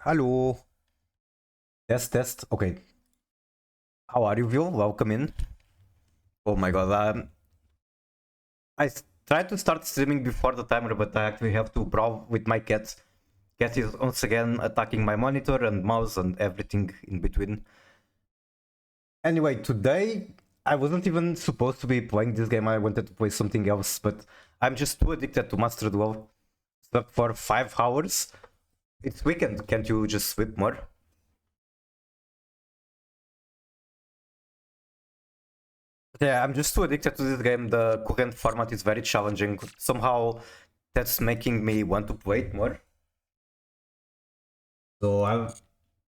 Hello. Test, test. Okay. How are you, Will? Welcome in. Oh my god. Tried to start streaming before the timer, but I actually have to brawl with my cat. Cat is once again attacking my monitor and mouse and everything in between. Anyway, today I wasn't even supposed to be playing this game. I wanted to play something else, but I'm just too addicted to Master Duel. Slept for 5 hours. It's weekend. Can't you just sleep more? Yeah, I'm just too addicted to this game. The current format is very challenging. Somehow that's making me want to play it more. So I'm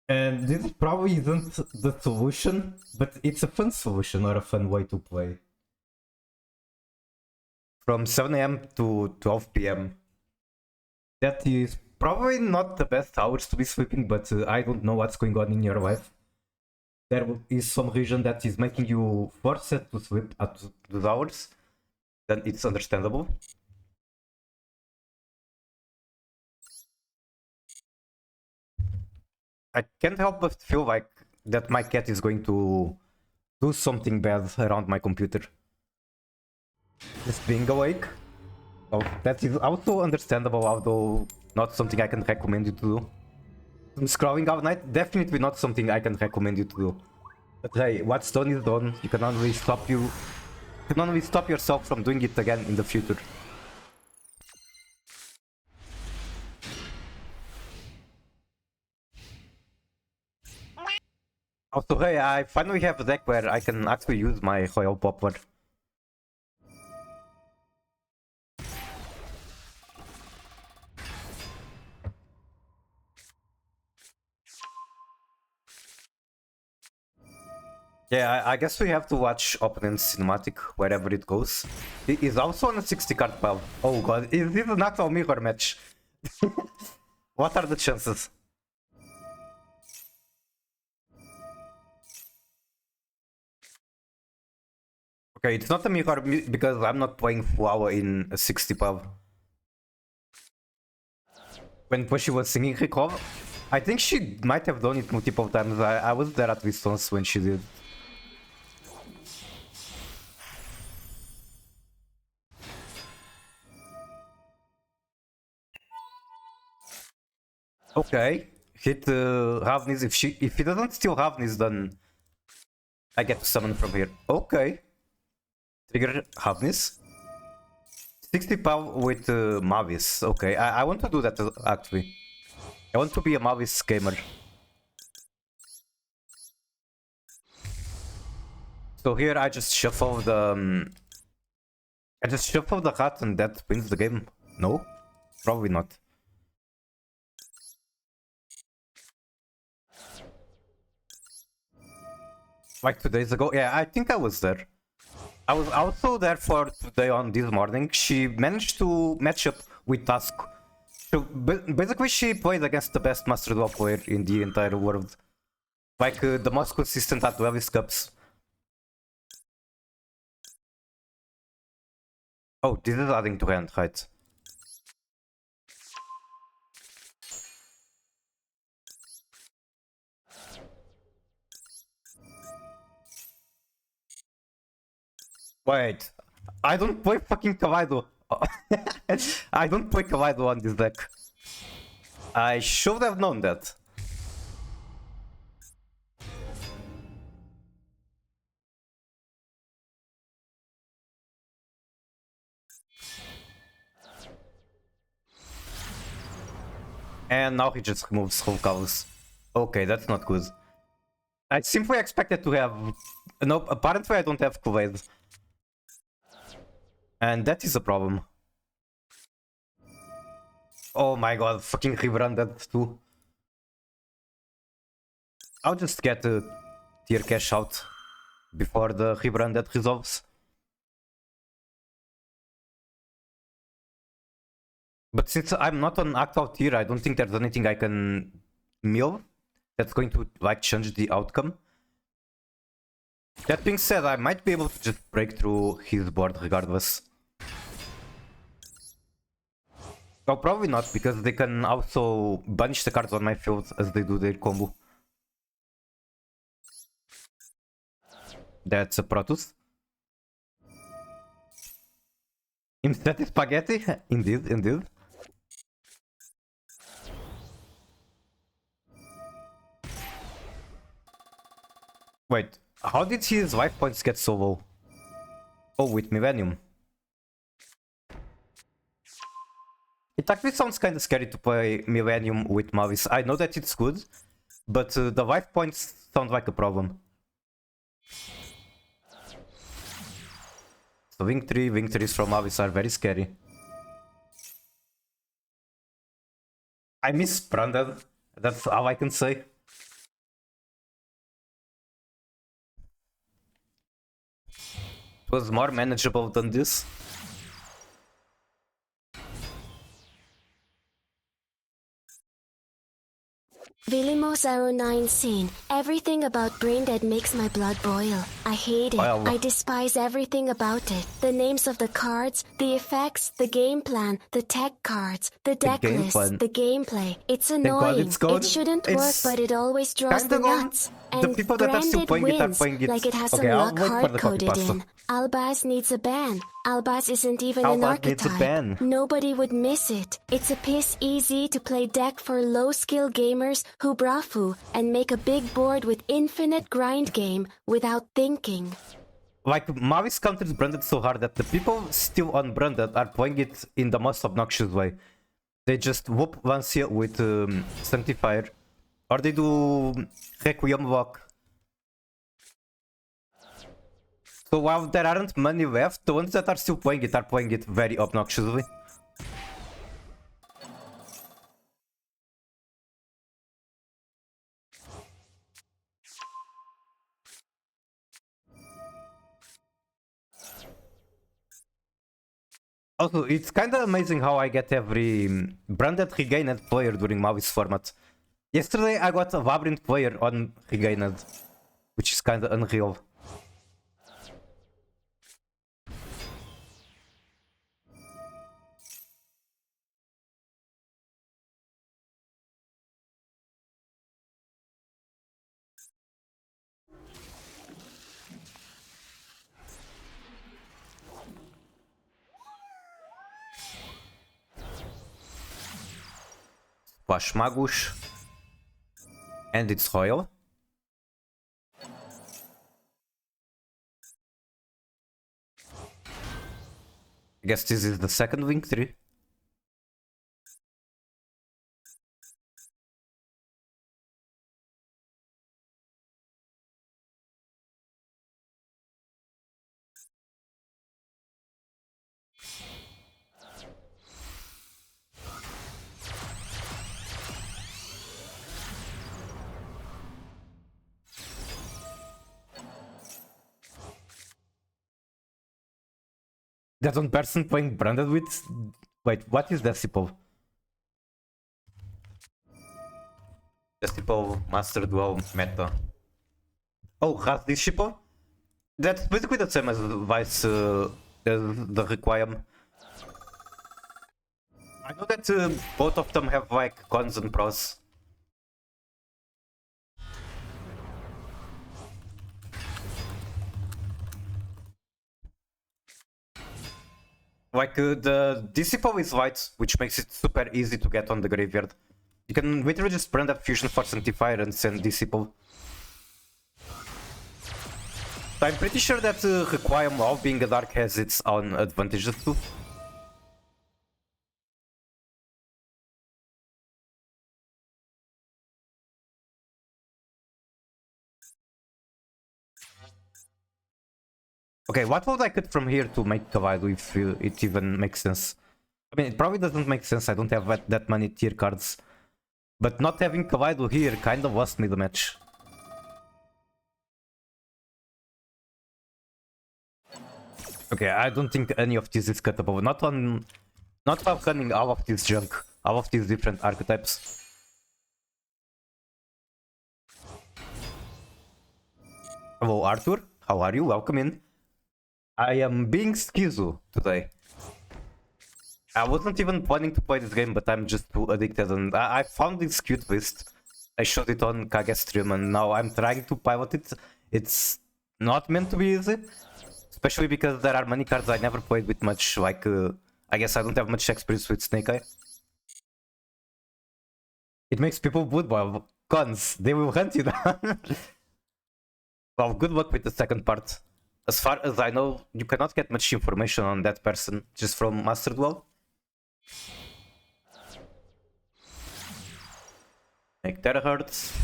and this probably isn't the solution, but it's a fun solution or a fun way to play. From 7 a.m. to 12 p.m. That is probably not the best hours to be sleeping, but I don't know what's going on in your life. There is some reason that is making you forced to sleep at those hours, then it's understandable. I can't help but feel like that my cat is going to do something bad around my computer. Just being awake. Oh, that is also understandable, although not something I can recommend you to do. Scrolling all night, definitely not something I can recommend you to do. But hey, what's done is done. You can only stop yourself from doing it again in the future. Also, hey, I finally have a deck where I can actually use my Royal Poplar. Yeah, I guess we have to watch Opponent's Cinematic wherever it goes. It is also on a 60 card pile. Oh god, is this an actual mirror match? What are the chances? Okay, it's not a mirror because I'm not playing Flower in a 60 pile. When Pushy was singing Recall, I think she might have done it multiple times. I was there at least once when she did. Okay, hit Ravnis. If he doesn't steal Ravnis, then I get to summon from here. Okay, trigger Ravnis. 60 power with Mavis. Okay, I want to do that actually. I want to be a Mavis gamer. So here I just shuffle the hat and that wins the game. No, probably not. Like 2 days ago, yeah, I think I was there. I was also there for today on this morning. She managed to match up with Tusk. So basically, she played against the best Master Duel player in the entire world. Like the most consistent at Levis Cups. Oh, this is adding to hand, right? Wait, I don't play fucking Kaleido. I don't play Kaleido on this deck. I should have known that. And now he just removes Whole Cows. Okay, that's not good. I simply expected to have... No, apparently I don't have Kool-Aid. And that is a problem. Oh my god, fucking rerun that too. I'll just get a tier cash out before the rerun that resolves. But since I'm not on actual tier, I don't think there's anything I can mill that's going to like change the outcome. That being said, I might be able to just break through his board regardless. Oh, probably not, because they can also bunch the cards on my field as they do their combo. That's a Protos. Instead is spaghetti? Indeed, indeed. Wait, how did his life points get so low? Oh, with Millennium. It actually sounds kinda scary to play Millennium with Malice. I know that it's good, but the life points sound like a problem. So victories from Malice are very scary. I miss Branded, that's all I can say. It was more manageable than this. Vilimos 09 scene. Everything about Braindead makes my blood boil. I hate it. Well, I despise everything about it. The names of the cards, the effects, the game plan, the tech cards, the deck list, the gameplay. It's annoying. It shouldn't work, but it always draws the nuts. And the people that are still playing it are wins, playing it. like it has Okay, some I'll luck wait for the hard-coded copy in. Albaz needs a ban. Albaz isn't even an Albaz needs a archetype. ban. Nobody would miss it. It's a piss easy to play deck for low-skill gamers who brafu and make a big board with infinite grind game without thinking. Like, Mavis counters Branded so hard that the people still on Branded are playing it in the most obnoxious way. They just whoop Lancia with Sanctifier, or they do Requiem Lock. So while there aren't many left, the ones that are still playing it are playing it very obnoxiously. Also, it's kinda amazing how I get every Branded Regained player during Mavis format. Yesterday I got a Labyrinth player on Regained, which is kinda unreal. Splash Magus. And it's Royal. I guess this is the second victory. That one person playing Branded with... Wait, what is Decipal? Decipal Master Duel meta. Oh, has Disciple? That's basically the same as Vice, as the Requiem. I know that both of them have like cons and pros. Like the Disciple is white, which makes it super easy to get on the graveyard. You can literally just brand up Fusion for Sanctifier and send Disciple. So I'm pretty sure that Requiem, while being a dark, has its own advantages too. Okay, what would I cut from here to make Kawaii if it even makes sense? I mean, it probably doesn't make sense, I don't have that many tier cards. But not having Kawaii here kind of lost me the match. Okay, I don't think any of this is cuttable. Not while cunning all of this junk, all of these different archetypes. Hello Arthur, how are you? Welcome in. I am being schizo today. I wasn't even planning to play this game, but I'm just too addicted, and I found this cute list. I showed it on Kage's stream, and now I'm trying to pilot it. It's not meant to be easy, especially because there are many cards I never played with much, like, I guess I don't have much experience with Snake Eye. It makes people blood boil. Cons, they will hunt you down. Well, good luck with the second part. As far as I know, you cannot get much information on that person just from Master Duel. Make terahertz.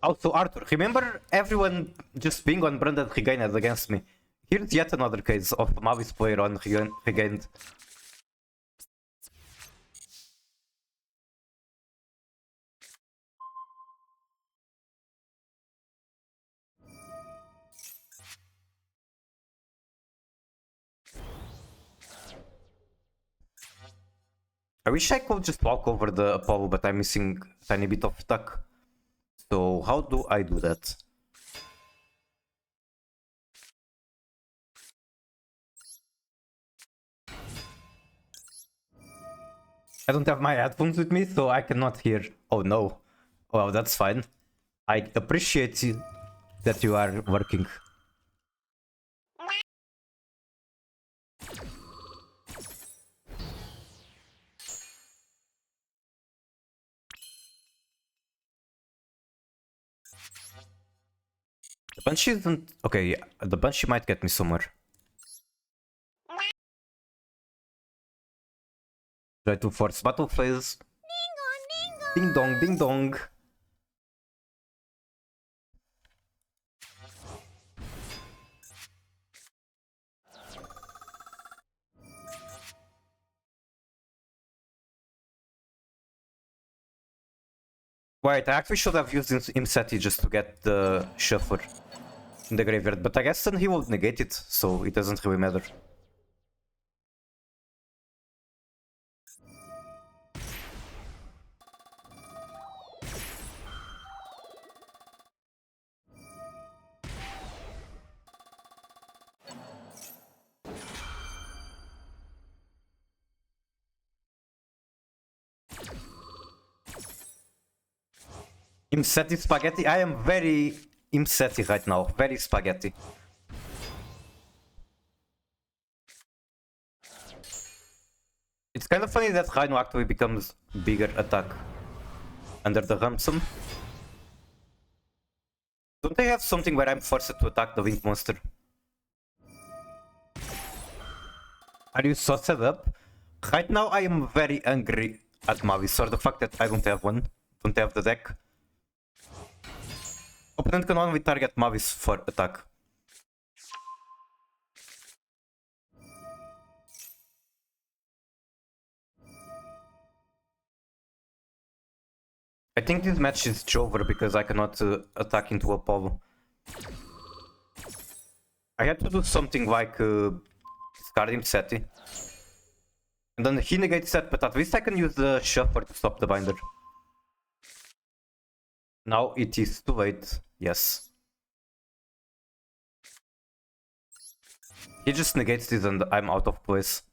Also, Arthur, remember everyone just being on Branded Regained against me? Here's yet another case of Mavi's player on Regained. I wish I could just walk over the Apollo, but I'm missing a tiny bit of attack. So how do I do that? I don't have my headphones with me, so I cannot hear. Oh no. Well, that's fine. I appreciate that you are working. The Banshee isn't... Okay, yeah, the Banshee might get me somewhere. Try to force battle phase. Ding dong, ding dong. Wait, I actually should have used Imseti just to get the Shuffler in the graveyard, but I guess then he won't negate it, so it doesn't really matter. Imseti spaghetti? I am very Imseti right now, very spaghetti. It's kind of funny that Rhino actually becomes bigger attack under the ransom. Don't they have something where I'm forced to attack the Wind Monster? Are you so set up? Right now I am very angry at Mavis for the fact that I don't have one. Don't have the deck. Opponent can only target Mavis for attack. I think this match is over because I cannot attack into Apollo. I had to do something like discard him Seti. And then he negates that, but at least I can use the Shuffler to stop the binder. Now it is too late. Yes. He just negates this and I'm out of place.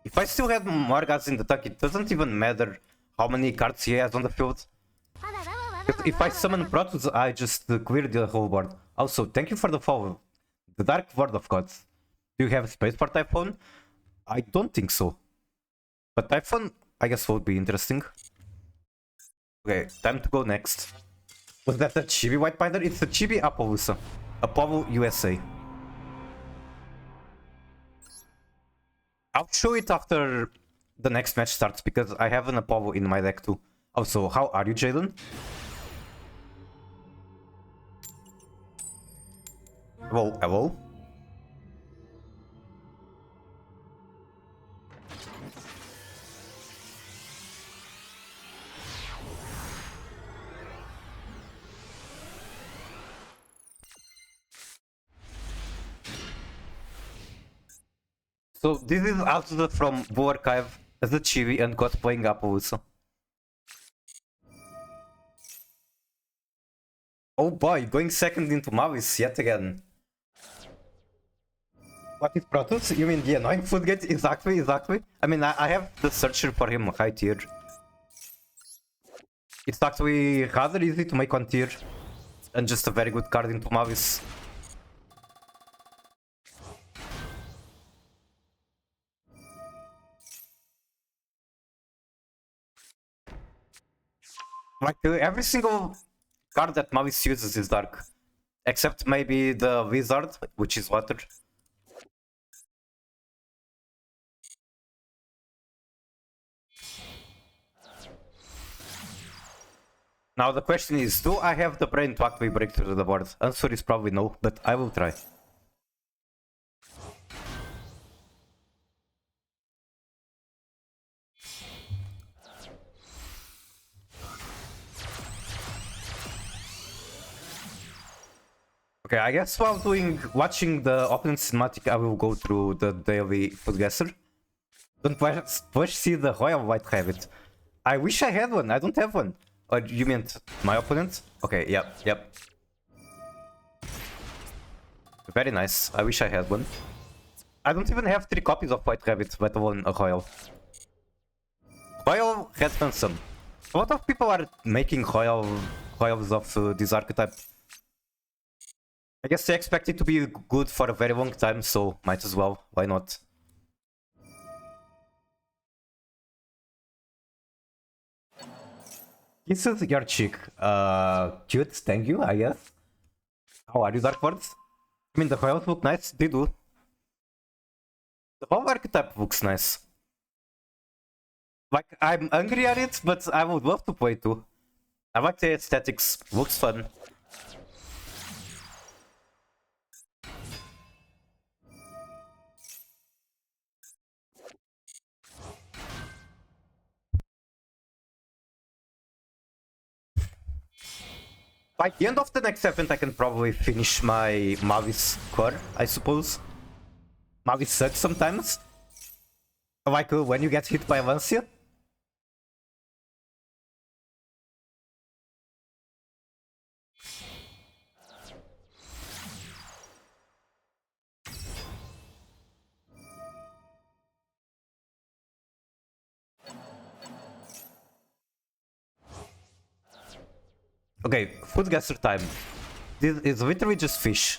If I still had more guys in the deck, it doesn't even matter how many cards he has on the field. If I summon Protos, I just clear the whole board. Also, thank you for the follow. The Dark Word of Gods. Do you have space for Typhon? I don't think so. But Typhon, I guess, would be interesting. Okay, time to go next. Was that a Chibi White Binder? It's a Chibi Appaloosa. Apollo USA. I'll show it after the next match starts because I have an Apollo in my deck too. Also, how are you, Jaden? Hello, hello. So this is Altuda from Bull Archive as a Chibi and got playing Appaloosa. Oh boy, going second into Mavis yet again. What is Protos? You mean the annoying food gate? Exactly, exactly. I mean, I have the searcher for him high tier. It's actually rather easy to make on tier. And just a very good card into Mavis. Like, every single card that Mavis uses is dark. Except maybe the wizard, which is water. Now the question is, do I have the brain to actually break through the board? Answer is probably no, but I will try. Okay, I guess while watching the opening cinematic, I will go through the daily food guesser. Don't first see the Royal White Rabbit. I wish I had one, I don't have one. Or you meant my opponent? Okay, yep. Very nice, I wish I had one. I don't even have 3 copies of White Rabbit, let alone a Royal. Royal Red Ransom. A lot of people are making Royals of this archetype. I guess they expect it to be good for a very long time, so might as well, why not? This is your chick. Cute, thank you, I guess. How are you, Dark Words? I mean, the Royals look nice, they do. The whole archetype looks nice. Like, I'm angry at it, but I would love to play too. I like the aesthetics, looks fun. By the end of the next event, I can probably finish my Mavis core, I suppose. Mavis sucks sometimes. Like when you get hit by Lancia. Okay, food guesser time. This is literally just fish.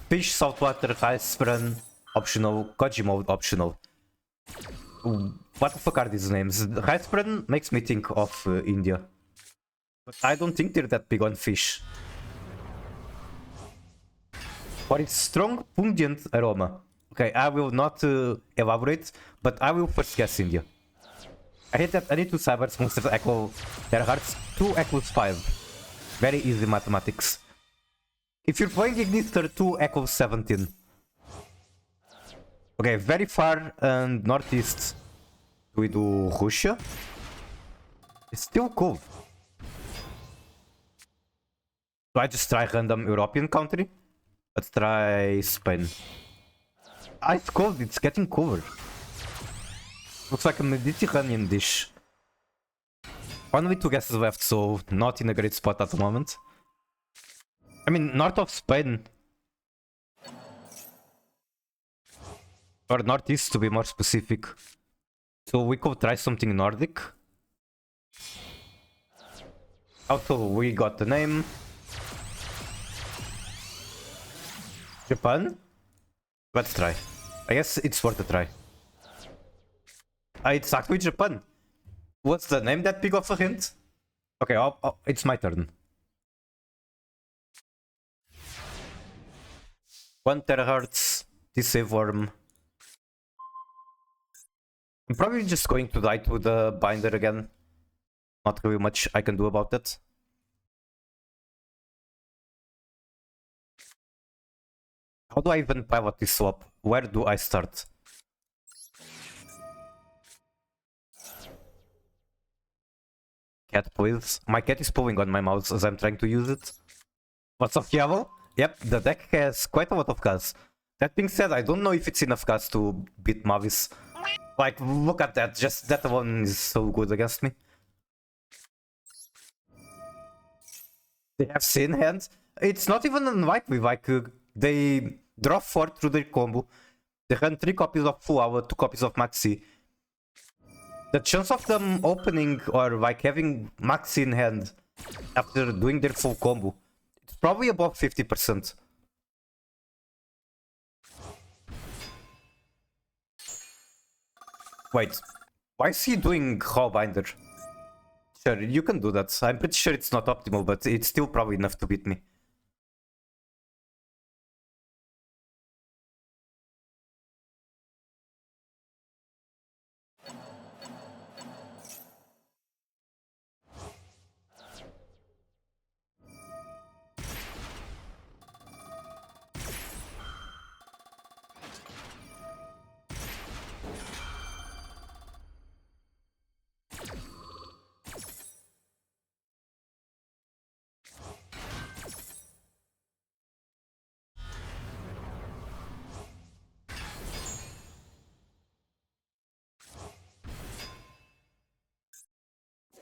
Fish, saltwater, ice run, optional, Koji mode optional. What the fuck are these names? Rice run makes me think of India. But I don't think they're that big on fish. For its strong, pungent aroma. Okay, I will not elaborate, but I will first guess India. I hate that any 2 cybers monsters echo their hearts. 2 equals 5. Very easy mathematics. If you're playing Ignister, 2 equals 17. Okay, very far and northeast. Do we do Russia? It's still cool. Do I just try random European country? Let's try Spain. Ice cold, it's getting cooler. Looks like a Mediterranean dish. Only 2 guesses left, so not in a great spot at the moment. I mean, north of Spain. Or northeast to be more specific. So we could try something Nordic. Also, we got the name. Japan? Let's try. I guess it's worth a try. It's actually Japan. What's the name that big of a hint? Okay, it's my turn. 1 terahertz, T-Save Worm. I'm probably just going to die to the binder again. Not really much I can do about it. How do I even pivot this swap? Where do I start? Cat, please. My cat is pulling on my mouse as I'm trying to use it. What's up, Diablo? Yep, the deck has quite a lot of gas. That being said, I don't know if it's enough gas to beat Mavis. Like, look at that. Just that one is so good against me. They have Sin hands. It's not even a white with like they draw 4 through their combo. They run 3 copies of Full Hour, 2 copies of Maxi. The chance of them opening or like having Maxi in hand after doing their full combo, it's probably above 50%. Wait, why is he doing Hallbinder? Sure, you can do that. I'm pretty sure it's not optimal, but it's still probably enough to beat me.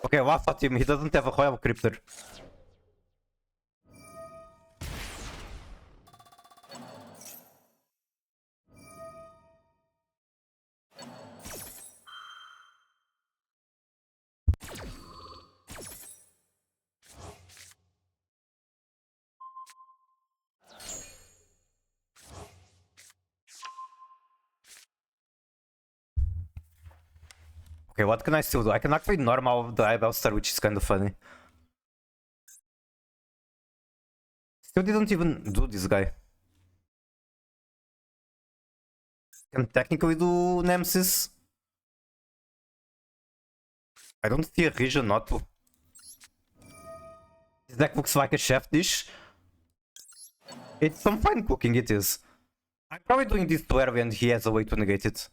Okay, laugh at him, he doesn't have a Royal Cryptor. Okay, what can I still do? I can actually normal the Eyeball Star, which is kind of funny. Still didn't even do this guy. Can technically do Nemesis. I don't see a reason not to. This deck looks like a chef dish. It's some fine cooking, it is. I'm probably doing this to Erwin and he has a way to negate it.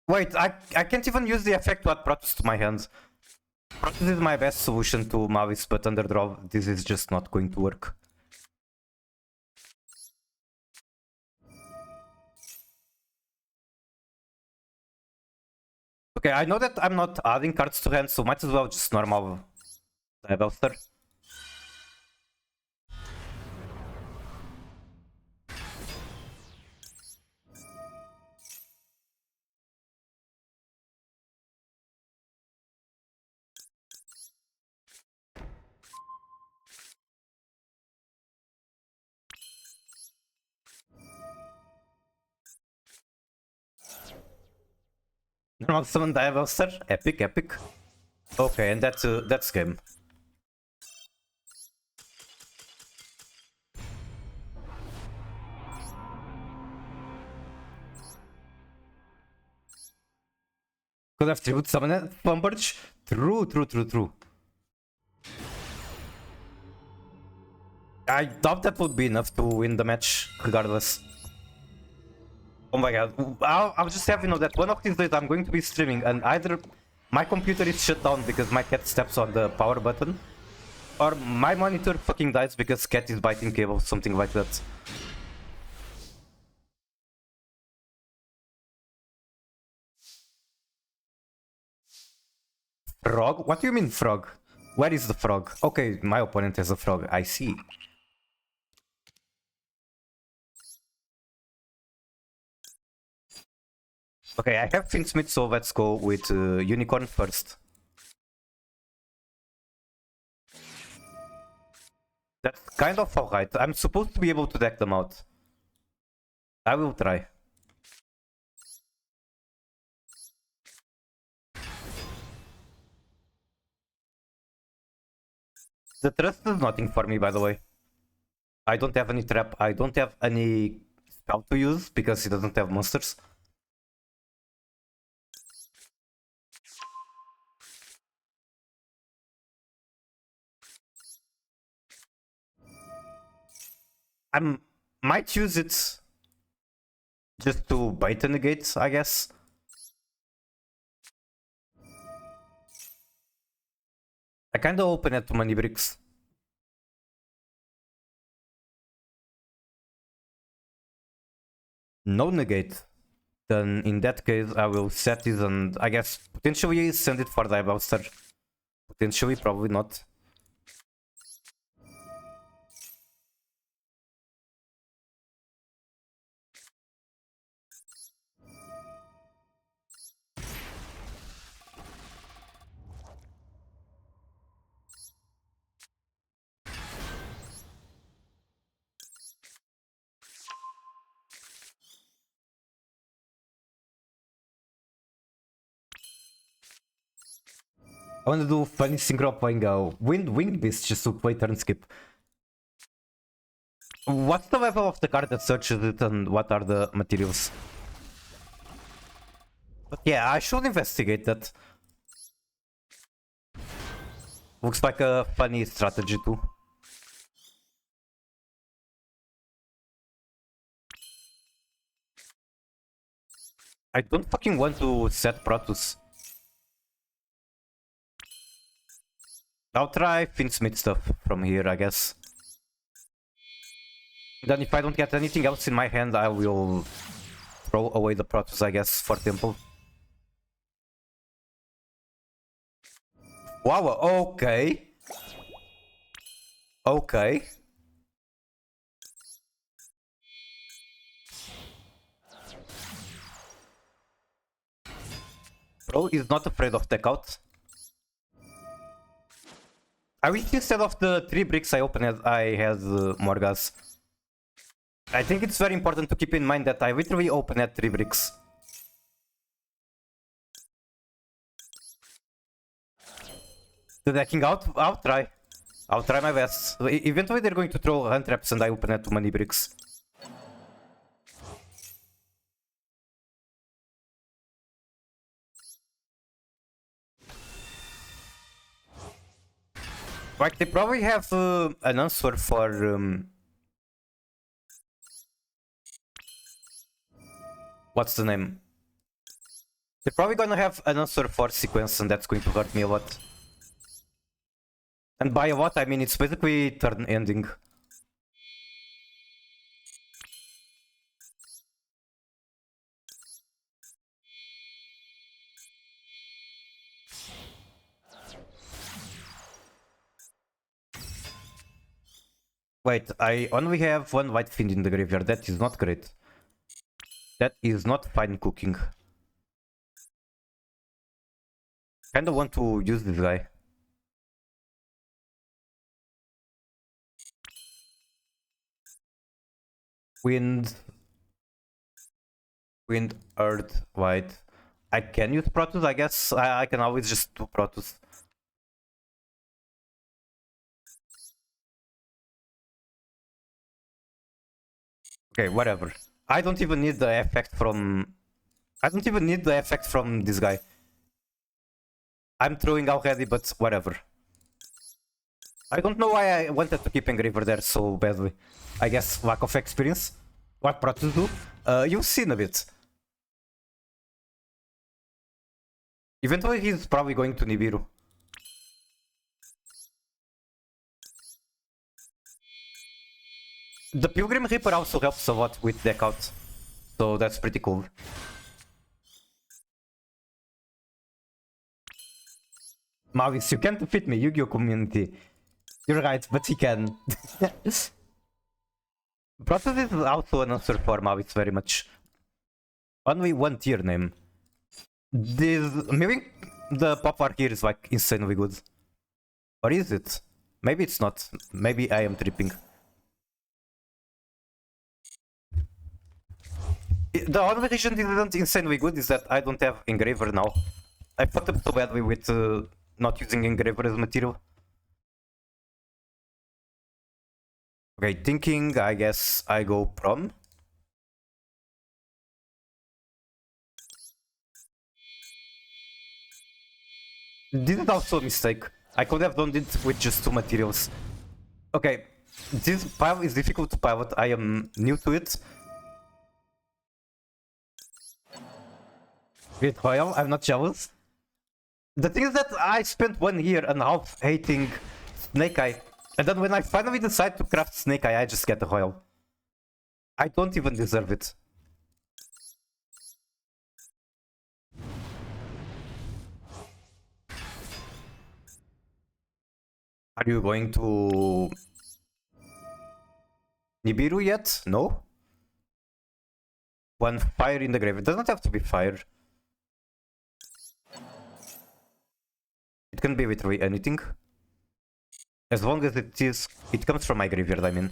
Wait, I can't even use the effect to add Protos to my hands. Protos is my best solution to Mavis, but underdraw, this is just not going to work. Okay, I know that I'm not adding cards to hand, so might as well just normal Diabelster. Normal summon Diabelster, epic, epic. Okay, and that's game. Could have tribute summoned Plumberge? True. I doubt that would be enough to win the match, regardless. Oh my god, I'll just have you know that one of these days I'm going to be streaming and either my computer is shut down because my cat steps on the power button, or my monitor fucking dies because cat is biting cable, something like that. Frog? What do you mean frog? Where is the frog? Okay, my opponent has a frog, I see. Okay, I have Finsmith, so let's go with Unicorn first. That's kind of alright. I'm supposed to be able to deck them out. I will try. The trust is nothing for me, by the way. I don't have any trap. I don't have any spell to use because he doesn't have monsters. I might use it just to bait the negate, I guess. I kinda open it to money bricks. No negate. Then in that case I will set it and I guess potentially send it for the Diabelster. Potentially, probably not. I want to do funny synchro playing Wind Beast just to play turn skip. What's the level of the card that searches it and what are the materials? But yeah, I should investigate that. Looks like a funny strategy too. I don't fucking want to set Protos. I'll try Finsmith stuff from here, I guess. Then if I don't get anything else in my hand, I will throw away the Protos, I guess, for Temple. Wow, okay. Okay. Bro is not afraid of tech out. I wish instead of the 3 bricks I opened, I had more gas. I think it's very important to keep in mind that I literally opened at 3 bricks. The decking out? I'll try. I'll try my best. Eventually they're going to throw hand traps and I open at too many bricks. Like, they probably have an answer for... what's the name? They're probably gonna have an answer for sequence and that's going to hurt me a lot. And by a lot, I mean it's basically turn ending. Wait, I only have one white fiend in the graveyard. That is not great. That is not fine cooking. Kinda want to use this guy. Wind, earth, white. I can use Protos, I guess. I can always just do Protos. Okay, whatever. I don't even need the effect from... I don't even need the effect from this guy. I'm throwing already, but whatever. I don't know why I wanted to keep Engraver there so badly. I guess lack of experience. What Protos do? You've seen a bit. Eventually he's probably going to Nibiru. The Pilgrim Reaper also helps a lot with deck out. So that's pretty cool. Mavis, you can't defeat me, Yu-Gi-Oh community. You're right, but he can. Protos is also an answer for Mavis very much. Only one tier name. Maybe the pop art here is like insanely good. Or is it? Maybe it's not. Maybe I am tripping. The only reason it isn't insanely good is that I don't have Engraver now. I fucked up so badly with not using Engraver as material. Okay, thinking, I guess I go Prom. This is also a mistake. I could have done it with just 2 materials. Okay, this pile is difficult to pilot. I am new to it. Great Royal, I'm not jealous. The thing is that I spent 1 year and a half hating Snake Eye. And then when I finally decide to craft Snake Eye, I just get a Royal. I don't even deserve it. Are you going to Nibiru yet? No? 1 fire in the grave. It doesn't have to be fire. It can be literally anything. As long as it comes from my graveyard, I mean.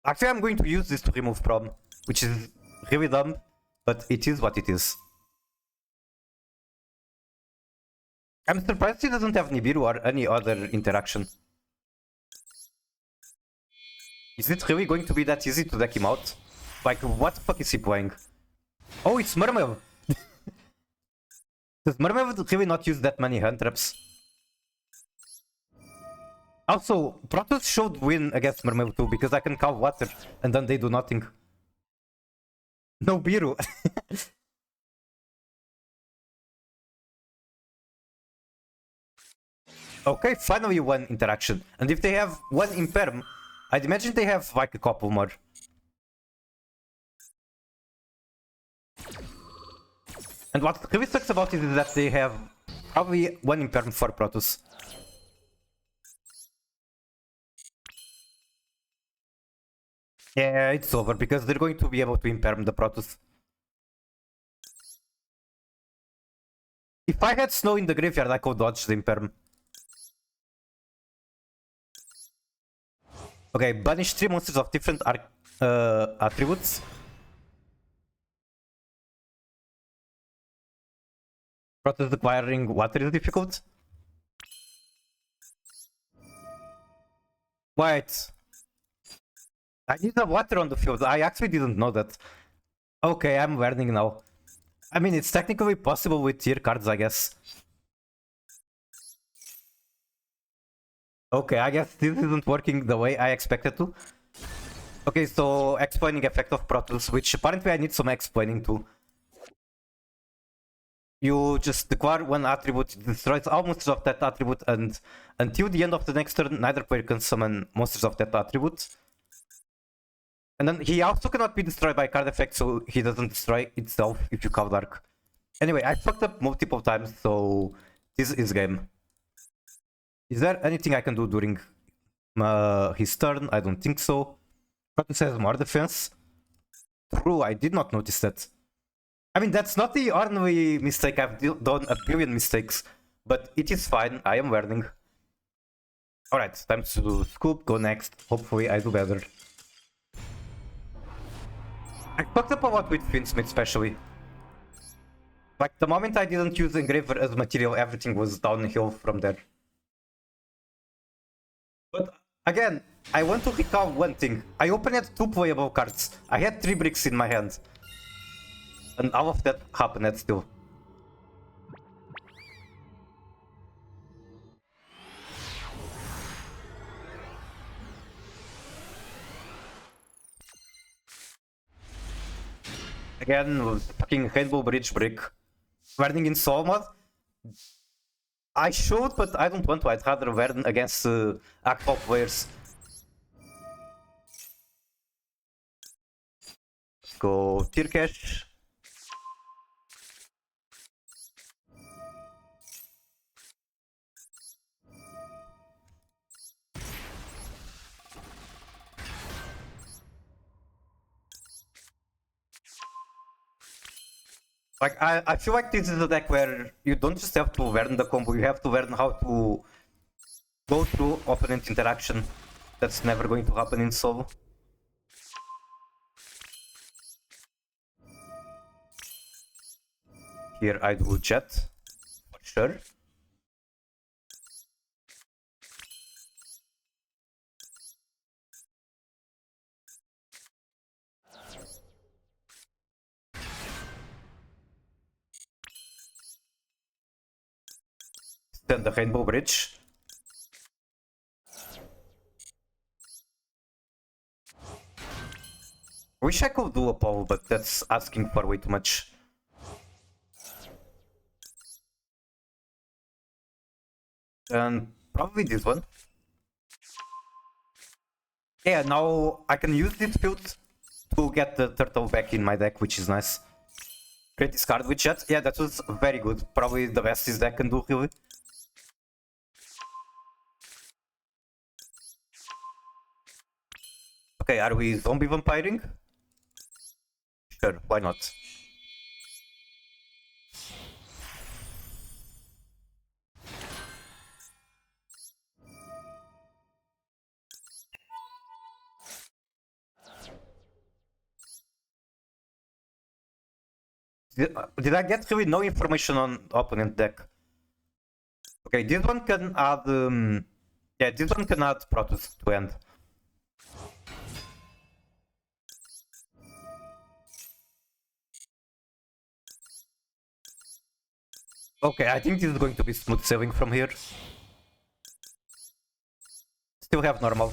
Actually, I'm going to use this to remove Prom, which is really dumb, but it is what it is. I'm surprised he doesn't have Nibiru or any other interaction. Is it really going to be that easy to deck him out? Like, what the fuck is he playing? Oh, it's Mermaid! Does Mermaid really not use that many hand traps? Also, Protos should win against Mermaid too, because I can call water, and then they do nothing. No Biru. Okay, finally one interaction. And if they have one Imperm, I'd imagine they have like a couple more. And what really sucks about it is that they have probably one Imperm for Protoss. Yeah, it's over because they're going to be able to Imperm the Protoss. If I had Snow in the graveyard, I could dodge the Imperm. Okay, banish 3 monsters of different attributes. Protoss acquiring water is difficult. Wait. I need the water on the field. I actually didn't know that. Okay, I'm learning now. I mean, it's technically possible with tier cards, I guess. Okay, I guess this isn't working the way I expected to. Okay, so explaining effect of Protoss, which apparently I need some explaining too. You just acquire one attribute, it destroys all monsters of that attribute, and until the end of the next turn, neither player can summon monsters of that attribute. And then he also cannot be destroyed by card effect, so he doesn't destroy itself if you call Dark. Anyway, I fucked up multiple times, so this is game. Is there anything I can do during his turn? I don't think so. Protoss has more defense. True, I did not notice that. I mean, that's not the ordinary mistake. I've done a billion mistakes, but it is fine. I am learning. Alright, time to scoop, go next. Hopefully I do better. I fucked up a lot with Finsmith, especially. Like, the moment I didn't use Engraver as material, everything was downhill from there. But, again, I want to recall one thing. I opened 2 playable cards. I had 3 bricks in my hand. And all of that happened still. Again, fucking Rainbow Bridge brick. Learning in Soul mod. I should, but I don't want to. I'd rather learn against actual players. Let's go tier cash. Like, I feel like this is a deck where you don't just have to learn the combo, you have to learn how to go through opponent interaction. That's never going to happen in solo. Here I do jet, for sure. Then the Rainbow Bridge. Wish I could do a poll, but that's asking for way too much. And probably this one. Yeah, now I can use this field to get the turtle back in my deck, which is nice. Create this card with jet. Yeah, that was very good. Probably the best this deck can do, really. Okay, are we zombie vampiring? Sure, why not? Did I get really no information on opponent deck? Okay, this one can add... yeah, this one can add Protos to end. Okay, I think this is going to be smooth sailing from here. Still have normal.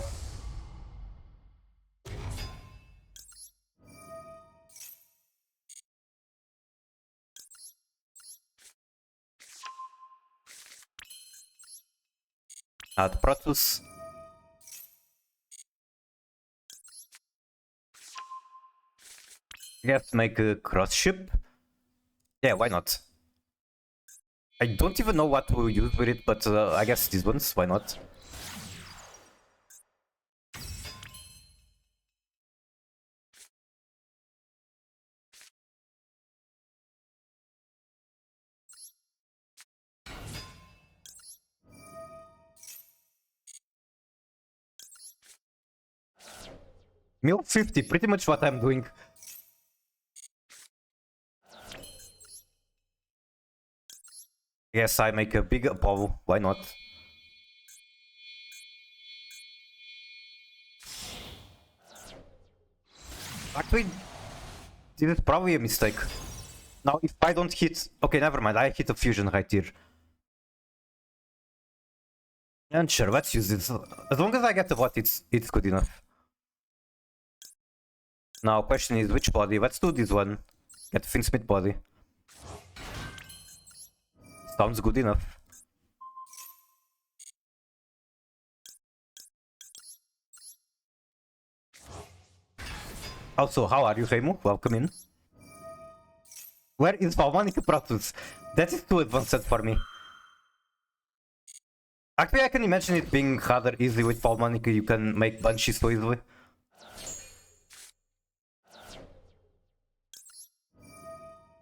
Add Protos. Let's make a cross ship. Yeah, why not? I don't even know what to use with it, but I guess these ones, why not? Mil 50, pretty much what I'm doing. Yes, I make a big Apollo, why not? Actually, this is probably a mistake. Now, if I don't hit... Okay, never mind, I hit a fusion right here. And sure, let's use this. As long as I get the bot, it's good enough. Now, question is which body? Let's do this one. Get Finsmith body. Sounds good enough. Also, how are you, Remo? Welcome in. Where is Valmonic Protos? That is too advanced for me. Actually, I can imagine it being rather easy with Valmonic. You can make bunches so easily.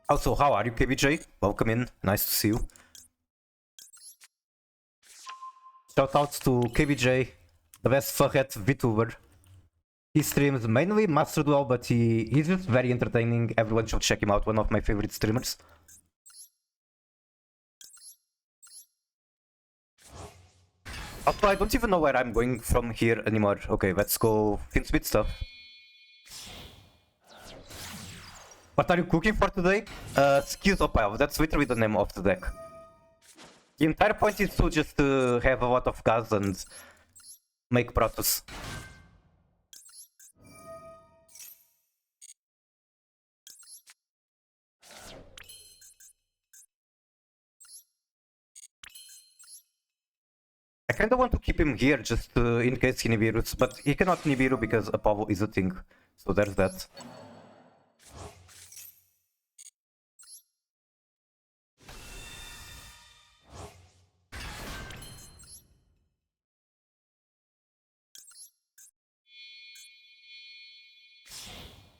Also, how are you, KBJ? Welcome in. Nice to see you. Shoutouts to KBJ, the best fuckhead VTuber. He streams mainly Master Duel, but he's just very entertaining. Everyone should check him out, one of my favorite streamers. Also, I don't even know where I'm going from here anymore. Okay, let's go Finsmith stuff. What are you cooking for today? Skizopile, that's literally the name of the deck. The entire point is to just have a lot of gas and make Protos. I kinda want to keep him here just in case he Nibiru's, but he cannot Nibiru because Apollo is a thing. So there's that.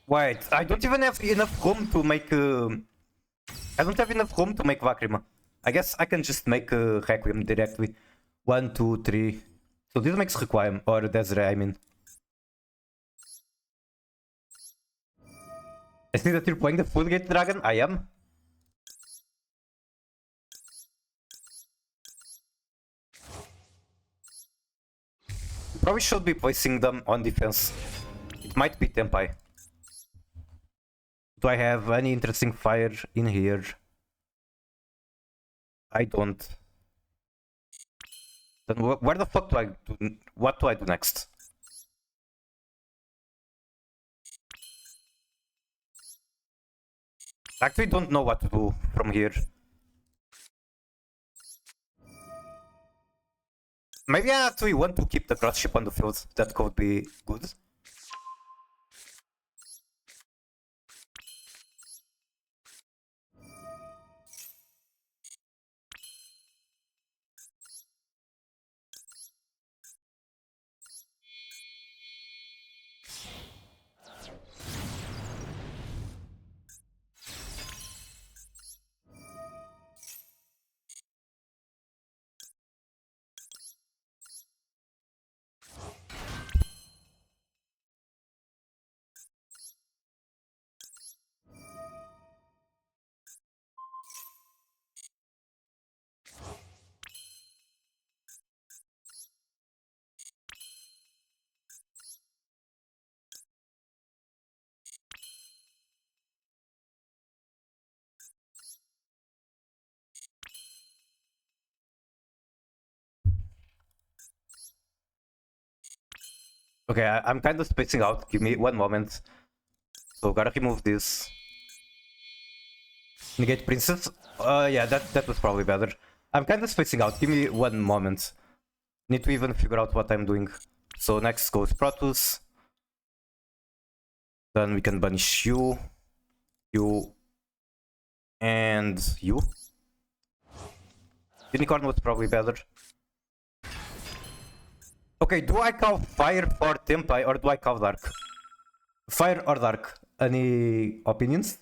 Wait, I don't even have enough room to make... I don't have enough room to make Vakrima. I guess I can just make Requiem directly. 1, 2, 3. So this makes Requiem, or Desiree, I mean. I see that you're playing the full gate dragon. I am. You probably should be placing them on defense. It might be Tempai. Do I have any interesting fire in here? I don't. Then where the fuck do I do? What do I do next? I actually don't know what to do from here. Maybe I actually want to keep the cross ship on the field. That could be good. Okay, I'm kind of spacing out. Give me one moment. So gotta remove this. Negate princess. Yeah, that was probably better. I'm kind of spacing out. Give me one moment. Need to even figure out what I'm doing. So next goes Protos. Then we can banish you, you, and you. Unicorn was probably better. Okay, do I call fire for Tempai or do I call dark? Fire or dark? Any opinions?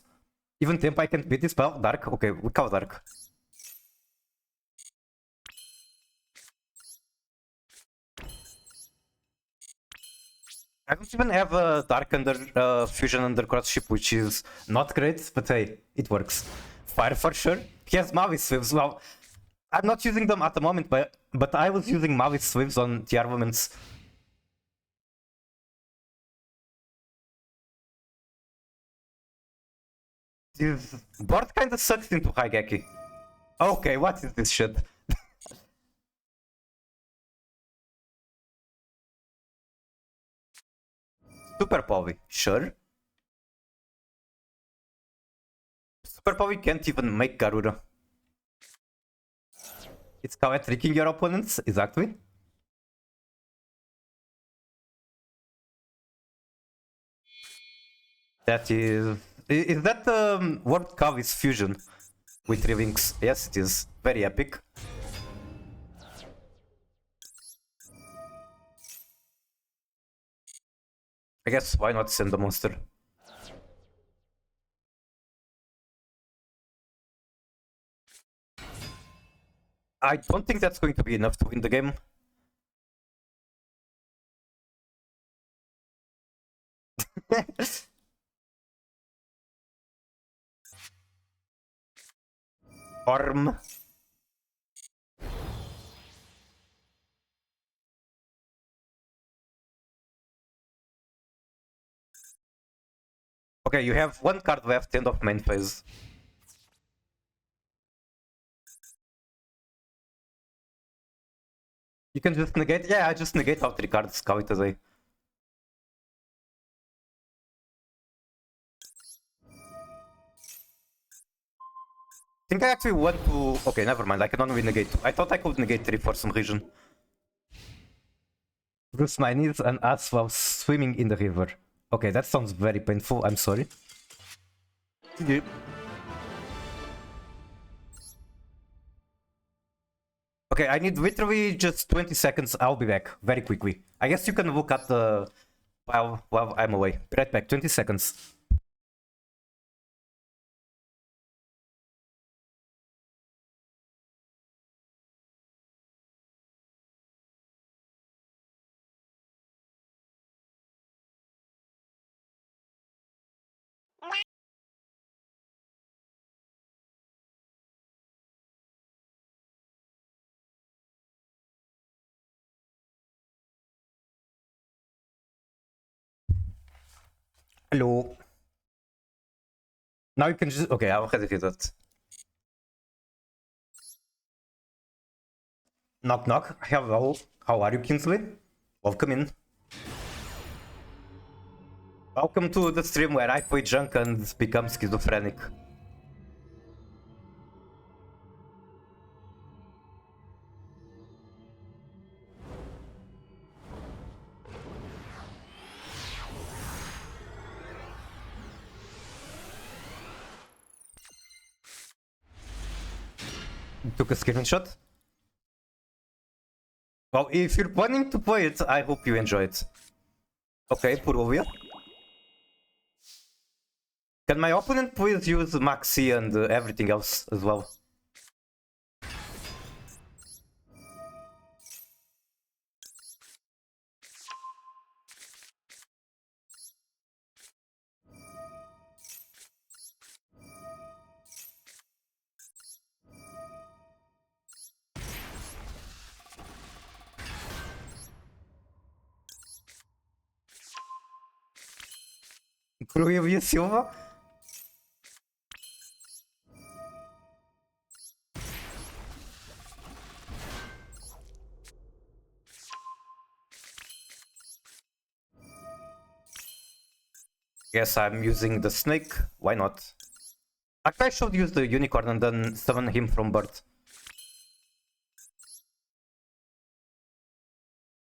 Even Tempai can't beat this spell? Dark? Okay, we call dark. I don't even have a dark under fusion under crossship, which is not great, but hey, it works. Fire for sure. He has Mavis Swivels. Well, I'm not using them at the moment, but I was using Mavis Swivels on the armaments. This board kinda sucks into Raigeki. Okay, what is this shit? Super Povi, sure. Super Povi can't even make Garura. It's Kawa tricking your opponents, exactly. That is... Is that World Kavi's fusion with 3 wings? Yes, it is. Very epic. I guess why not send the monster? I don't think that's going to be enough to win the game. Arm. Okay, you have one card left, end of main phase. You can just negate. Yeah, I just negate all 3 cards, call it a day. I think I actually want to... Okay, never mind, I can only negate 2. I thought I could negate 3 for some reason. Bruise my knees and ass while swimming in the river. Okay, that sounds very painful, I'm sorry. Yeah. Okay, I need literally just 20 seconds, I'll be back, very quickly. I guess you can look at the... while I'm away. Be right back, 20 seconds. Hello. Now you can just... Okay, I already did that. Knock knock. Hello. How are you, Kingsley? Welcome in. Welcome to the stream where I play junk and become schizophrenic. Took a screenshot. Well, if you're planning to play it, I hope you enjoy it. Okay, Purovia. Can my opponent please use Maxi and everything else as well? Purovia Silva? Guess I'm using the snake. Why not? Actually, I should use the unicorn and then summon him from birth.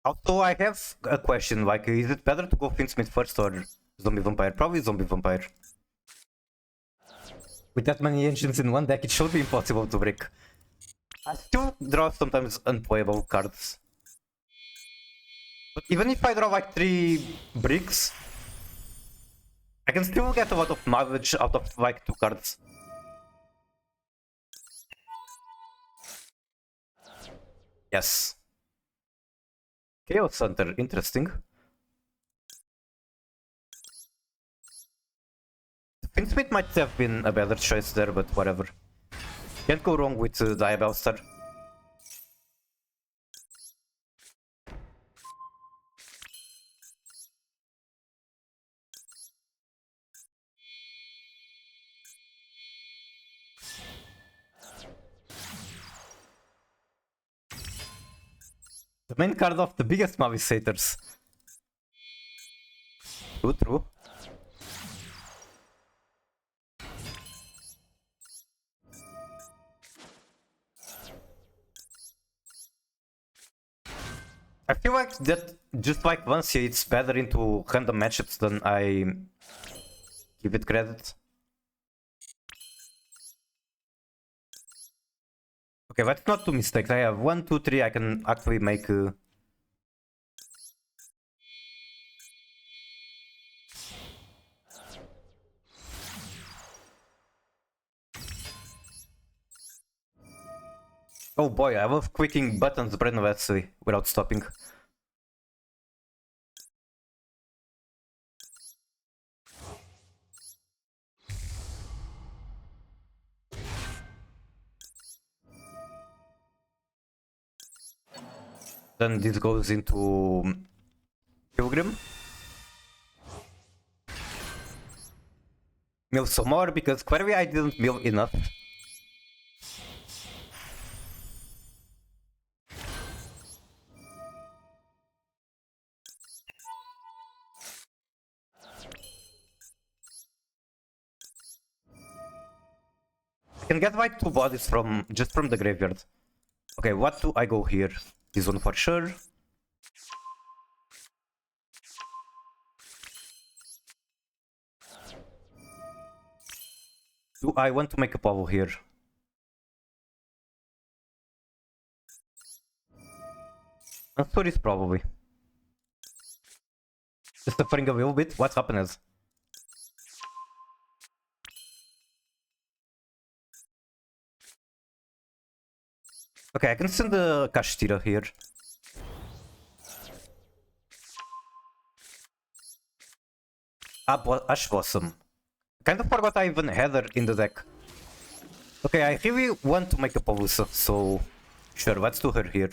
Also, I have a question, like, is it better to go Finsmith first or Zombie Vampire? Probably Zombie Vampire. With that many engines in one deck, it should be impossible to break. I still draw sometimes unplayable cards. But even if I draw like 3 bricks, I can still get a lot of mileage out of like 2 cards. Yes. Chaos Hunter, interesting. Finsmith might have been a better choice there, but whatever. Can't go wrong with Diabellstar. The main card of the biggest Mavis haters. True. I feel like that just like once it's better into random matchups than I give it credit. Okay, let's not do mistakes. I have 1, 2, 3. I can actually make. Oh boy, I love clicking buttons brainlessly without stopping. Then this goes into Pilgrim. Mill some more because clearly I didn't mill enough. I can get like 2 bodies from just from the graveyard. Okay, what do I go here? This one for sure. Do I want to make a Pablo here? Answer is probably. Just suffering a little bit. What happened is. Okay, I can send the Kashtira here. Ash Blossom. Kind of forgot I even had her in the deck. Okay, I really want to make a Pavusa, so sure, let's do her here.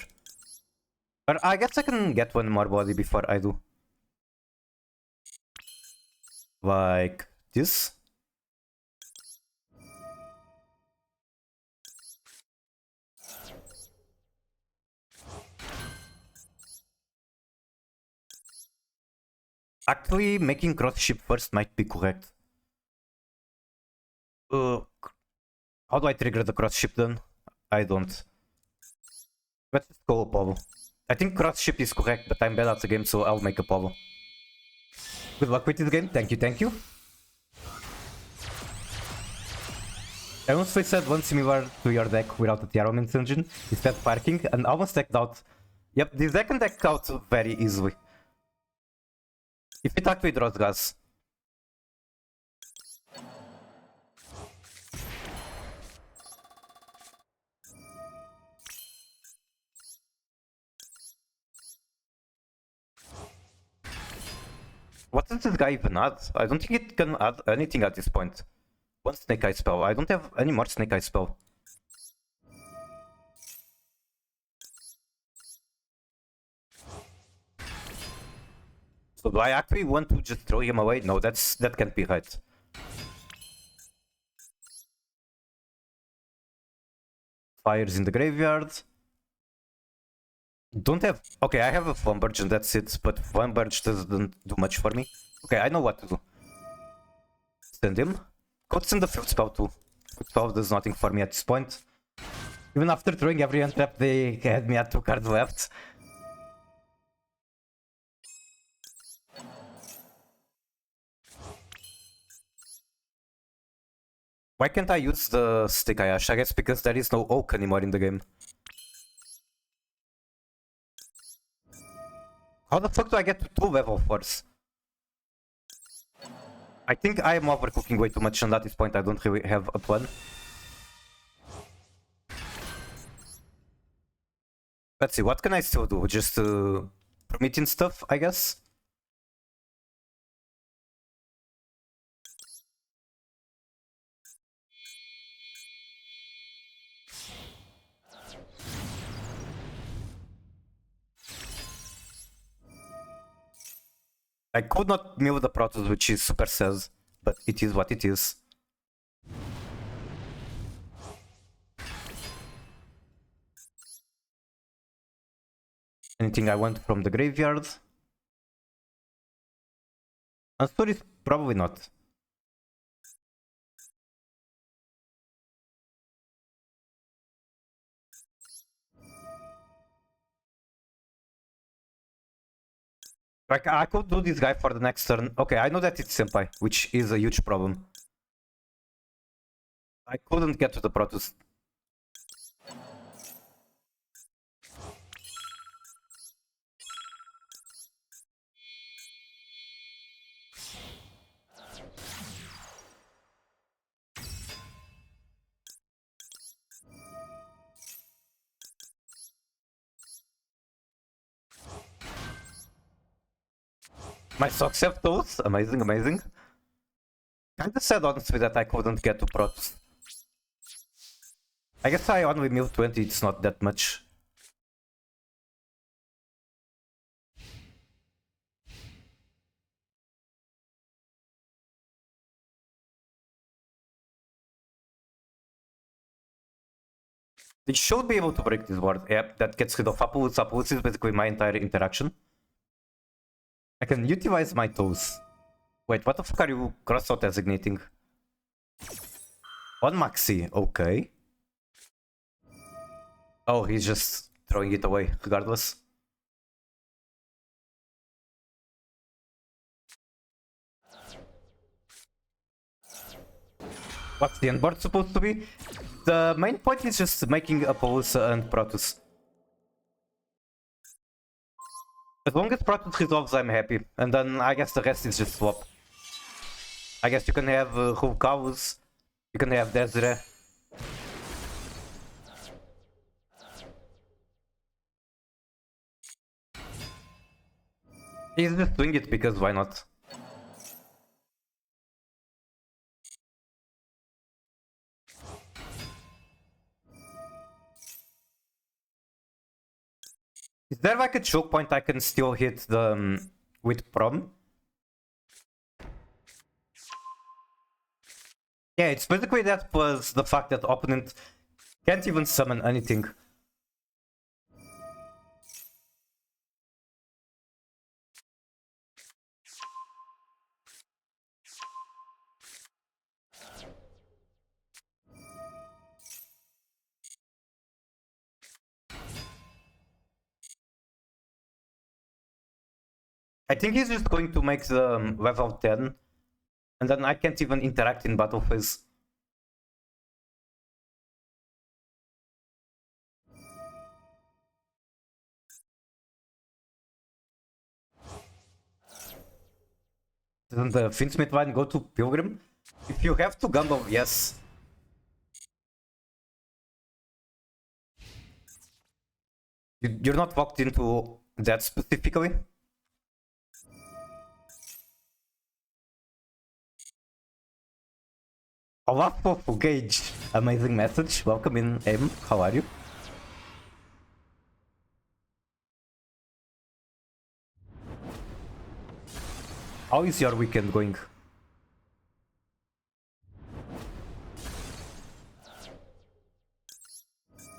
But I guess I can get one more body before I do. Like this. Actually, making cross ship first might be correct. How do I trigger the cross ship then? I don't. Let's just go Apollo. I think cross ship is correct, but I'm bad at the game, so I'll make Apollo. Good luck with this game. Thank you. I honestly said one similar to your deck without the Tiaromans engine, instead parking, and almost decked out. Yep, this deck can deck out very easily. If it actually draws gas. What does this guy even add? I don't think it can add anything at this point. One Snake Eye spell. I don't have any more Snake Eye spell. So do I actually want to just throw him away? No, that can't be right. Fires in the graveyard. Don't have... Okay, I have a Flamberge and that's it, but Flamberge doesn't do much for me. Okay, I know what to do. understand him. Code's in the field spell too. Field spell does nothing for me at this point. Even after throwing every untrap, they had me at 2 cards left. Why can't I use the stick Ayash? I guess because there is no oak anymore in the game. How the fuck do I get to 2 level 4s? I think I am overcooking way too much, and at this point I don't really have a plan. Let's see, what can I still do? Just permitting stuff, I guess? I could not mill the Protos, which is super sad, but it is what it is. Anything I want from the graveyard? Unsure, probably not. Like, I could do this guy for the next turn. Okay, I know that it's Senpai, which is a huge problem. I couldn't get to the Protoss. My socks have toes. Amazing, amazing. Kinda sad, honestly, that I couldn't get to Protoss. I guess I only mill 20, it's not that much. They should be able to break this board. Yep, that gets rid of Apulus. Apulus is basically my entire interaction. I can utilize my toes. Wait, what the fuck are you cross-out designating? On Maxi, okay. Oh, he's just throwing it away, regardless. What's the end board supposed to be? The main point is just making Apollos and Protoss. As long as Protoss resolves, I'm happy. And then I guess the rest is just swap. I guess you can have Hulkaus, you can have Desiree. He's just doing it because why not? Is there like a choke point I can still hit the with Prom? Yeah, it's basically that plus the fact that opponent can't even summon anything. I think he's just going to make the level 10, and then I can't even interact in battle phase. Doesn't the Finsmith line go to Pilgrim? If you have to gamble, yes. You're not locked into that specifically? Olafo Gage, amazing message. Welcome in, M. How are you? How is your weekend going?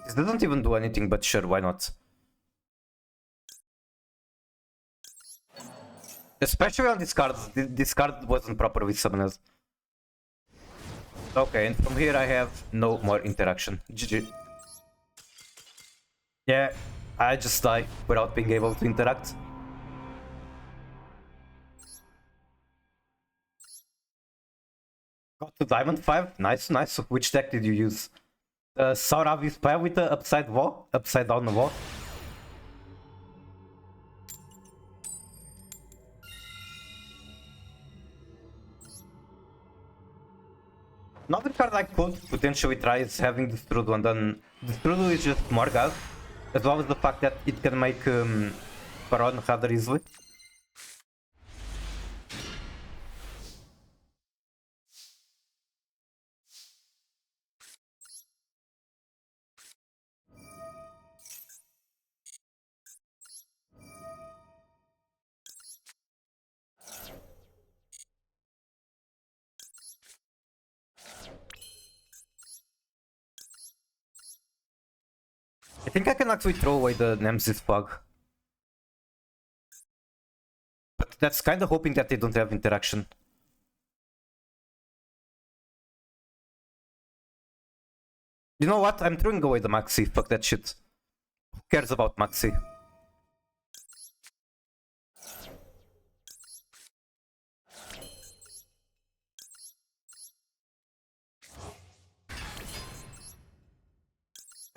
This doesn't even do anything, but sure, why not? Especially on this card. This card wasn't properly summoned. Okay, and from here I have no more interaction. GG. Yeah, I just die without being able to interact. Got to Diamond 5. Nice, nice. Which deck did you use? Sauravi Spy with the upside down wall. Another card I could potentially try is having the Strudel, and then the Strudel is just more gas, as well as the fact that it can make Baron rather easily. I think I can actually throw away the Nemesis Fog. But that's kind of hoping that they don't have interaction. You know what? I'm throwing away the Maxi. Fuck that shit. Who cares about Maxi?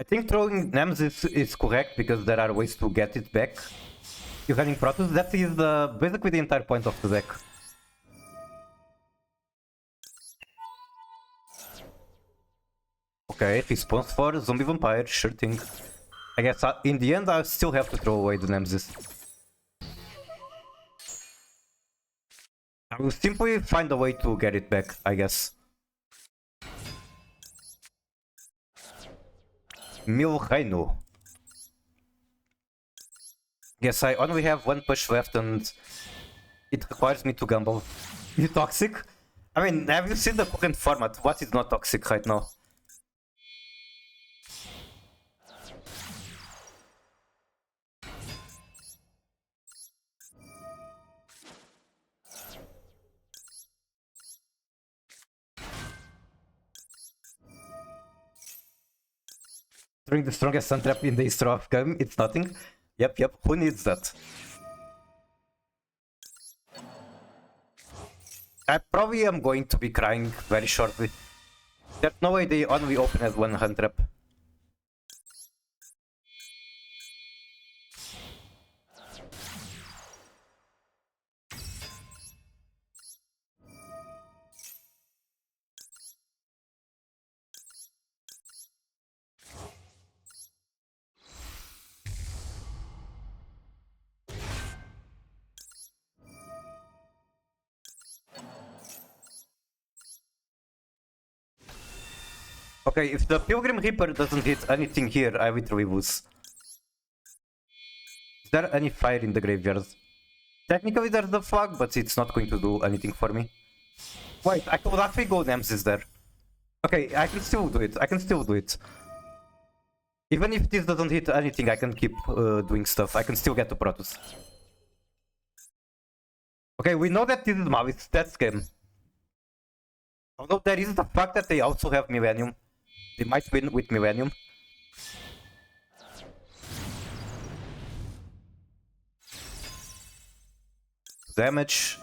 I think throwing Nemesis is correct because there are ways to get it back. You're having Protos, that is basically the entire point of the deck. Okay, response for Zombie Vampire, sure thing. I guess in the end I still have to throw away the Nemesis. I will simply find a way to get it back, I guess. Mil Reino. Yes, I only have one push left and it requires me to gamble. You toxic? I mean, have you seen the current format? What is not toxic right now? During the strongest sun trap in the history of game, it's nothing. Yep, who needs that? I probably am going to be crying very shortly. There's no way they only open as one hand trap. Okay, if the Pilgrim Reaper doesn't hit anything here, I literally lose. Is there any fire in the graveyard? Technically there's the flag, but it's not going to do anything for me. Wait, I could actually go Nemesis there. Okay, I can still do it. Even if this doesn't hit anything, I can keep doing stuff. I can still get to Protos. Okay, we know that this is Mavis, that's game. Although there is the fact that they also have Millennium. They might win with Millennium. Damage.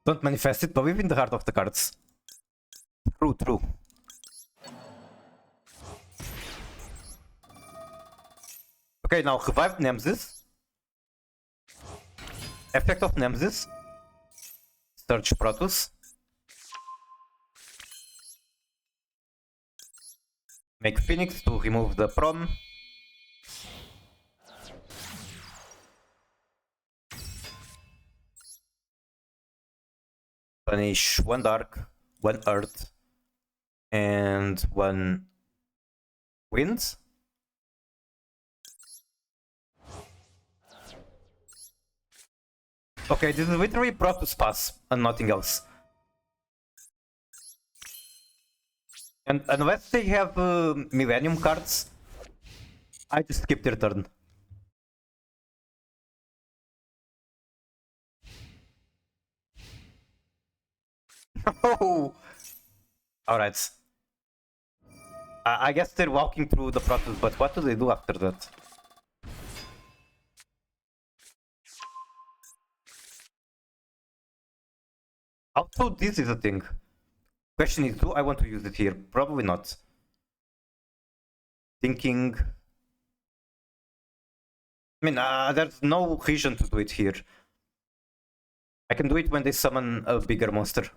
Don't manifest it, but live in the heart of the cards. True. Okay, now revive Nemesis. Effect of Nemesis. Search Protos. Make Phoenix to remove the Prom. Punish one Dark, one Earth, and one Wind. Okay, this is literally Protos pass and nothing else. And unless they have Millennium cards, I just skip their turn. No! Alright. I guess they're walking through the Protos, but what do they do after that? Also, this is a thing. Question is, do I want to use it here? Probably not. Thinking... I mean, there's no reason to do it here. I can do it when they summon a bigger monster.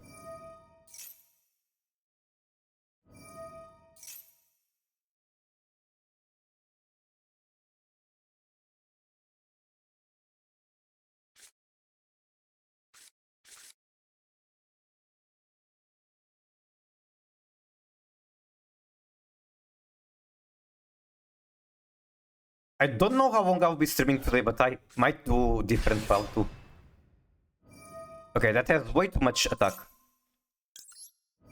I don't know how long I'll be streaming today, but I might do different file too. Okay, that has way too much attack.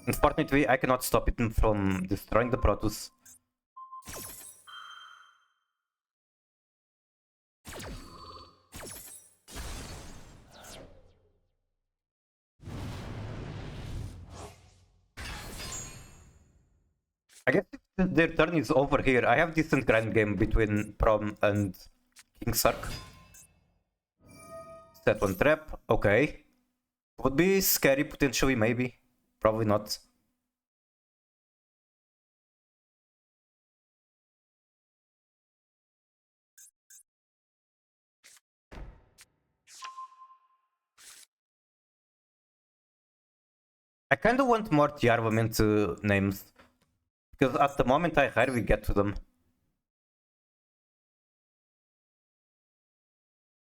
Unfortunately, I cannot stop it from destroying the Protoss. I guess their turn is over here. I have decent grind game between Prom and King Sark. Set one trap, okay. Would be scary potentially, maybe. Probably not. I kinda want more T-armament names. Because at the moment I rarely get to them.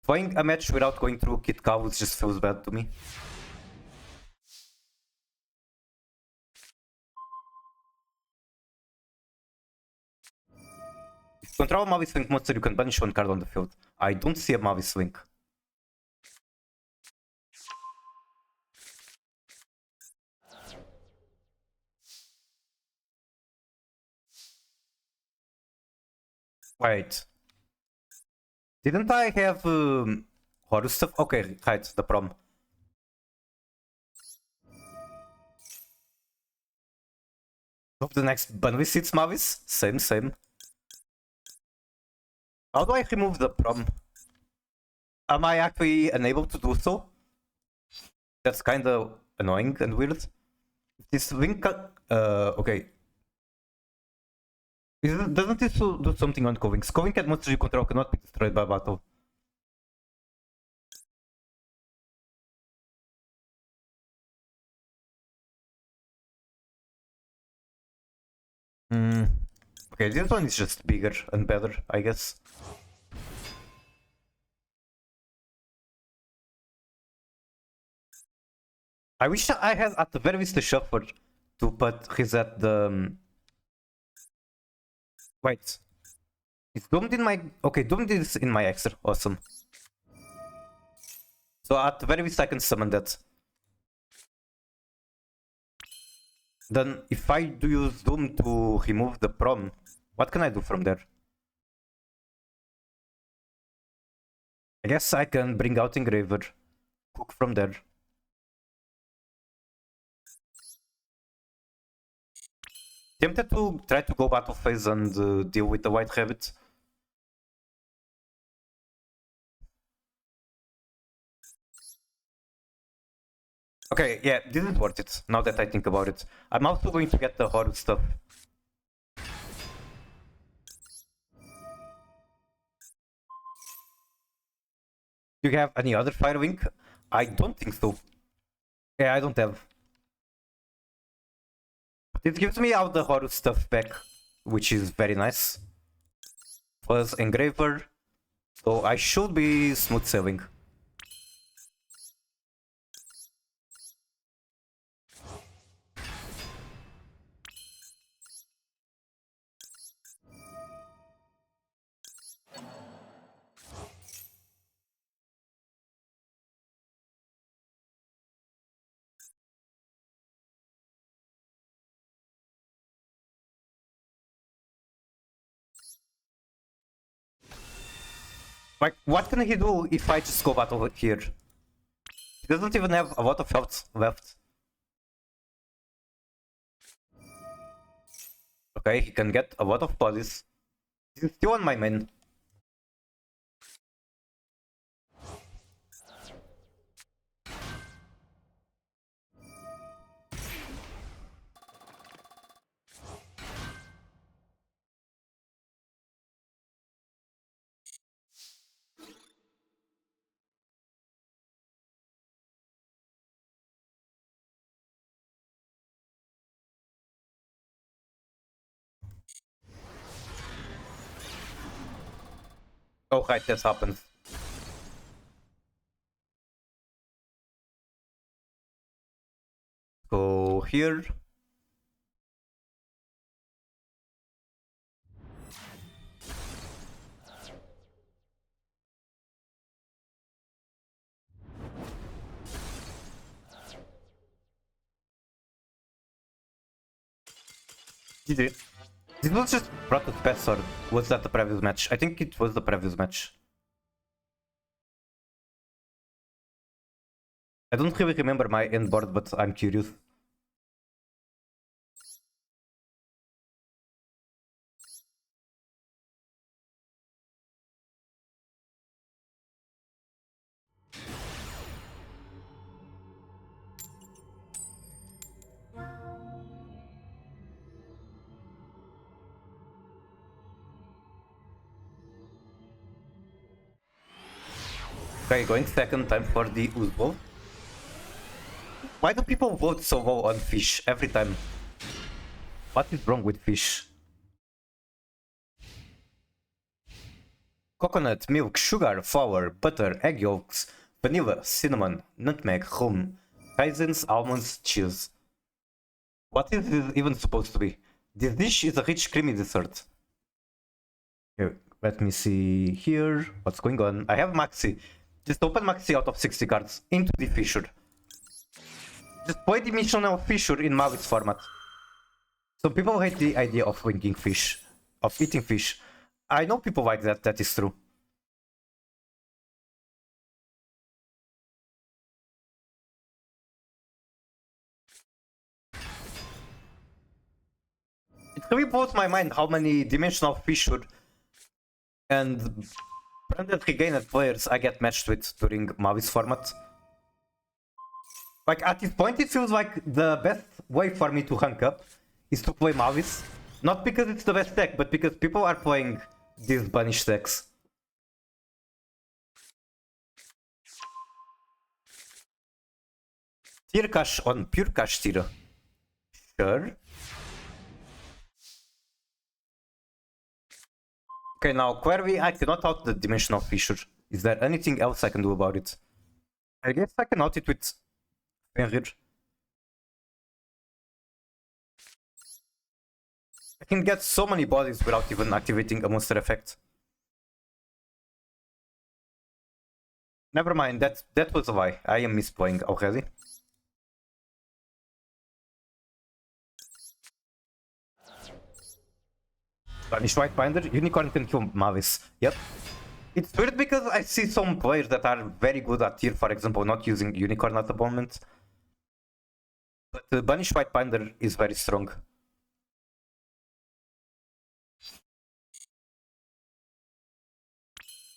Playing a match without going through Kit Cows just feels bad to me. If you control a Mavis Link monster, you can banish one card on the field. I don't see a Mavis Link. Wait. Didn't I have Horus stuff? Okay, right, the Prom. Hope the next Bunny seats Mavis? Same. How do I remove the Prom? Am I actually unable to do so? That's kinda annoying and weird. This link... okay. Doesn't this do something on Coving? Coving at monsters you control cannot be destroyed by battle. Okay, this one is just bigger and better, I guess. I wish I had at the very least a shuffler to put reset the... Wait. It's doomed in my... Okay, doomed is in my extra. Awesome. So at the very least I can summon that. Then if I do use Doom to remove the Prom, what can I do from there? I guess I can bring out Engraver, cook from there. Tempted to try to go battle phase and deal with the White Rabbit. Okay, yeah, this is worth it, now that I think about it. I'm also going to get the Horus stuff. Do you have any other Firewing? I don't think so. Yeah, I don't have. It gives me all the Horus stuff back, which is very nice. Plus Engraver, so I should be smooth sailing. Like, what can he do if I just go battle here? He doesn't even have a lot of health left. Okay, he can get a lot of bodies. He's still on my main. Oh, right, this happens. Go here. GG. This was just Protos best, or was that the previous match? I think it was the previous match. I don't really remember my end board, but I'm curious. Okay, going second time for the Uzbol. Why do people vote so low on fish every time? What is wrong with fish? Coconut, milk, sugar, flour, butter, egg yolks, vanilla, cinnamon, nutmeg, rum, raisins, almonds, cheese. What is this even supposed to be? This dish is a rich creamy dessert. Here, let me see here. What's going on? I have Maxi. Just open Maxi out of 60 cards into the fissure. Just play dimensional fissure in Mavis format. Some people hate the idea of winking fish, of eating fish. I know people like that, that is true. It really blows my mind how many dimensional fissure and branded regained players I get matched with during Mavis format. Like, at this point it feels like the best way for me to rank up is to play Mavis. Not because it's the best deck, but because people are playing these banish decks. Tier cash on pure cash tier. Sure. Okay, now query, I cannot out the dimensional fissure. Is there anything else I can do about it? I guess I can out it with Fenrir. I can get so many bodies without even activating a monster effect. Never mind, that was a lie. I am misplaying already. Banish White Binder, Unicorn can kill Mavis. Yep. It's weird because I see some players that are very good at tier, for example, not using Unicorn at the moment. But the Banish White Binder is very strong.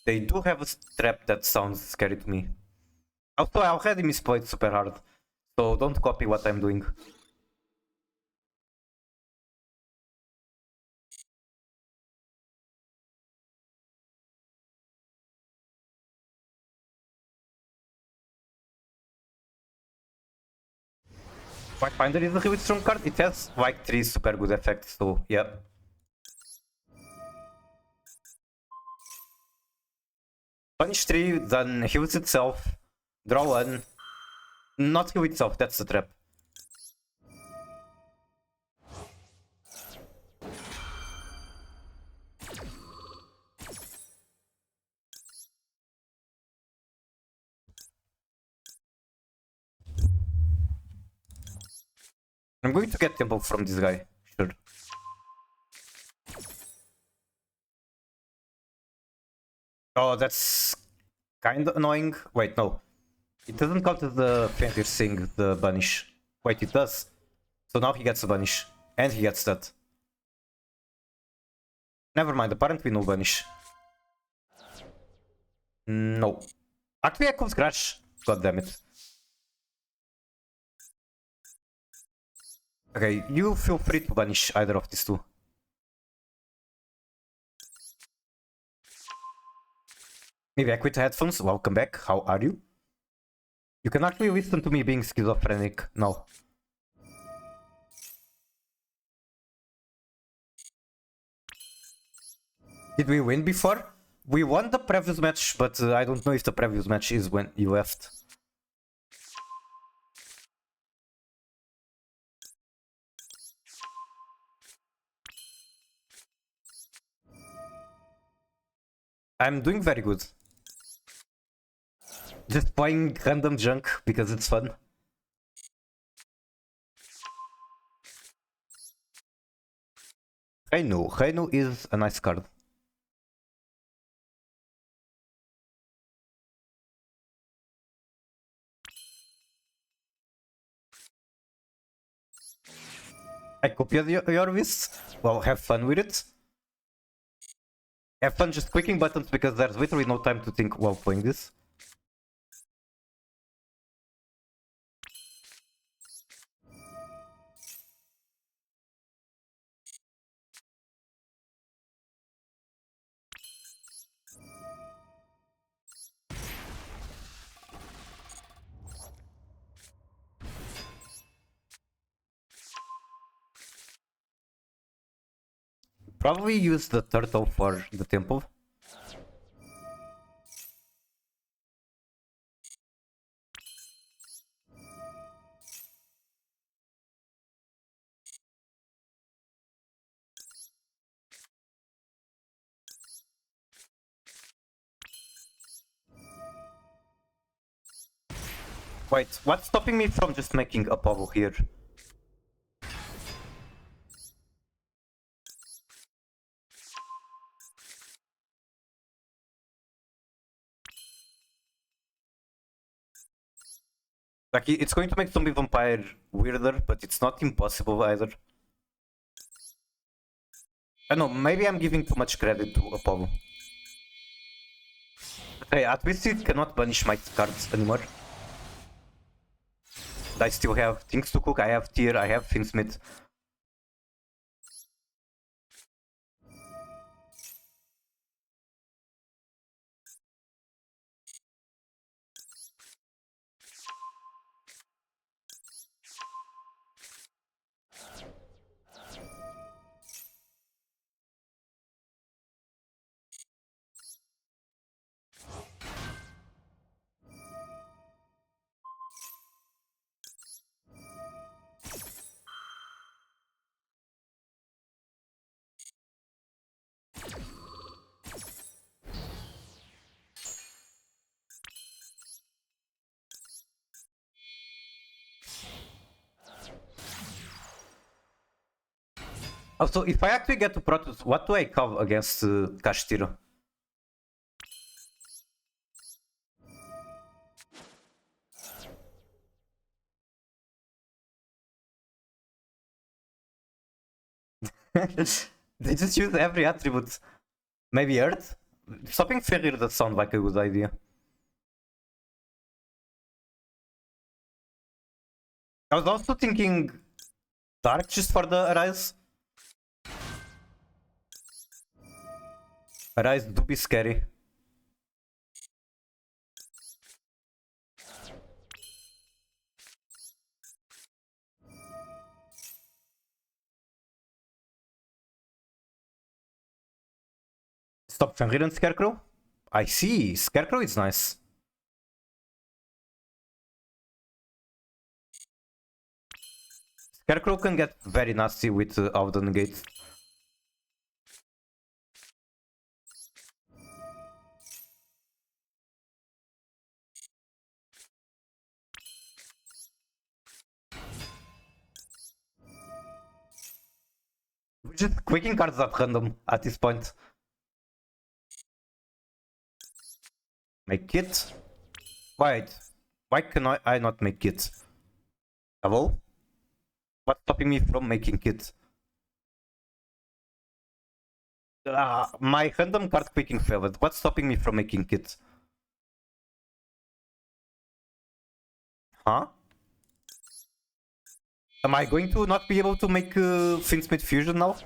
They do have a trap that sounds scary to me. Also, I already misplayed super hard, so don't copy what I'm doing. White Finder is a really strong card. It has like 3 super good effects, so yeah. Punish 3, then heals itself, draw 1. Not heal itself, that's the trap. I'm going to get tempo from this guy, sure. Oh, that's kind of annoying. Wait, no. It doesn't count as the Fenrir thing, the banish. Wait, it does. So now he gets a banish. And he gets that. Never mind, apparently no banish. No. Actually, I could scratch. God damn it. Okay, you feel free to banish either of these two. Maybe I quit headphones. Welcome back. How are you? You can actually listen to me being schizophrenic now. Did we win before? We won the previous match, but I don't know if the previous match is when you left. I'm doing very good. Just buying random junk because it's fun. Reino is a nice card. I copied your list. Well, have fun with it. Have fun just clicking buttons because there's literally no time to think while playing this. Probably use the turtle for the temple. Wait, what's stopping me from just making a bubble here? Like, it's going to make zombie vampire weirder, but it's not impossible either. I don't know, maybe I'm giving too much credit to Apollo. Hey, at least it cannot banish my cards anymore. I still have things to cook, I have tier, I have Finsmith. Also, if I actually get to Protos, what do I have against Kashtiro? They just use every attribute. Maybe Earth? Stopping Ferrir does sound like a good idea. I was also thinking Dark just for the Arise. Arise do be scary. Stop Fenrir and Scarecrow? I see, Scarecrow is nice. Scarecrow can get very nasty with Auden Gate. We're just quicking cards at random at this point. Make it? Wait, why can I not make it? Hello? What's stopping me from making it? My random card picking failed. What's stopping me from making it? Huh? Am I going to not be able to make Finsmith Fusion now?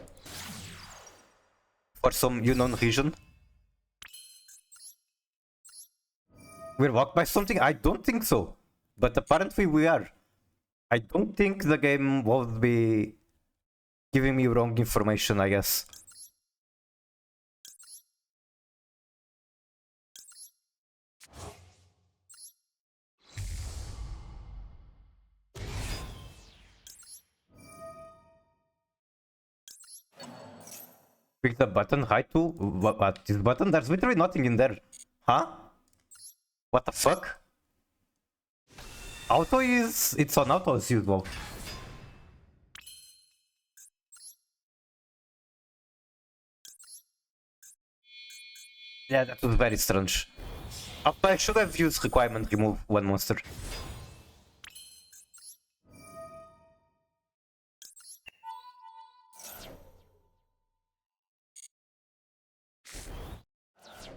For some unknown reason? We're blocked by something? I don't think so. But apparently we are. I don't think the game will be giving me wrong information, I guess. Pick the button, right to? What? This button? There's literally nothing in there. Huh? What the fuck? Auto is... It's on auto as usual. Yeah, that was very strange. I should have used requirement remove one monster.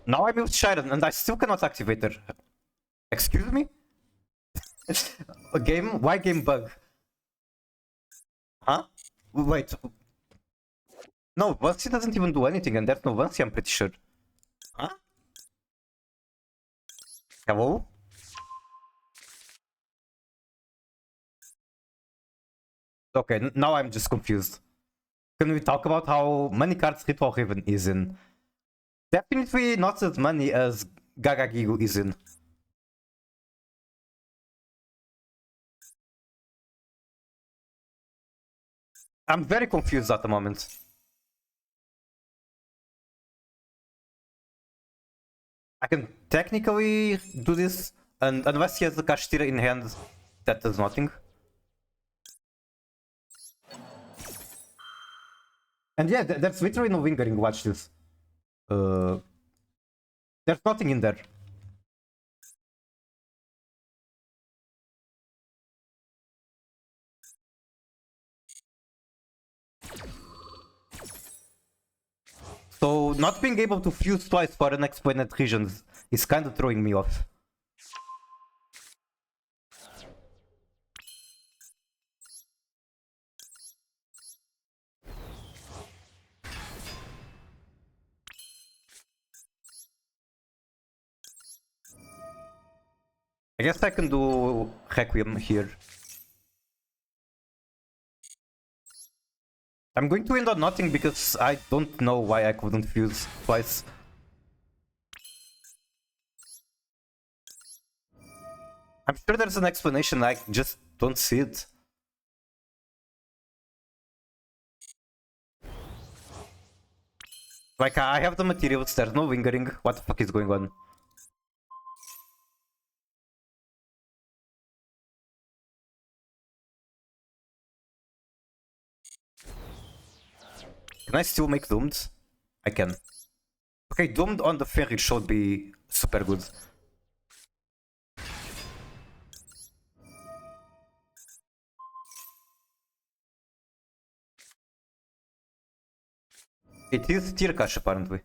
Now I'm with Sharon and I still cannot activate her. Excuse me? A game? Why game bug? Huh? Wait. No, Vancy doesn't even do anything and there's no Vancy, I'm pretty sure. Huh? Hello? Okay, now I'm just confused. Can we talk about how many cards Ritual Haven is in? Definitely not as many as Gagagigu is in. I'm very confused at the moment. I can technically do this, and unless he has the Kashtira in hand, that does nothing. And yeah, there's literally no lingering, watch this. There's nothing in there. So not being able to fuse twice for unexplained regions is kind of throwing me off. I guess I can do Requiem here. I'm going to end on nothing because I don't know why I couldn't fuse twice. I'm sure there's an explanation, I just don't see it. Like, I have the materials, there's no lingering. What the fuck is going on? Can I still make Doomed? I can. Okay, Doomed on the Fairy should be super good. It is Tirkash apparently.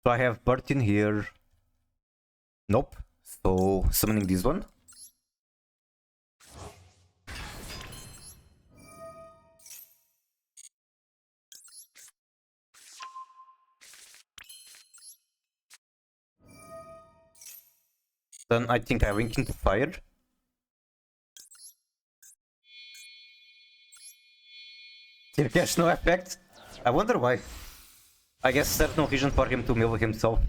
So I have Bert in here. Nope. So summoning this one. Then I think I link into fire. Tirkash no effect. I wonder why. I guess there's no reason for him to mill himself.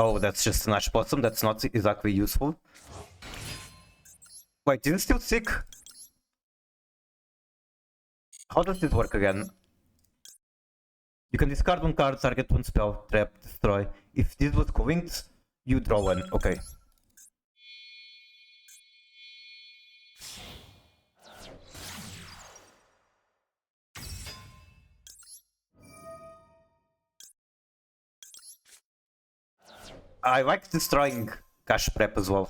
Oh, that's just an ash blossom. That's not exactly useful. Wait, is it still sick? How does this work again? You can discard one card, target one spell, trap, destroy. If this was co-linked, you draw one. Okay. I like destroying cash prep as well.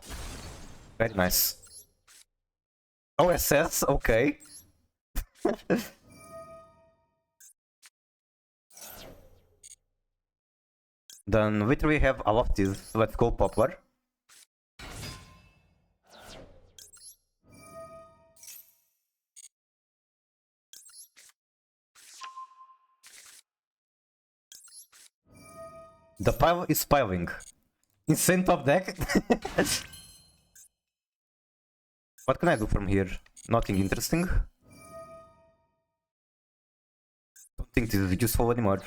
Very nice. OSS, okay. Then we literally have all of these. Let's go Poplar. The pile is piling. Insane top deck. What can I do from here? Nothing interesting. Don't think this is useful anymore.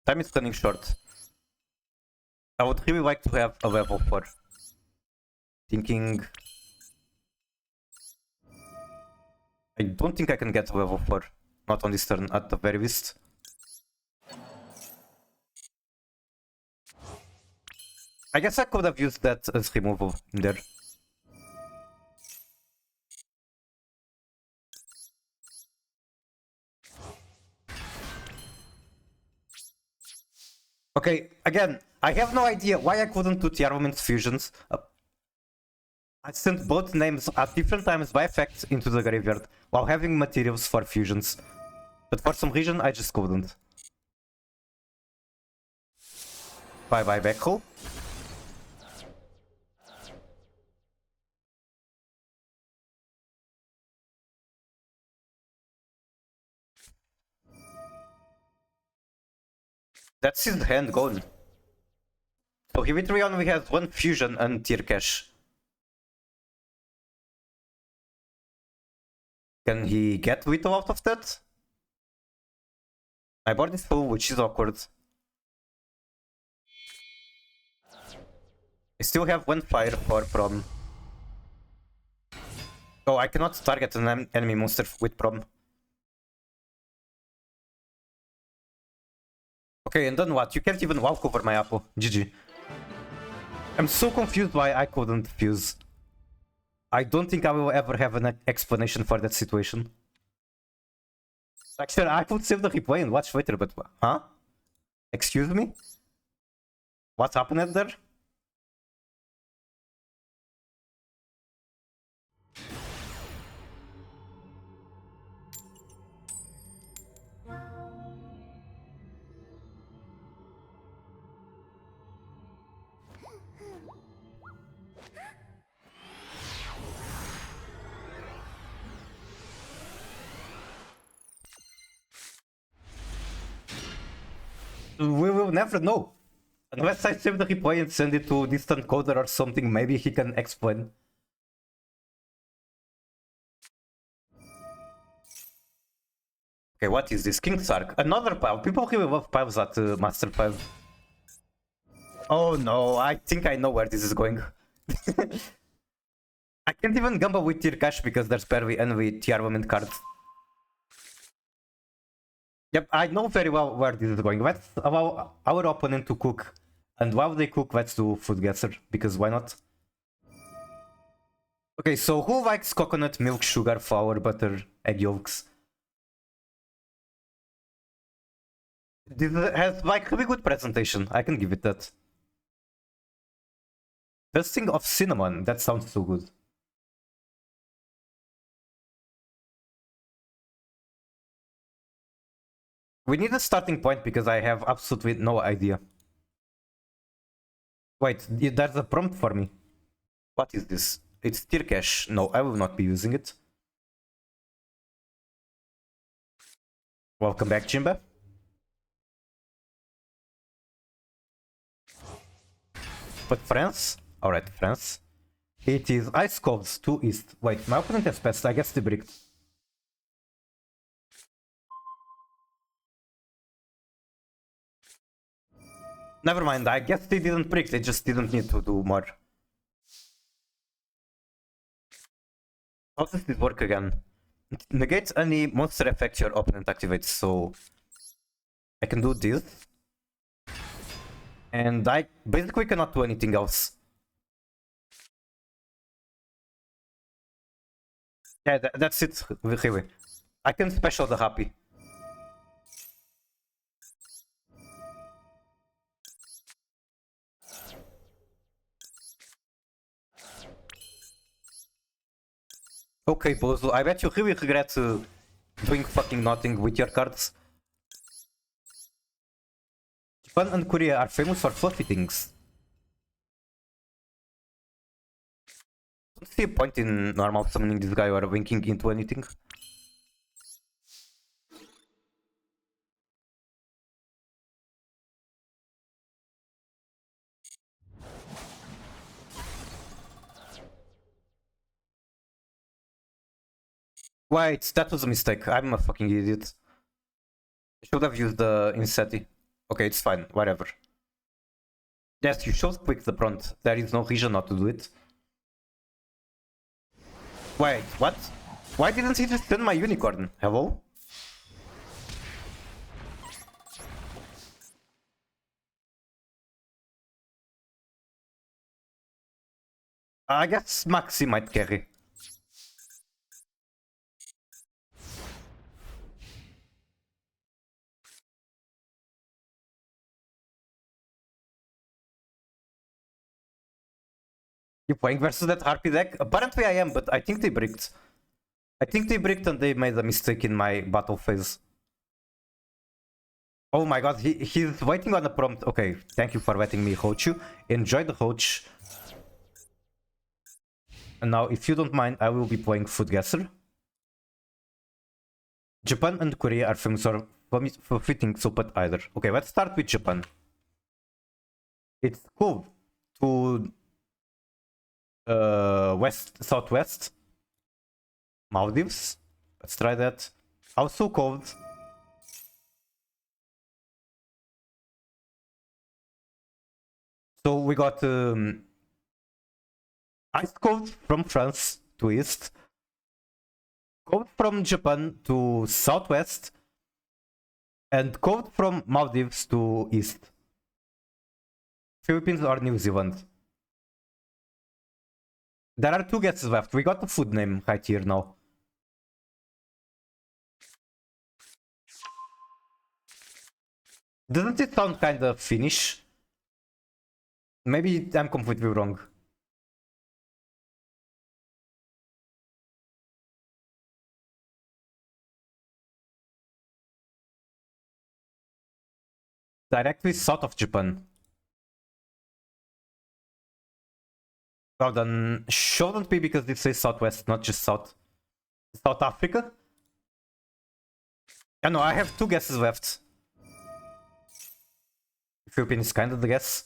Time is running short. I would really like to have a level 4. Thinking... I don't think I can get a level 4. Not on this turn, at the very least. I guess I could have used that as removal in there. Okay, again, I have no idea why I couldn't do the armament fusions. I sent both names at different times by effect into the graveyard while having materials for fusions. But for some reason I just couldn't. Bye bye Backroll. That's his hand gone. So he literally only has one fusion and tier cash. Can he get Vito out of that? My board is full, which is awkward. I still have one fire for Prom. Oh, I cannot target an enemy monster with Prom. Okay, and then what? You can't even walk over my apple. GG. I'm so confused why I couldn't fuse. I don't think I will ever have an explanation for that situation. Actually, I could save the replay and watch later, but... Huh? Excuse me? What happened there? We will never know. Unless I save the replay and send it to Distant Coder or something, maybe he can explain. Okay, what is this? King's Arc. Another pile. People really love piles at Master 5. Oh no, I think I know where this is going. I can't even gamble with tier cash because there's barely any tier armament cards. Yep, I know very well where this is going. Let's allow our opponent to cook. And while they cook, let's do Food Guesser, because why not? Okay, so who likes coconut, milk, sugar, flour, butter, egg yolks? This has like really good presentation, I can give it that. Dusting of cinnamon, that sounds so good. We need a starting point because I have absolutely no idea. Wait, there's a prompt for me. What is this? It's tier cash. No, I will not be using it. Welcome back, Jimba. But France? Alright, France. It is Ice Coves to east. Wait, my opponent has passed. I guess they bricked. Never mind, I guess they didn't brick. They just didn't need to do more. How does this work again? It negates any monster effect your opponent activates, so I can do this. And I basically cannot do anything else. Yeah, that's it, really. I can special the Happy. Okay, Bozo, I bet you really regret doing fucking nothing with your cards. Japan and Korea are famous for fluffy things. Don't see a point in normal summoning this guy or winking into anything. Wait, that was a mistake. I'm a fucking idiot. I should have used the Insetti. Okay, it's fine, whatever. Yes, you should quick the prompt. There is no reason not to do it. Wait, what? Why didn't he just turn my unicorn? Hello? I guess Maxi might carry. You're playing versus that Harpy deck? Apparently I am, but I think they bricked. I think they bricked and they made a mistake in my battle phase. Oh my god, he's waiting on the prompt. Okay, thank you for letting me Hochu. Enjoy the Hoch. And now, if you don't mind, I will be playing Food Guesser. Japan and Korea are famous for fitting so but either. Okay, let's start with Japan. It's cool to southwest Maldives. Let's try that. Also cold. So we got ice cold from France to east, cold from Japan to southwest, and cold from Maldives to east. Philippines or New Zealand. There are 2 guesses left. We got the food name right here now. Doesn't it sound kind of Finnish? Maybe I'm completely wrong. Directly south of Japan. Well then, shouldn't be because it says southwest, not just south. South Africa? I know, I have 2 guesses left. Philippines is kind of the guess.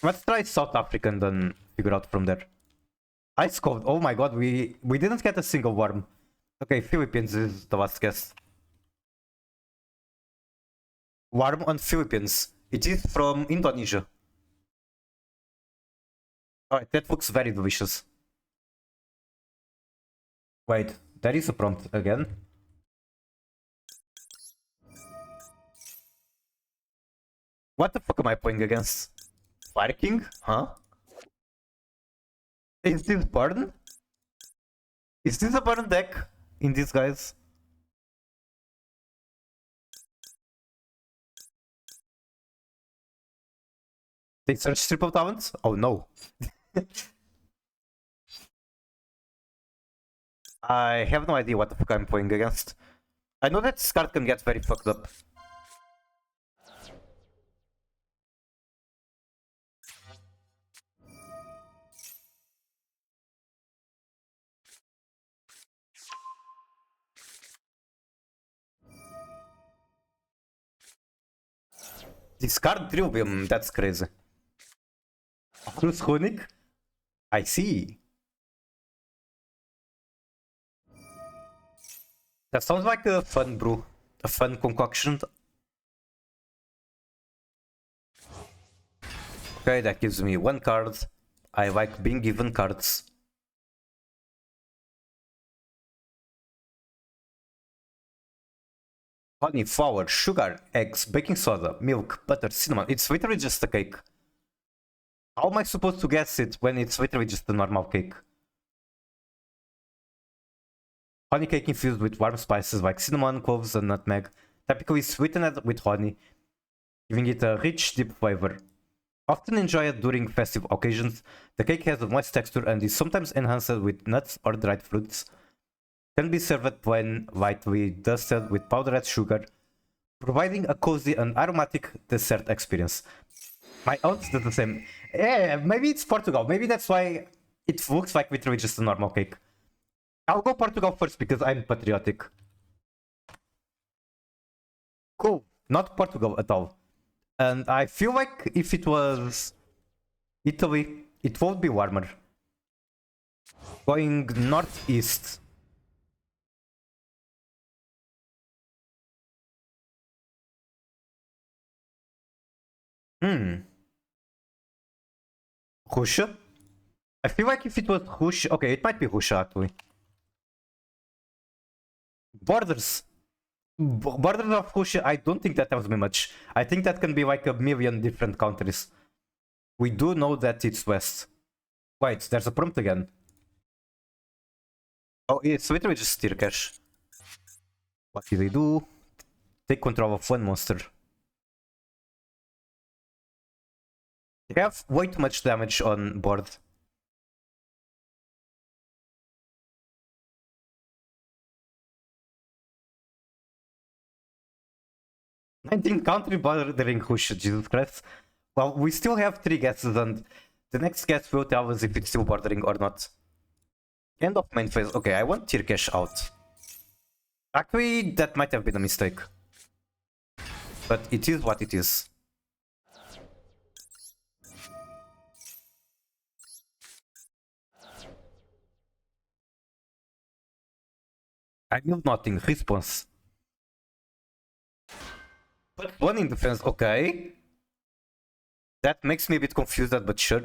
Let's try South Africa and then figure out from there. Ice cold. Oh my god, we didn't get a single worm. Okay, Philippines is the last guess. Worm on Philippines. It is from Indonesia. Alright, that looks very delicious. Wait, there is a prompt again. What the fuck am I playing against? Fire King? Huh? Is this burn? Is this a burn deck in these guys? They search triple talents? Oh no. I have no idea what the fuck I'm playing against. I know that this card can get very fucked up. Discard Trillium, that's crazy. Bruce Runic? I see. That sounds like a fun brew. A fun concoction. Okay, that gives me 1 card. I like being given cards. Honey, flour, sugar, eggs, baking soda, milk, butter, cinnamon. It's literally just a cake. How am I supposed to guess it when it's literally just a normal cake? Honey cake infused with warm spices like cinnamon, cloves, and nutmeg. Typically sweetened with honey, giving it a rich, deep flavor. Often enjoyed during festive occasions, the cake has a moist texture and is sometimes enhanced with nuts or dried fruits. Can be served plain, lightly dusted with powdered sugar, providing a cozy and aromatic dessert experience. My aunt does the same. Yeah, maybe it's Portugal. Maybe that's why it looks like literally just a normal cake. I'll go Portugal first because I'm patriotic. Cool. Not Portugal at all. And I feel like if it was Italy, it would be warmer. Going northeast. Russia? I feel like if it was Russia... Okay, it might be Russia actually. Borders. Borders of Russia, I don't think that tells me much. I think that can be like a million different countries. We do know that it's west. Wait, there's a prompt again. Oh, it's literally just steer cache. What do they do? Take control of 1 monster. They have way too much damage on board. Country bordering Russia, Jesus Christ. Well, we still have 3 guesses and the next guess will tell us if it's still bordering or not. End of main phase. Okay, I want tier cache out. Actually, that might have been a mistake. But it is what it is. I knew nothing. Response. But 1 in defense, okay. That makes me a bit confused, but sure.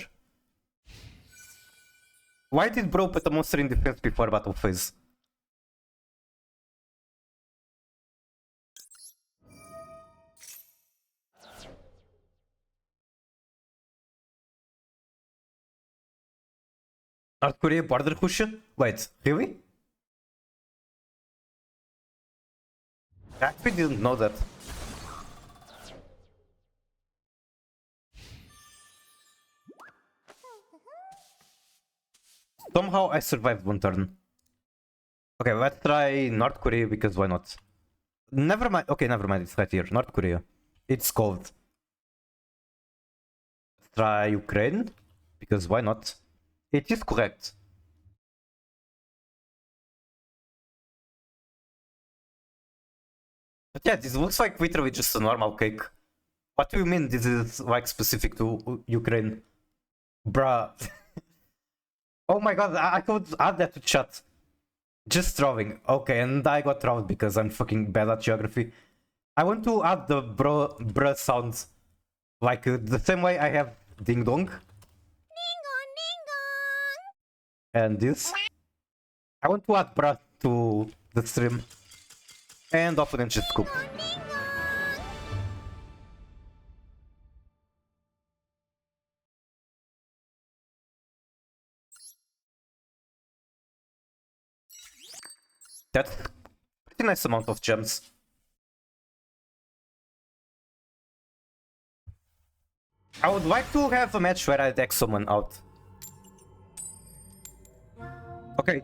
Why did bro put a monster in defense before battle phase? North Korea border Russia? Wait, really? I actually didn't know that. Somehow I survived 1 turn. Okay, let's try North Korea because why not? Never mind. Okay, never mind. It's right here. North Korea. It's cold. Let's try Ukraine because why not? It is correct. But yeah, this looks like literally just a normal cake. What do you mean this is like specific to Ukraine? Bruh. Oh my god, I could add that to chat. Just throwing. Okay, and I got trolled because I'm fucking bad at geography. I want to add the bruh sounds. Like the same way I have ding dong. Ding dong, ding dong. And this. I want to add bruh to the stream. And opponent just scoop. That's pretty nice amount of gems. I would like to have a match where I deck someone out. Okay.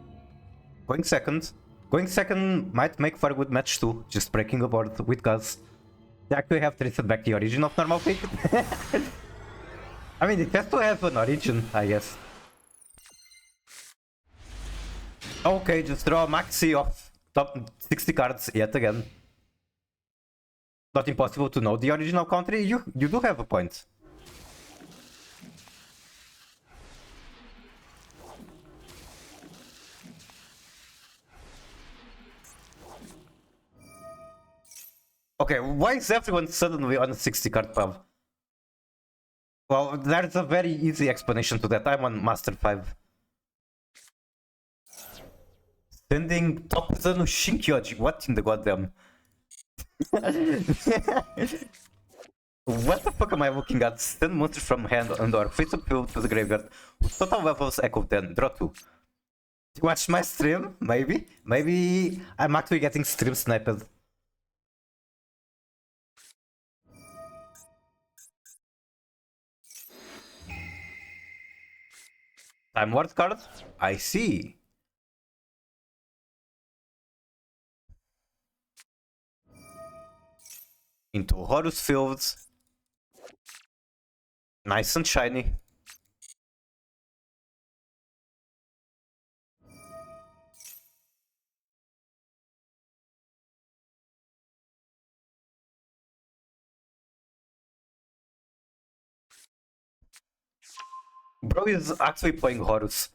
Going second. Going second might make for a good match too. Just breaking a board with Gaz. They actually have traced back the origin of normal pick. I mean, it has to have an origin, I guess. Okay, just draw a maxi of top 60 cards yet again. Not impossible to know the original country. You do have a point. Okay, why is everyone suddenly on a 60 card pub? Well, there's a very easy explanation to that. I'm on Master 5. Sending Topuzano Shinkyoji. What in the goddamn? What the fuck am I looking at? Send monsters from hand and or face up field to the graveyard with total levels echo 10. Draw 2. Watch my stream? Maybe? Maybe I'm actually getting stream sniped. Time Ward card? I see. Into Horus Fields. Nice and shiny. Bro is actually playing Horus.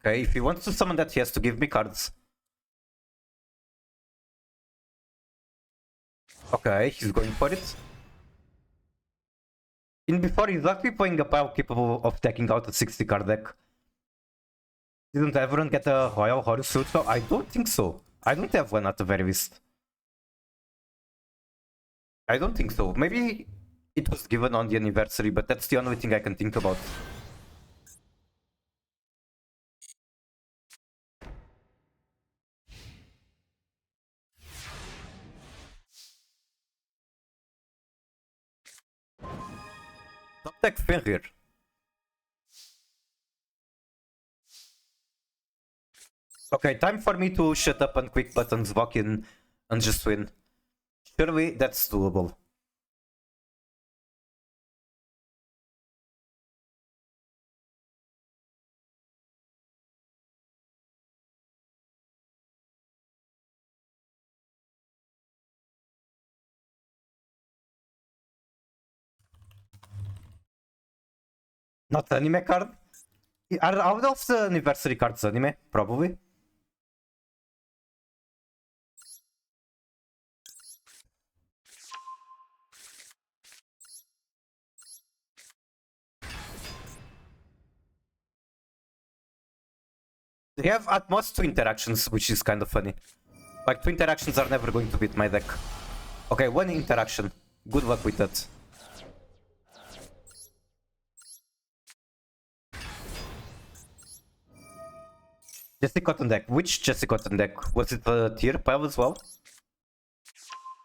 Okay, if he wants to summon that, he has to give me cards. Okay, he's going for it. In before, he's actually playing a pile capable of taking out a 60 card deck. Didn't everyone get a Royal Horus Field spell? I don't think so. I don't have one at the very least. I don't think so. Maybe it was given on the anniversary, but that's the only thing I can think about. Top deck Fenrir. Okay, time for me to shut up and quick buttons, walk in, and just win. Surely that's doable. Not anime card? Are out of the anniversary cards anime? Probably. They have at most 2 interactions, which is kind of funny. Like, 2 interactions are never going to beat my deck. Okay, 1 interaction. Good luck with that. Jesse Cotton deck. Which Jesse Cotton deck? Was it a tier pile as well?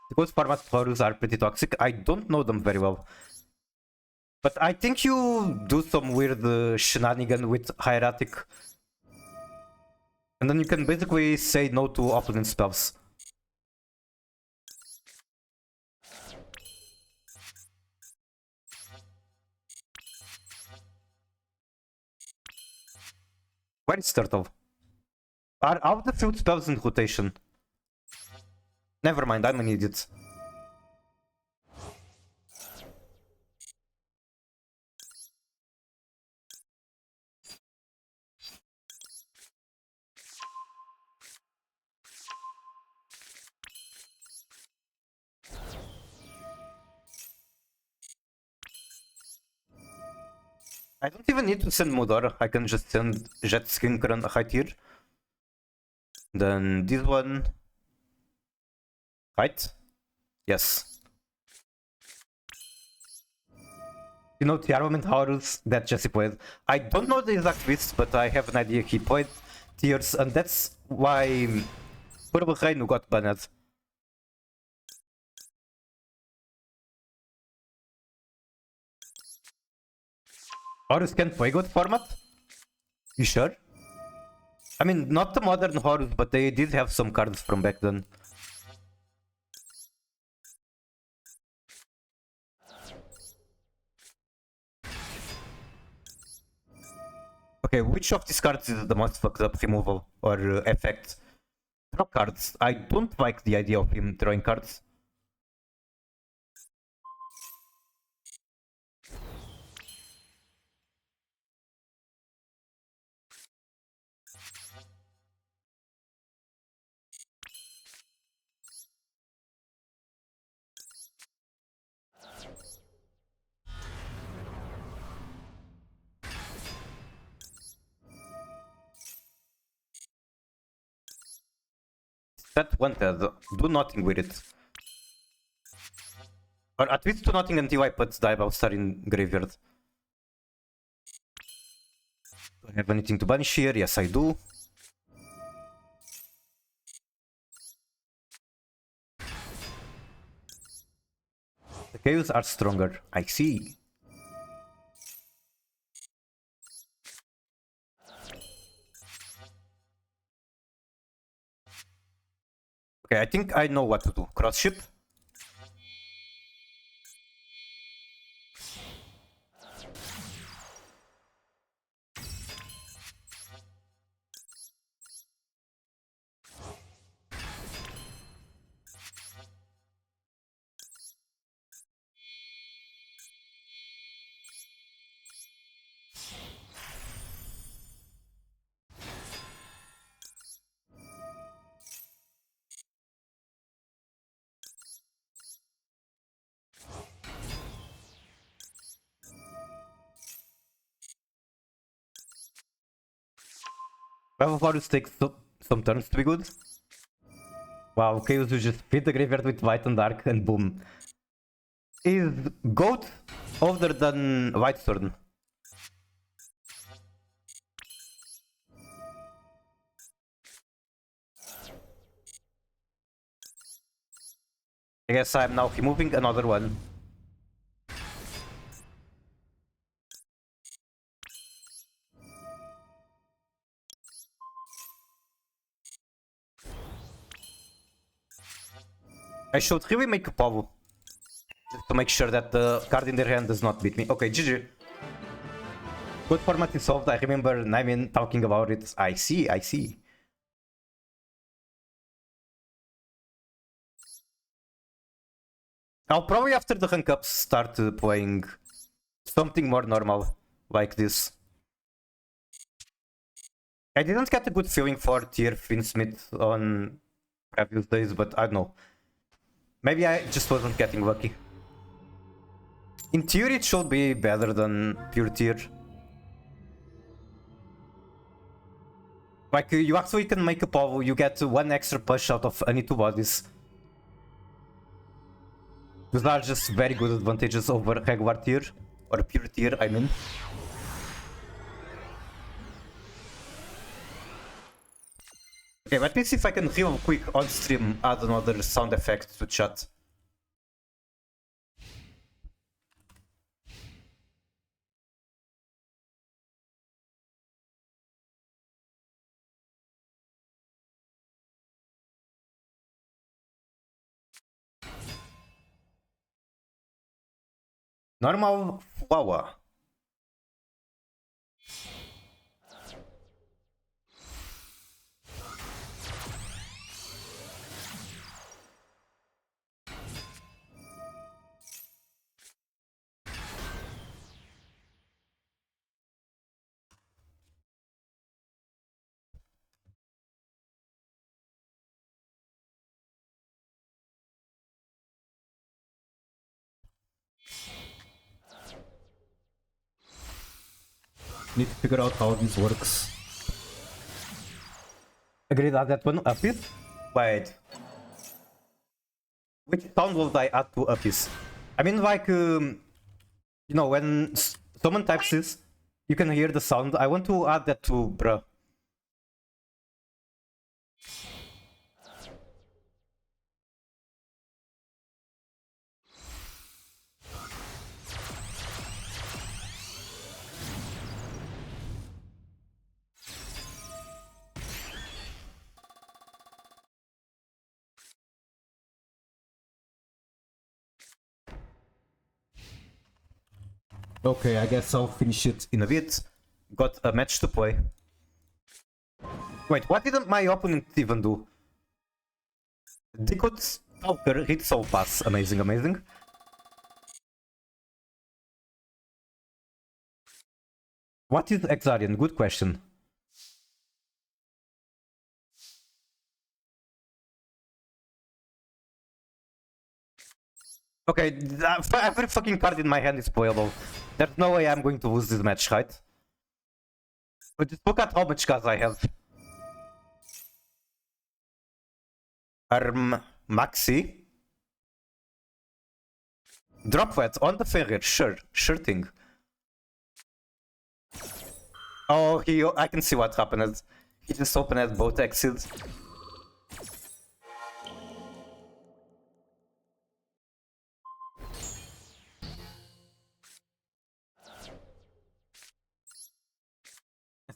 Because format Horus are pretty toxic. I don't know them very well. But I think you do some weird shenanigan with hieratic. And then you can basically say no to opponent spells. Where is Turtle? Are out the field spells in rotation? Never mind, I'm an idiot. I don't even need to send Modor, I can just send Jet Skinker and a high tier. Then this one... Right? Yes. You know the armament Horus that Jesse played. I don't know the exact list, but I have an idea he played tiers, and that's why Purple Reino got banned. Horus can play good format? You sure? I mean, not the modern Horus, but they did have some cards from back then. Okay, which of these cards is the most fucked up removal or effect? Draw cards. I don't like the idea of him drawing cards. Set wanted. Do nothing with it. Or at least do nothing until I put the eyeball star in graveyard. Do I have anything to banish here? Yes, I do. The chaos are stronger. I see. Okay, I think I know what to do. Cross ship. Vavorus takes some turns to be good. Wow, Chaos will just feed the graveyard with White and Dark and boom. Is Goat older than White Sword? I guess I'm now removing another one. I should really make a poll. Just to make sure that the card in their hand does not beat me. Okay, GG. Good format is solved. I remember Naimin talking about it. I see, I see. I'll probably after the rank ups start playing something more normal like this. I didn't get a good feeling for tier Finsmith on previous days, but I don't know. Maybe I just wasn't getting lucky. In theory it should be better than pure tier. Like you actually can make a poll, you get one extra push out of any two bodies. Those are just very good advantages over regular tier, or pure tier, I mean. Okay, let me see if I can real quick on stream add another sound effect to chat. Normal flower. Need to figure out how this works. Agreed on that one, Apis? Wait. Which sound will I add to Apis? I mean like, you know, when someone types this, you can hear the sound. I want to add that to bruh. Okay, I guess I'll finish it in a bit. got a match to play. Wait, what did my opponent even do? They could Stalker, hit Soul Pass. Amazing, amazing. What is Exarian? Good question. Okay, every fucking card in my hand is playable. There's no way I'm going to lose this match, right? But just look at how much cards I have. Maxi. Drop wet on the Ferrier, sure thing. Oh, I can see what happened. He just opened both exits.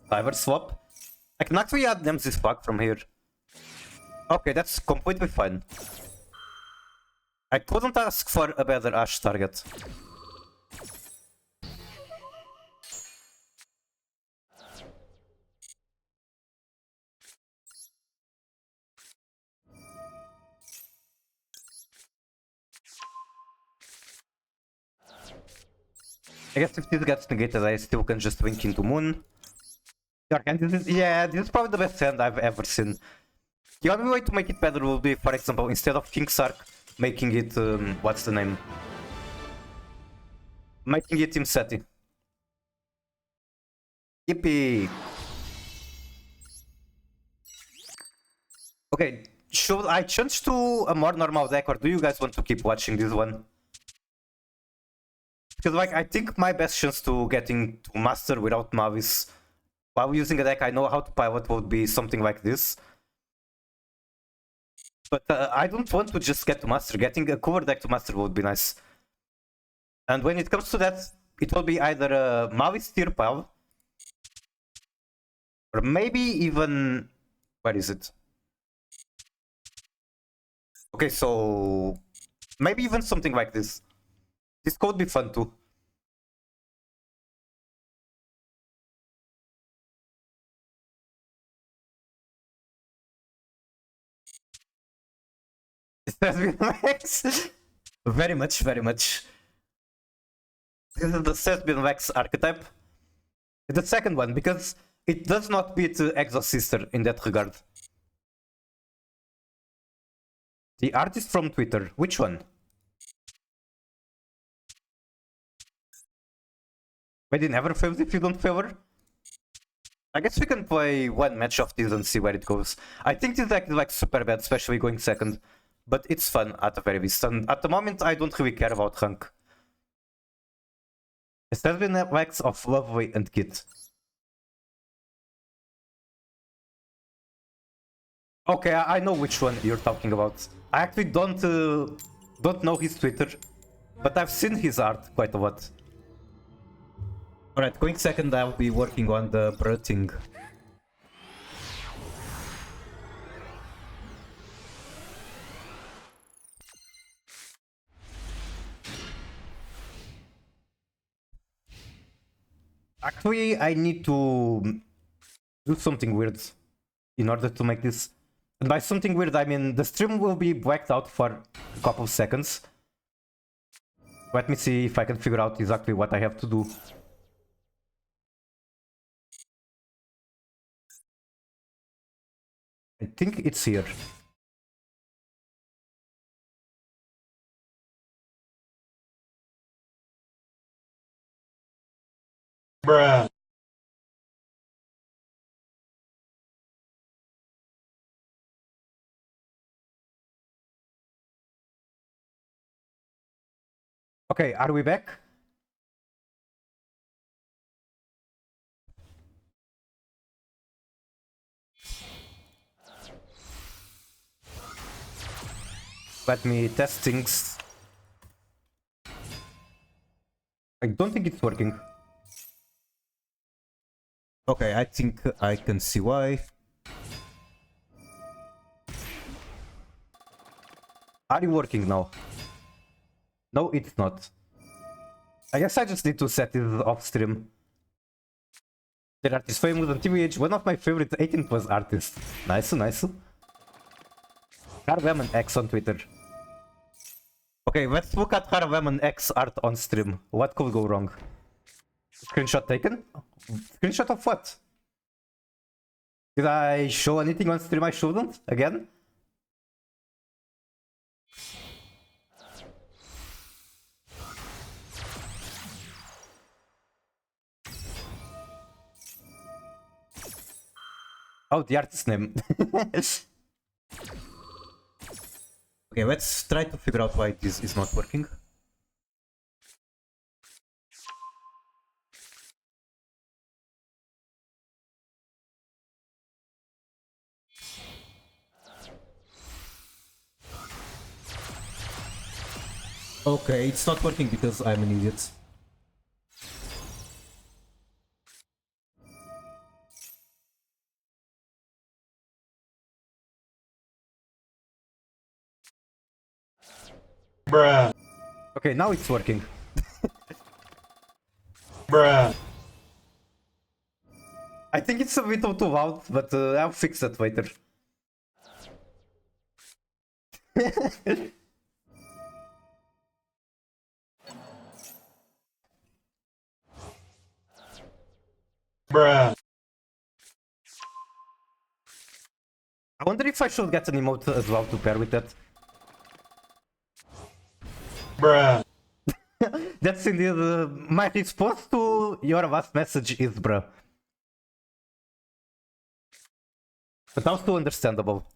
Cyber swap. I can actually add Nemesis Fuck from here. Okay, that's completely fine. I couldn't ask for a better Ash target. I guess if this gets negated, I still can just wink into Moon. Yeah, this is probably the best hand I've ever seen. The only way to make it better will be, for example, instead of King Sark, making it, what's the name? Making it Team Seti. Yippee! Okay, should I change to a more normal deck, or do you guys want to keep watching this one? Because, like, I think my best chance to getting to Master without Mavis while using a deck I know how to pilot would be something like this. But I don't want to just get to Master. Getting a cooler deck to Master would be nice. And when it comes to that, it will be either a Mavis tier pile, or maybe even... Where is it? Okay, so... Maybe even something like this. This could be fun too. Max. Very much, very much. This is the Sesbin Vex archetype. The second one, because it does not beat Exo Sister in that regard. The artist from Twitter, which one? Wait, it never fails if you don't favor? I guess we can play one match of this and see where it goes. I think this deck is like super bad, especially going second. But it's fun at the very least. And at the moment, I don't really care about rank. Establishing networks of Lovely and Kit. Okay, I know which one you're talking about. I actually don't know his Twitter, but I've seen his art quite a lot. Alright, going second, I'll be working on the Bruting. Actually, I need to do something weird in order to make this. And by something weird, I mean the stream will be blacked out for a couple of seconds. Let me see if I can figure out exactly what I have to do. I think it's here. Bruh. Okay, are we back? Let me test things. I don't think it's working. Okay, I think I can see why. Are you working now? No, it's not. I guess I just need to set it off stream. The artist famous on TVH. One of my favorite 18 plus artists. Nice, nice. Harveman X on Twitter. Okay, let's look at Harveman X art on stream. What could go wrong? Screenshot taken? Screenshot of what? Did I show anything on stream I shouldn't? Again? Oh, the artist name. Okay, let's try to figure out why this is not working. Okay, it's not working because I'm an idiot. Bruh. Okay, now it's working. Bruh. I think it's a bit too loud, but I'll fix that later. Bruh. I wonder if I should get an emote as well to pair with that. Bruh. That's indeed my response to your last message is bruh. But also understandable.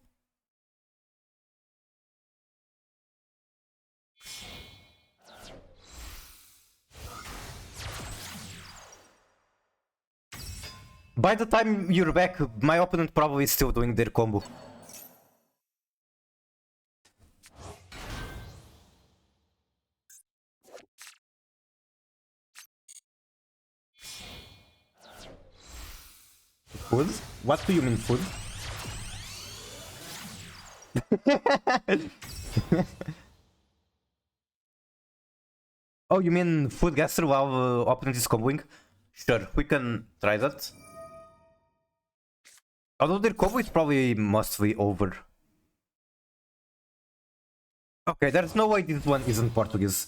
By the time you're back, my opponent probably is still doing their combo. Food? What do you mean food? Oh, you mean food gaster while opponent is comboing? Sure, we can try that. Although their combo is probably mostly over. Okay, there's no way this one isn't Portuguese.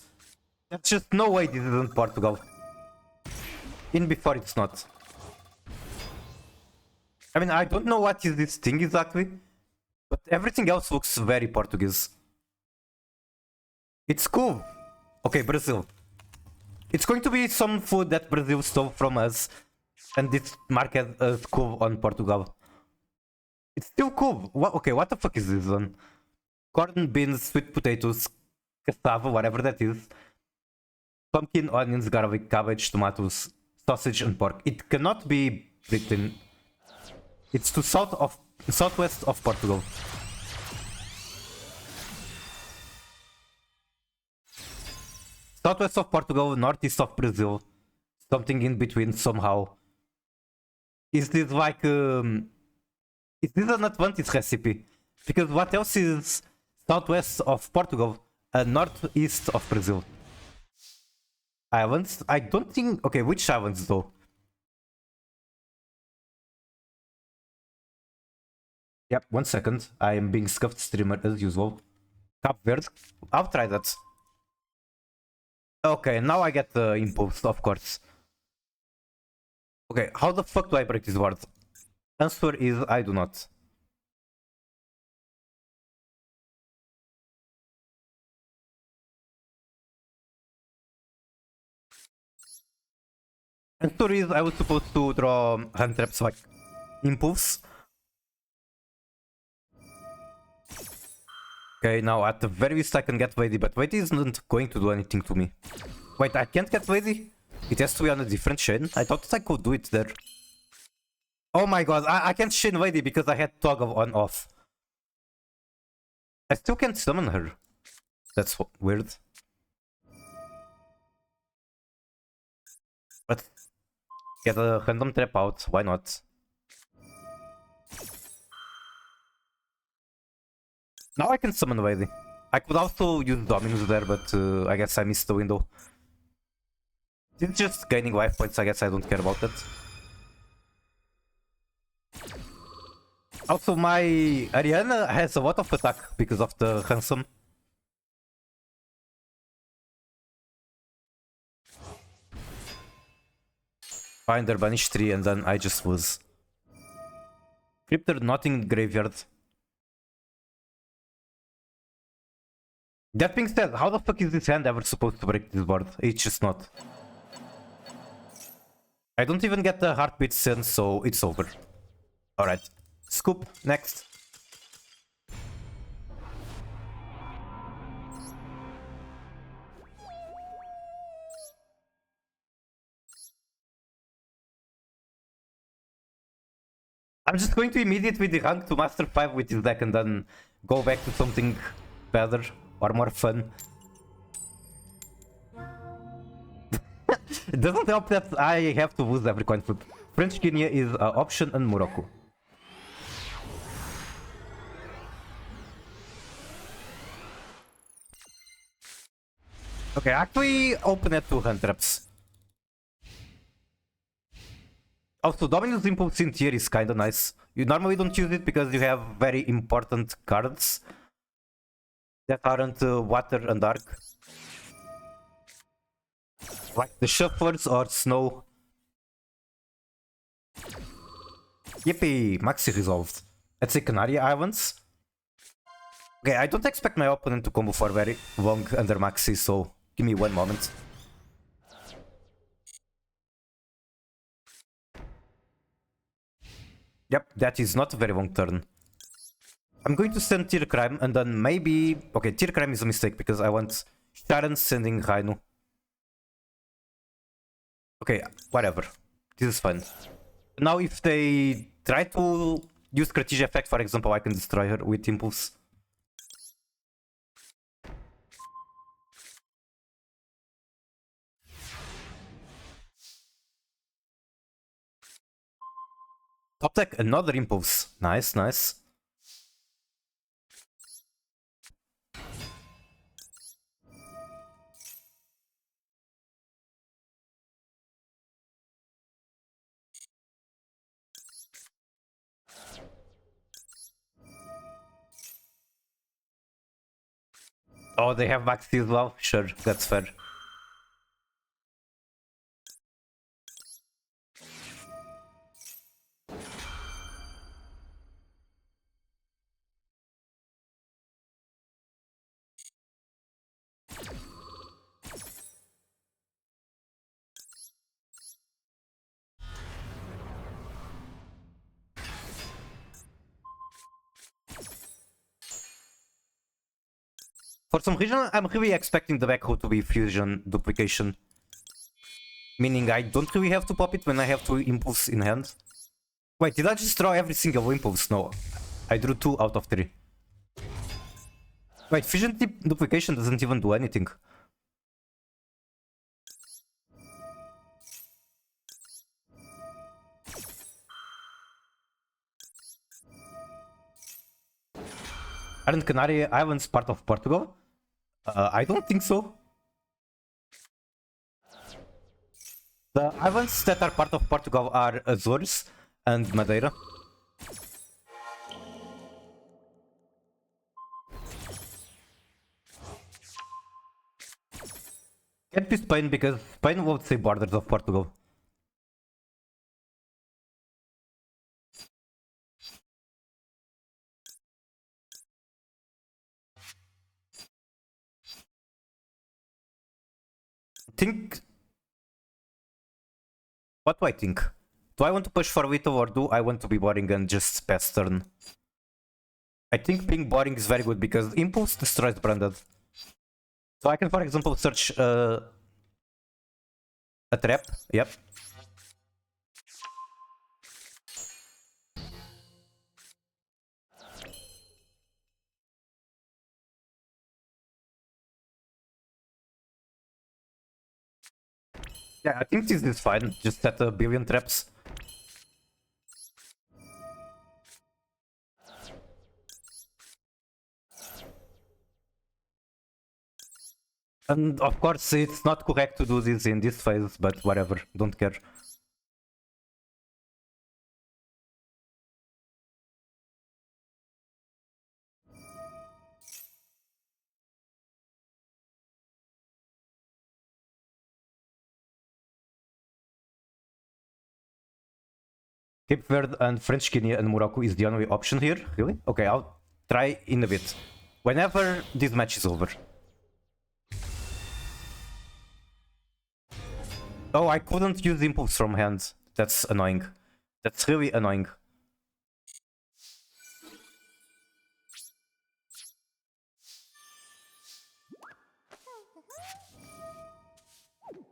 There's just no way this isn't Portugal. In before it's not. I mean, I don't know what is this thing exactly, but everything else looks very Portuguese. It's cool. Okay, Brazil. It's going to be some food that Brazil stole from us, and it's marked as cool on Portugal. It's still cool. What? Okay, what the fuck is this one? Corn, beans, sweet potatoes, cassava, whatever that is. Pumpkin, onions, garlic, cabbage, tomatoes, sausage, and pork. It cannot be Britain. It's to southwest of Portugal. Southwest of Portugal, northeast of Brazil. Something in between somehow. Is this like is this an Atlantis recipe? Because what else is southwest of Portugal and northeast of Brazil? Islands? I don't think... Okay, which islands though? Yep, 1 second. I am being scuffed streamer as usual. Cape Verde? I'll try that. Okay, now I get the impulse, of course. Okay, how the fuck do I break this word? Answer is I do not. Answer is I was supposed to draw hand traps like impulse. Okay, now at the very least I can get Lady, but Lady isn't going to do anything to me. Wait, I can't get Lady? It has to be on a different chain? I thought I could do it there. Oh my god, I can't chain Lady because I had toggle on off. I still can't summon her. That's weird. But get a random trap out, why not? Now I can summon Lady. I could also use Dominus there, but I guess I missed the window. It's just gaining life points, I guess I don't care about that. Also, my Ariana has a lot of attack because of the handsome. Finder, banish 3, and then I just lose. Cryptor not in graveyard. That being said, how the fuck is this hand ever supposed to break this board? It's just not. I don't even get the heartbeat sense, so it's over. Alright. Scoop, next. I'm just going to immediately rank to Master 5 with this deck and then go back to something better or more fun. It doesn't help that I have to lose every coin flip. French Guinea is an option and Morocco. Okay, actually open at 2 hand traps. Also, Dominus Impulse in tier is kinda nice. You normally don't use it because you have very important cards that aren't water and dark. Like the Shufflers or Snow. Yippee! Maxi resolved. Let's say Canary Islands. Okay, I don't expect my opponent to combo for very long under Maxi, so give me one moment. Yep, that is not a very long turn. I'm going to send Tier Crime and then maybe... Okay, Tier Crime is a mistake because I want Sharon sending Rhino. Okay, whatever. This is fine. Now if they try to use strategy effect, for example, I can destroy her with Impulse. Top deck, another Impulse. Nice, nice. Oh, they have Maxi as well? Sure, that's fair. For some reason, I'm really expecting the back row to be fusion duplication. Meaning I don't really have to pop it when I have 2 impulse in hand. Wait, did I just draw every single impulse? No. I drew 2 out of 3. Wait, fusion duplication doesn't even do anything. Aren't Canary Islands part of Portugal? I don't think so. The islands that are part of Portugal are Azores and Madeira. Can't be Spain because Spain won't say borders of Portugal. Think. What do I think? Do I want to push for Vito or do I want to be boring and just pass turn? I think being boring is very good because Impulse destroys Branded. So I can, for example, search a trap. Yep. Yeah, I think this is fine. Just set a billion traps. And of course, it's not correct to do this in this phase, but whatever, don't care. Cape Verde and French Guinea and Morocco is the only option here? Really? Okay, I'll try in a bit. Whenever this match is over. Oh, I couldn't use impulse from hand. That's annoying. That's really annoying.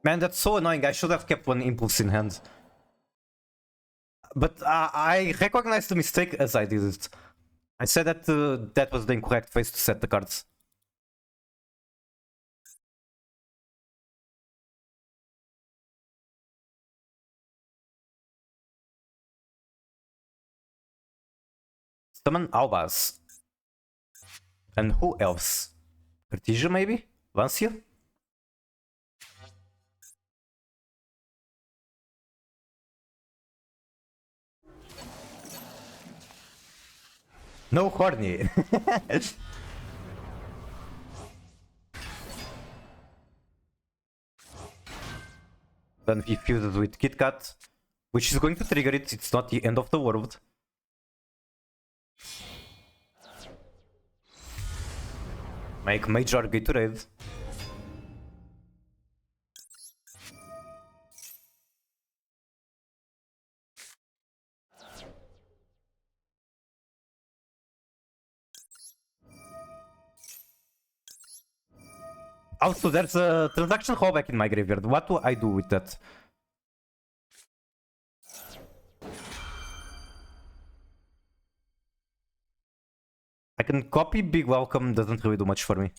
Man, that's so annoying. I should have kept one impulse in hand. But I recognize the mistake as I did it. I said that that was the incorrect place to set the cards. Summon Albaz. And who else? Cartesia maybe? Lancia? No horny. Then he fuses with Kit Kat, which is going to trigger it. It's not the end of the world. Make Major Gatorade. Also, there's a transaction callback in my graveyard. What do I do with that? I can copy Big Welcome, doesn't really do much for me.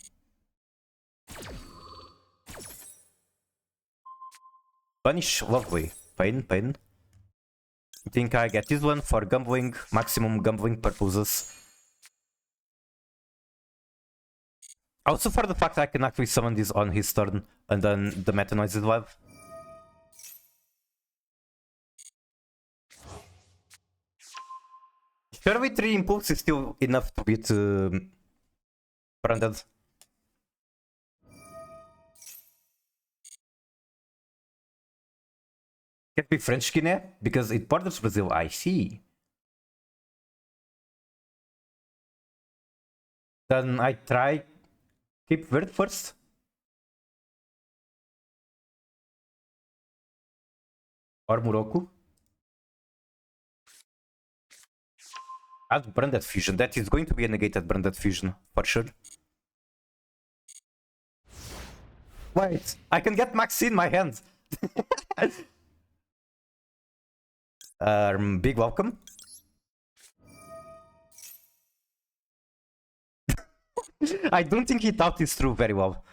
Punish, lovely. Pain, pain. I think I get this one for gambling, maximum gambling purposes. Also for the fact I can actually summon this on his turn, and then the Meta Noise is live. Surely 3 Impulse is still enough to beat Branded. Can't be French Guinea, because it borders Brazil, I see. Then I try Cape Verde first. Or Morocco. Add Branded Fusion. That is going to be a negated Branded Fusion, for sure. Wait, I can get Maxi in my hand. Big welcome. I don't think he thought this through very well.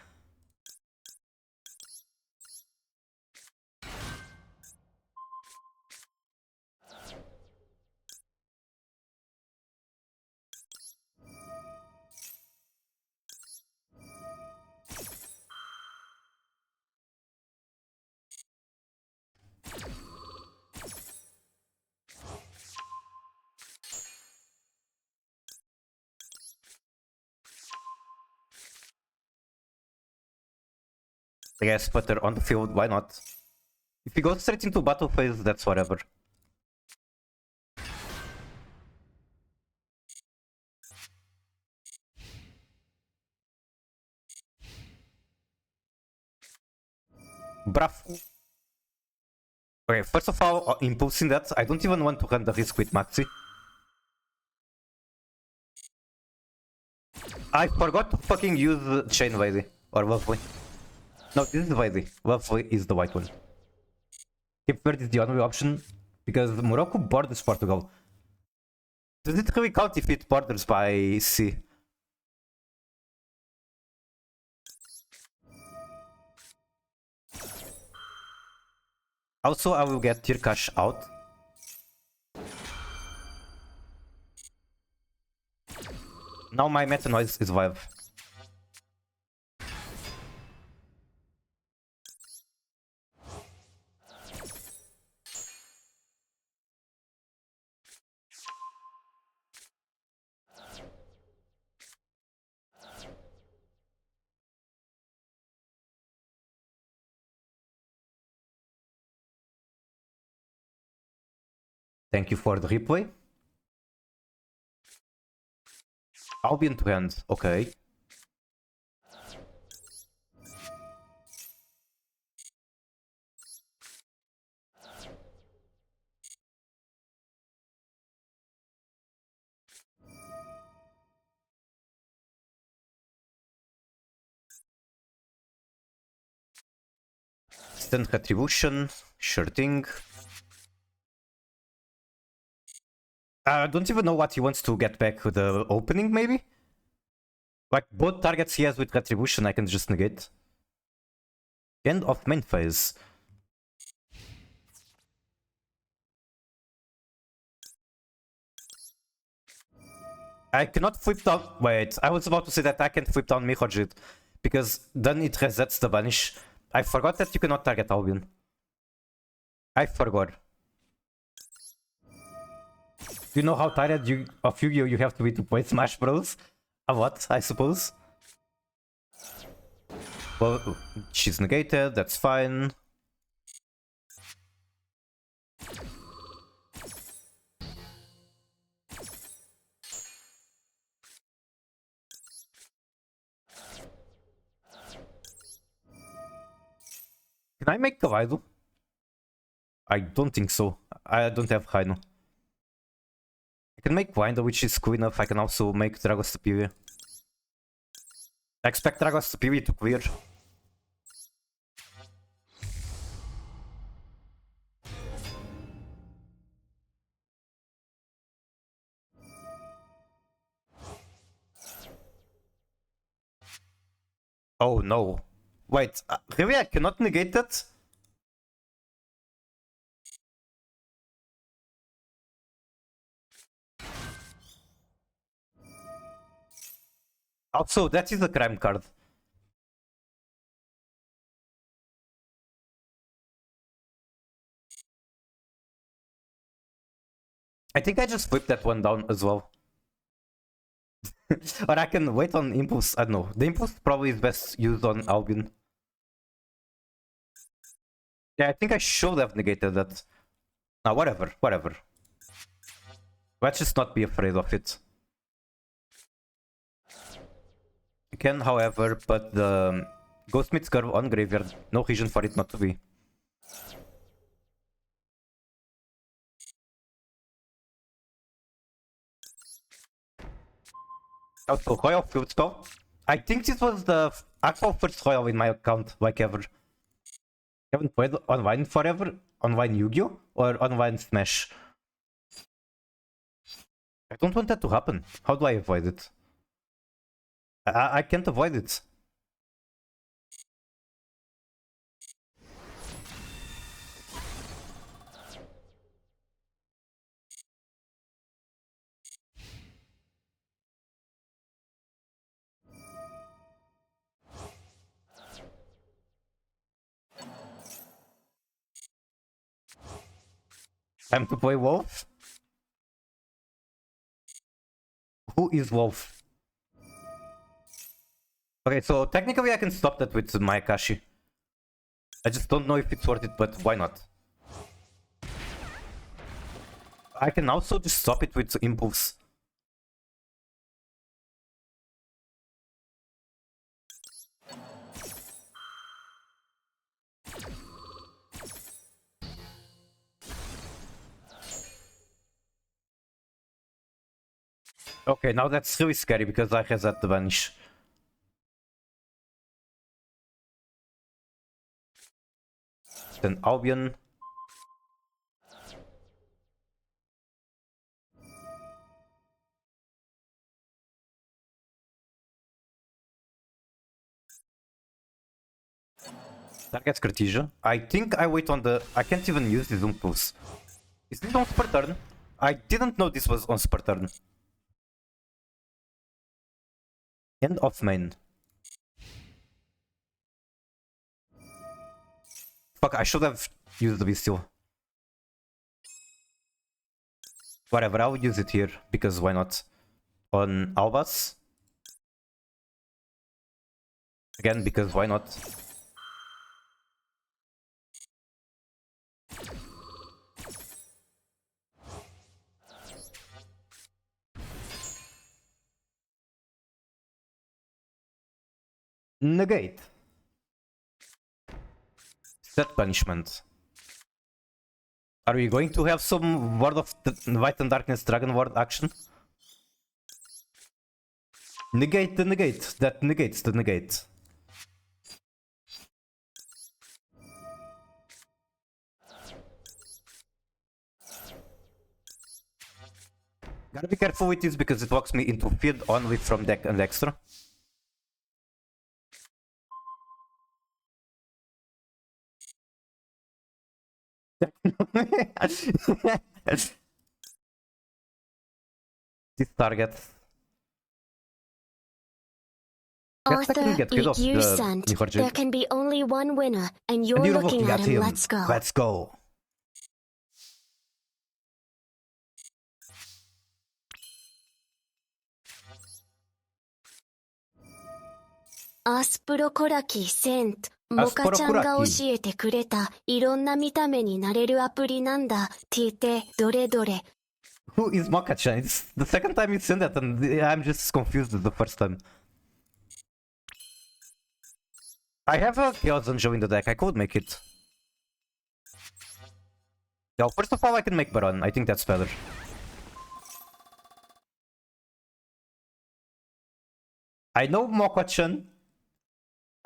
I guess Putter on the field, why not? If he goes straight into battle phase, that's whatever. Bravo. Okay, first of all, impulsing that, I don't even want to run the risk with Maxi. I forgot to fucking use Chain Lady, or Lovely. No, this is Lady. Lovely is the white one. Cape Verde is the only option, because Morocco borders Portugal. Does it really count if it borders by sea? Also, I will get Tirkash out. Now my Meta Noise is live. Thank you for the replay. Albion to hand, okay. Instant retribution, sure thing. I don't even know what he wants to get back with the opening, maybe? Like, both targets he has with retribution I can just negate. End of main phase. I cannot flip down... Wait, I was about to say that I can flip down Mihojit, because then it resets the banish. I forgot that you cannot target Albion. I forgot. You know how tired of Yu-Gi-Oh! You have to be to play Smash Bros? A lot, I suppose. Well, she's negated, that's fine. Can I make Kawaido? I don't think so. I don't have Haino. I can make Winder, which is cool enough. I can also make Dragos Superior. I expect Dragos Superior to clear. Oh no. Wait, really? I cannot negate that? Also, that is a crime card. I think I just flipped that one down as well. Or I can wait on Impulse. I don't know. The Impulse probably is best used on Albion. Yeah, I think I should have negated that. Now, whatever, whatever. Let's just not be afraid of it. You can, however, put the Ghostmith's Curve on Graveyard. No reason for it not to be. Also, Royal Field Spell. I think this was the actual first Royal in my account, like ever. You haven't played online forever? Online Yu-Gi-Oh? Or online Smash? I don't want that to happen. How do I avoid it? I can't avoid it. Time to play Wolf? Who is Wolf? Okay, so technically I can stop that with my Akashi. I just don't know if it's worth it, but why not? I can also just stop it with Impulse. Okay, now that's really scary because I reset the vanish. Then Albion. Target Cartesia. I think I wait on the... I can't even use this Impulse. Is this on Super Turn? I didn't know this was on Super Turn. End of main. Fuck, I should have used the Bestial. Whatever, I'll use it here, because why not? On Albas. Again, because why not? Negate. Set punishment. Are we going to have some Word of Light and Darkness Dragon Ward action? Negate the negate. That negates the negate. Gotta be careful with this because it locks me into feed only from deck and extra. This target. Arthur, eat you sent. There can be only one winner, and you're looking at him. Let's go. Let's go.アスプロコラキセント。モカちゃんが教えてくれたいろんな見た目になれるアプリなんだ。聞いて、どれどれ。Who is Moka-chan? It's the second time you send that and I'm just confused the first time. I have a Chaos Zanjo in the deck, I could make it. Yo, first of all I can make Baron, I think that's better. I know Moka-chan.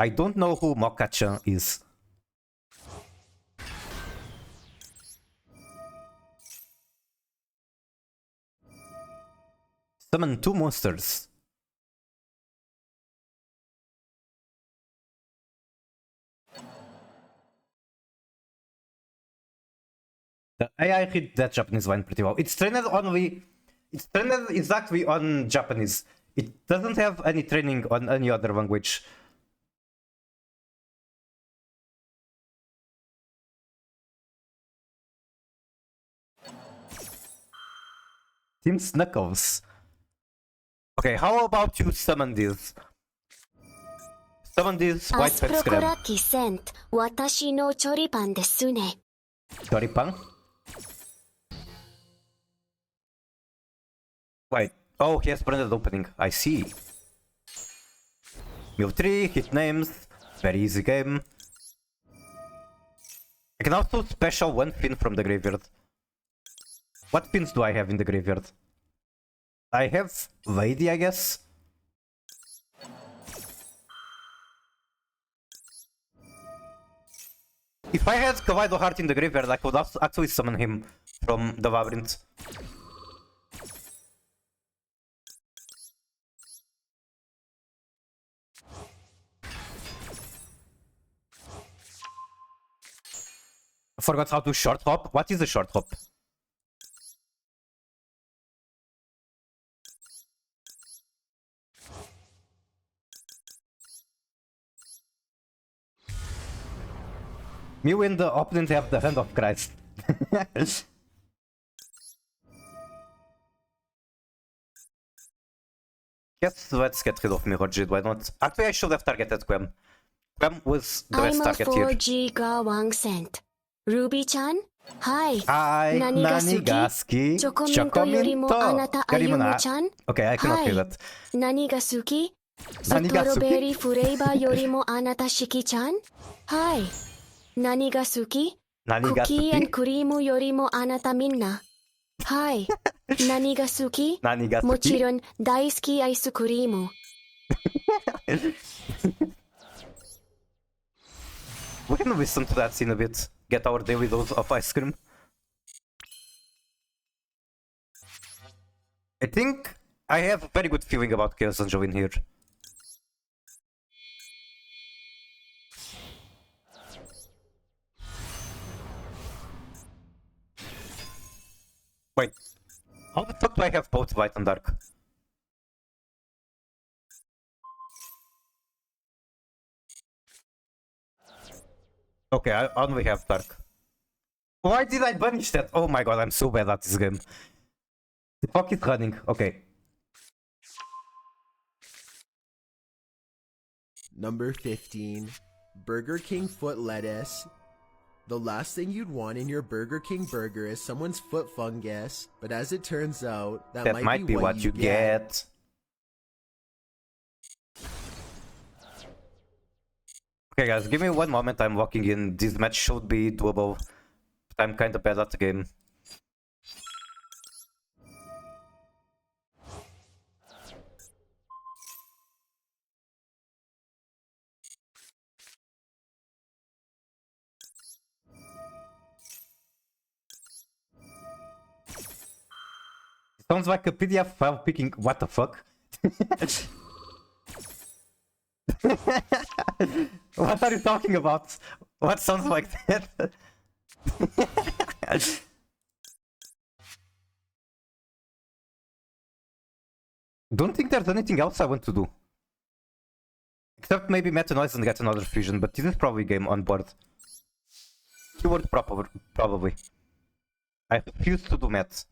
I don't know who Moka-chan is. Summon 2 monsters. The AI read that Japanese line pretty well. It's trained exactly on Japanese. It doesn't have any training on any other language. Team Snuckles. Okay, how about you summon this? Summon this white pet scrap. Choripan? Wait. Oh, he has branded opening. I see. Move 3, hit names. Very easy game. I can also special one pin from the graveyard. What pins do I have in the graveyard? I have Lady, I guess. If I had Kawaii Heart in the graveyard, I could actually summon him from the Labyrinth. I forgot how to short hop. What is a short hop? You and the opponent have the hand of Christ. Yes, let's get rid of Mirror Jade, why not? Actually, I should have targeted Quem. Quem was the best target here. I'm a 4G ga 1 cent. Ruby-chan? Hi. Hi. Nani ga suki? Chocominto yorimo anata Ayumu-chan? Okay, I cannot hear that. Nani ga suki? Strawberry flavor yorimo anata Shiki-chan? Hi. Nani ga suki? Cookie and cream yorimo anata minna. Hi. Nani ga suki? Mochiron daisuki ice cream. We can listen to that scene a bit. Get our daily dose of ice cream. I think I have a very good feeling about Chaos Zanjo in here. Wait, how the fuck do I have both light and dark? Okay, I only have dark. Why did I banish that? Oh my god, I'm so bad at this game. The fuck is running? Okay. Number 15, Burger King foot lettuce. The last thing you'd want in your Burger King burger is someone's foot fungus, but as it turns out, that might be what you get. Okay guys, give me one moment, I'm walking in. This match should be doable. But I'm kinda bad at the game. Sounds like a PDF file picking. What the fuck? What are you talking about? What sounds like that? Don't think there's anything else I want to do. Except maybe meta noise and get another fusion, but this is probably game on board. Keyword probably. I refuse to do meth.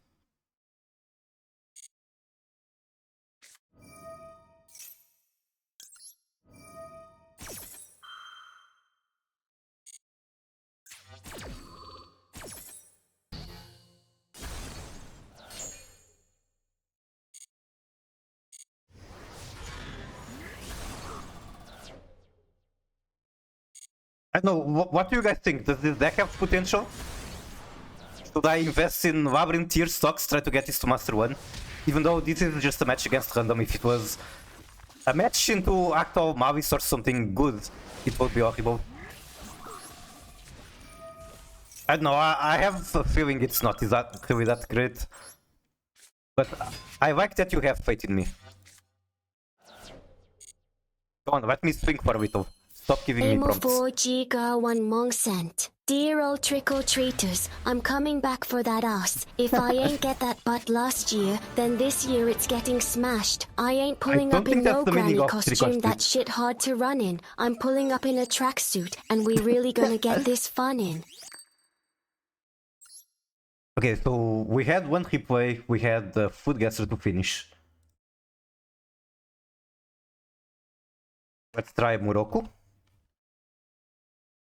I don't know, what do you guys think? Does this deck have potential? Should I invest in Labyrinth tier stocks, try to get this to Master 1? Even though this is just a match against random, if it was a match into actual Mavis or something good, it would be horrible. I don't know, I have a feeling it's not really that great. But I like that you have faith in me. Come on, let me swing for a little. Stop giving me prompts. Dear old trick-or-treaters, I'm coming back for that ass. If I ain't get that butt last year, then this year it's getting smashed. I ain't pulling up in no granny costume that's shit hard to run in. I'm pulling up in a tracksuit, and we really gonna get this fun in. Okay, so we had one replay, we had the food guesser to finish. Let's try Morocco.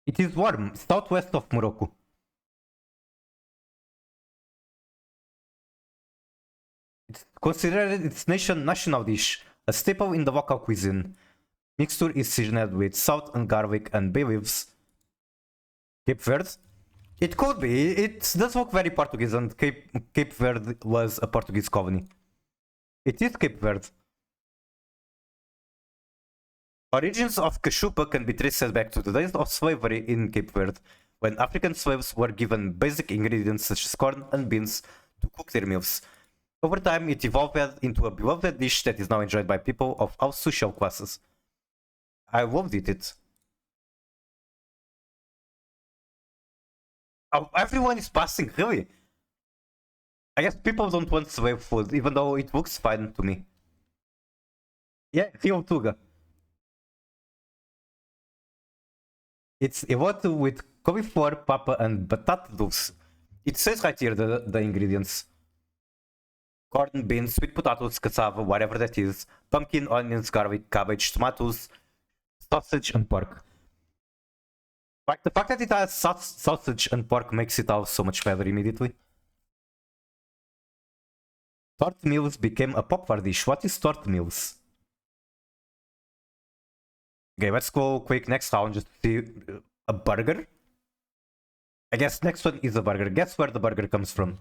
It is warm, southwest of Morocco. It's considered its national dish, a staple in the local cuisine. Mixture is seasoned with salt and garlic and bay leaves. Cape Verde? It could be. It does look very Portuguese, and Cape Verde was a Portuguese colony. It is Cape Verde. Origins of cachupa can be traced back to the days of slavery in Cape Verde, when African slaves were given basic ingredients such as corn and beans to cook their meals. Over time, it evolved into a beloved dish that is now enjoyed by people of all social classes. I loved it. Oh, everyone is passing, really? I guess people don't want slave food, even though it looks fine to me. Yeah, Rio Tuga. It's evolved with cauliflower, papa, and batata dulce. It says right here the ingredients. Corn, beans, sweet potatoes, cassava, whatever that is, pumpkin, onions, garlic, cabbage, tomatoes, sausage, and pork. Like the fact that it has sausage and pork makes it all so much better immediately. Torte meals became a popular dish. What is torte meals? Okay, let's go quick next round just to see a burger. I guess next one is a burger. Guess where the burger comes from?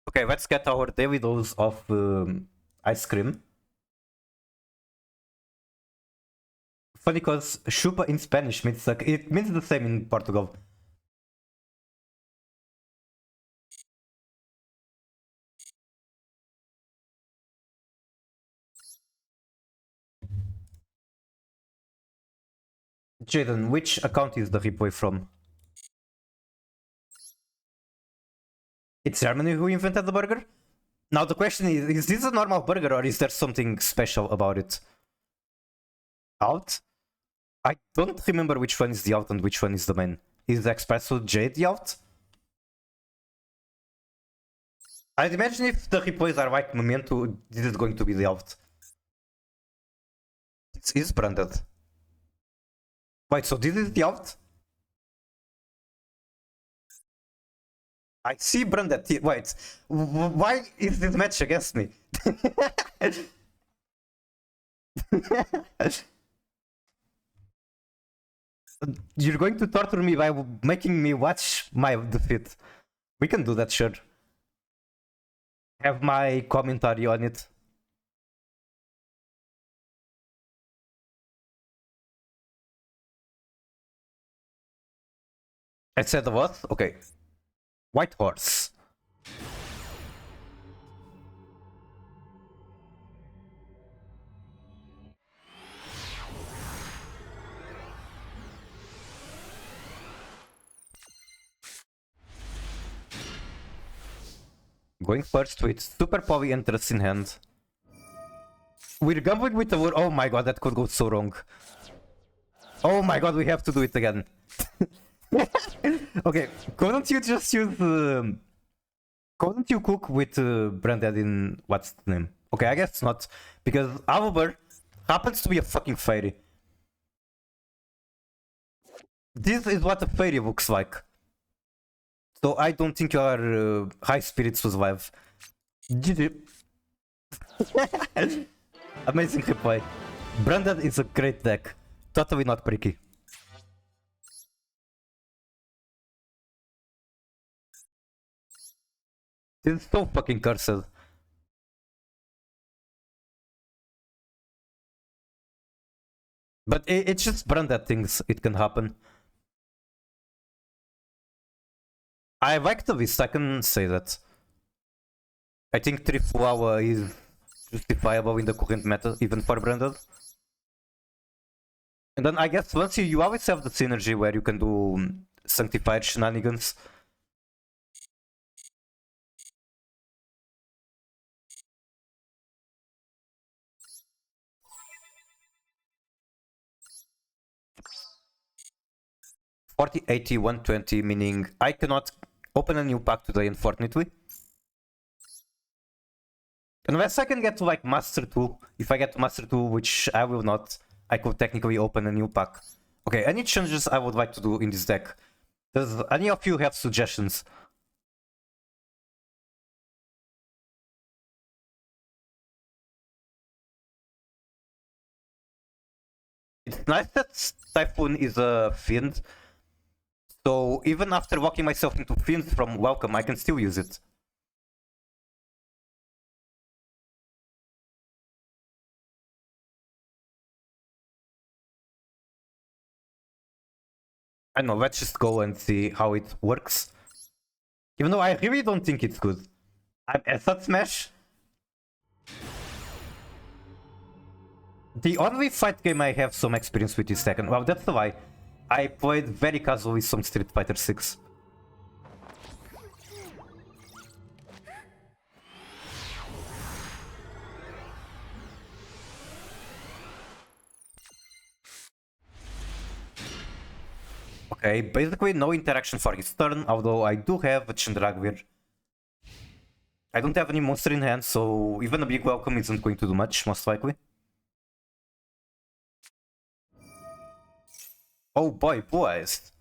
Okay, let's get our daily dose of ice cream. Funny because chupa in Spanish means like it means the same in Portugal. Jaden, which account is the replay from? It's Germany who invented the burger? Now the question is this a normal burger or is there something special about it? Out? I don't remember which one is the out and which one is the main. Is the Espresso J the out? I'd imagine if the replays are like Memento, this is going to be the out. It is branded. Wait, so this is the out? I see Branded. Wait, why is this match against me? You're going to torture me by making me watch my defeat. We can do that, sure. Have my commentary on it. I said what? Okay. White horse. Going first with super poly interest in hand. We're gambling with the word. Oh my god, that could go so wrong. Oh my god, we have to do it again. Okay, couldn't you just use... couldn't you cook with Branded in... what's the name? Okay, I guess not. Because Owlbear happens to be a fucking fairy. This is what a fairy looks like. So I don't think your high spirits will survive. GG. Amazing reply. Branded is a great deck. Totally not pricky. This is so fucking cursed. But it's just Branded things, it can happen. I like the list, I can say that. I think Trifluawa is justifiable in the current meta, even for Branded. And then I guess once you always have the synergy where you can do Sanctified shenanigans. $40, $80, $120, meaning I cannot open a new pack today, unfortunately. Unless I can get to like Master 2. If I get to Master 2, which I will not, I could technically open a new pack. Okay, any changes I would like to do in this deck? Does any of you have suggestions? It's nice that Typhoon is a Fiend. So even after walking myself into Fiends from Welcome, I can still use it. I don't know, let's just go and see how it works. Even though I really don't think it's good. I'm Asset Smash. The only fight game I have some experience with is Tekken. Well, that's the lie. I played very casually some Street Fighter 6. Okay, basically no interaction for his turn, although I do have a Chandragvir. I don't have any monster in hand, so even a big welcome isn't going to do much, most likely. Oh boy, boys.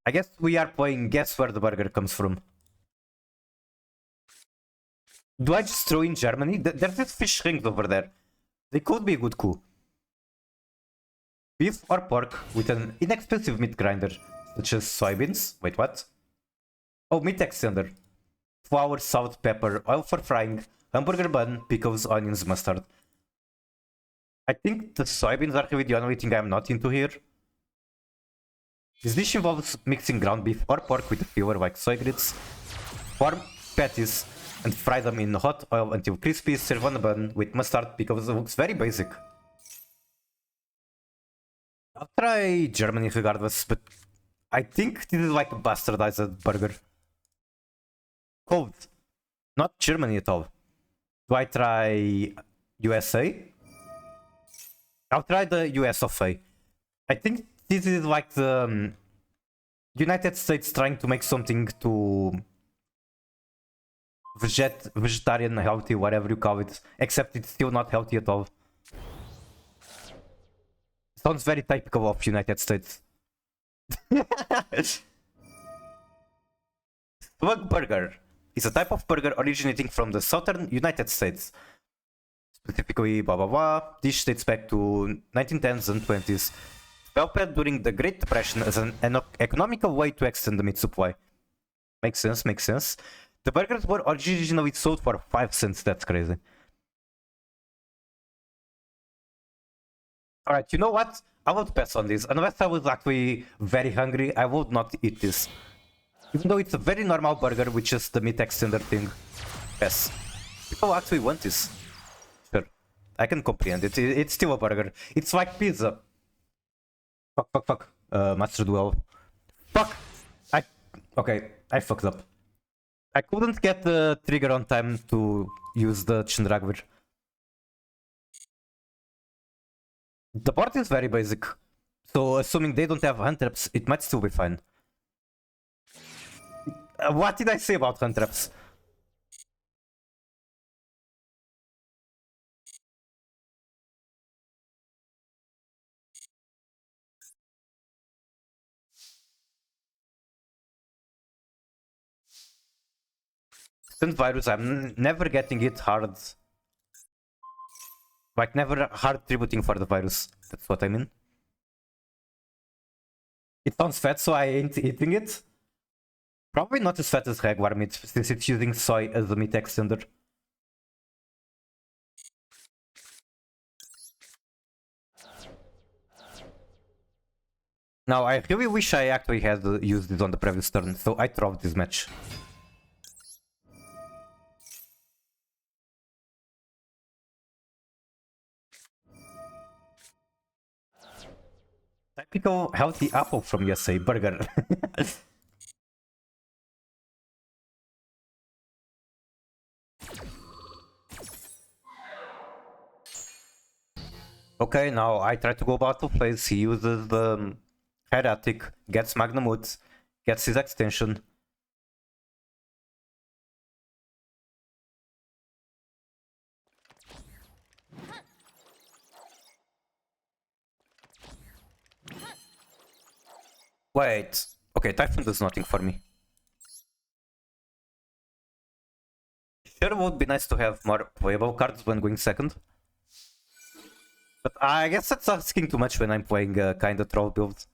I guess we are playing Guess Where the Burger Comes From. Do I just throw in Germany? There's this fish rings over there. They could be a good coup. Beef or pork with an inexpensive meat grinder, such as soybeans. Wait, what? Oh, meat extender. Flour, salt, pepper, oil for frying, hamburger bun, pickles, onions, mustard. I think the soybeans are really the only thing I'm not into here. This dish involves mixing ground beef or pork with a filler like soy grits, form patties, and fry them in hot oil until crispy. Serve on a bun with mustard because it looks very basic. I'll try Germany regardless, but I think this is like a bastardized burger. Cold. Not Germany at all. Do I try USA? I'll try the US of A. I think this is like the United States trying to make something to vegetarian, healthy, whatever you call it, except it's still not healthy at all. Sounds very typical of United States. Slug burger is a type of burger originating from the southern United States. Specifically, blah blah blah. Dish dates back to 1910s and 20s. Developed during the Great Depression as an economical way to extend the meat supply. Makes sense, makes sense. The burgers were originally sold for 5 cents. That's crazy. Alright, you know what? I would pass on this. Unless I was actually very hungry, I would not eat this. Even though it's a very normal burger with just the meat extender thing. Yes. People actually want this. Sure. I can comprehend it. It's still a burger. It's like pizza. Fuck. Master Duel. Fuck! Okay, I fucked up. I couldn't get the trigger on time to use the Chendragvir. The board is very basic, so assuming they don't have hand traps, it might still be fine. What did I say about hand traps? Since virus, I'm never getting it hard. Like, never hard tributing for the virus. That's what I mean. It sounds fat, so I ain't eating it. Probably not as fat as regular meat, since it's using soy as the meat extender. Now, I really wish I actually had used this on the previous turn, so I dropped this match. Typical healthy apple from USA burger. Okay, now I try to go battle phase. He uses the Hieratic, gets Magnum Woods, gets his extension. Wait, okay, Typhoon does nothing for me. Sure would be nice to have more playable cards when going second. But I guess that's asking too much when I'm playing a kinda troll build.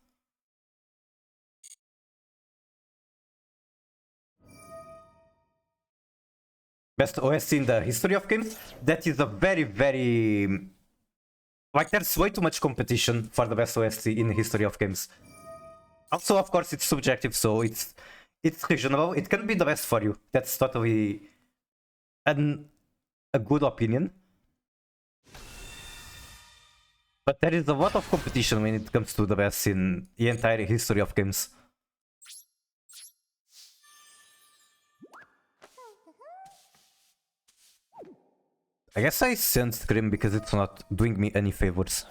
Best OSC in the history of games? That is a very... Like, there's way too much competition for the best OSC in the history of games. Also, of course, it's subjective, so it's reasonable. It can be the best for you. That's totally a good opinion. But there is a lot of competition when it comes to the best in the entire history of games. I guess I sent Scream because it's not doing me any favors.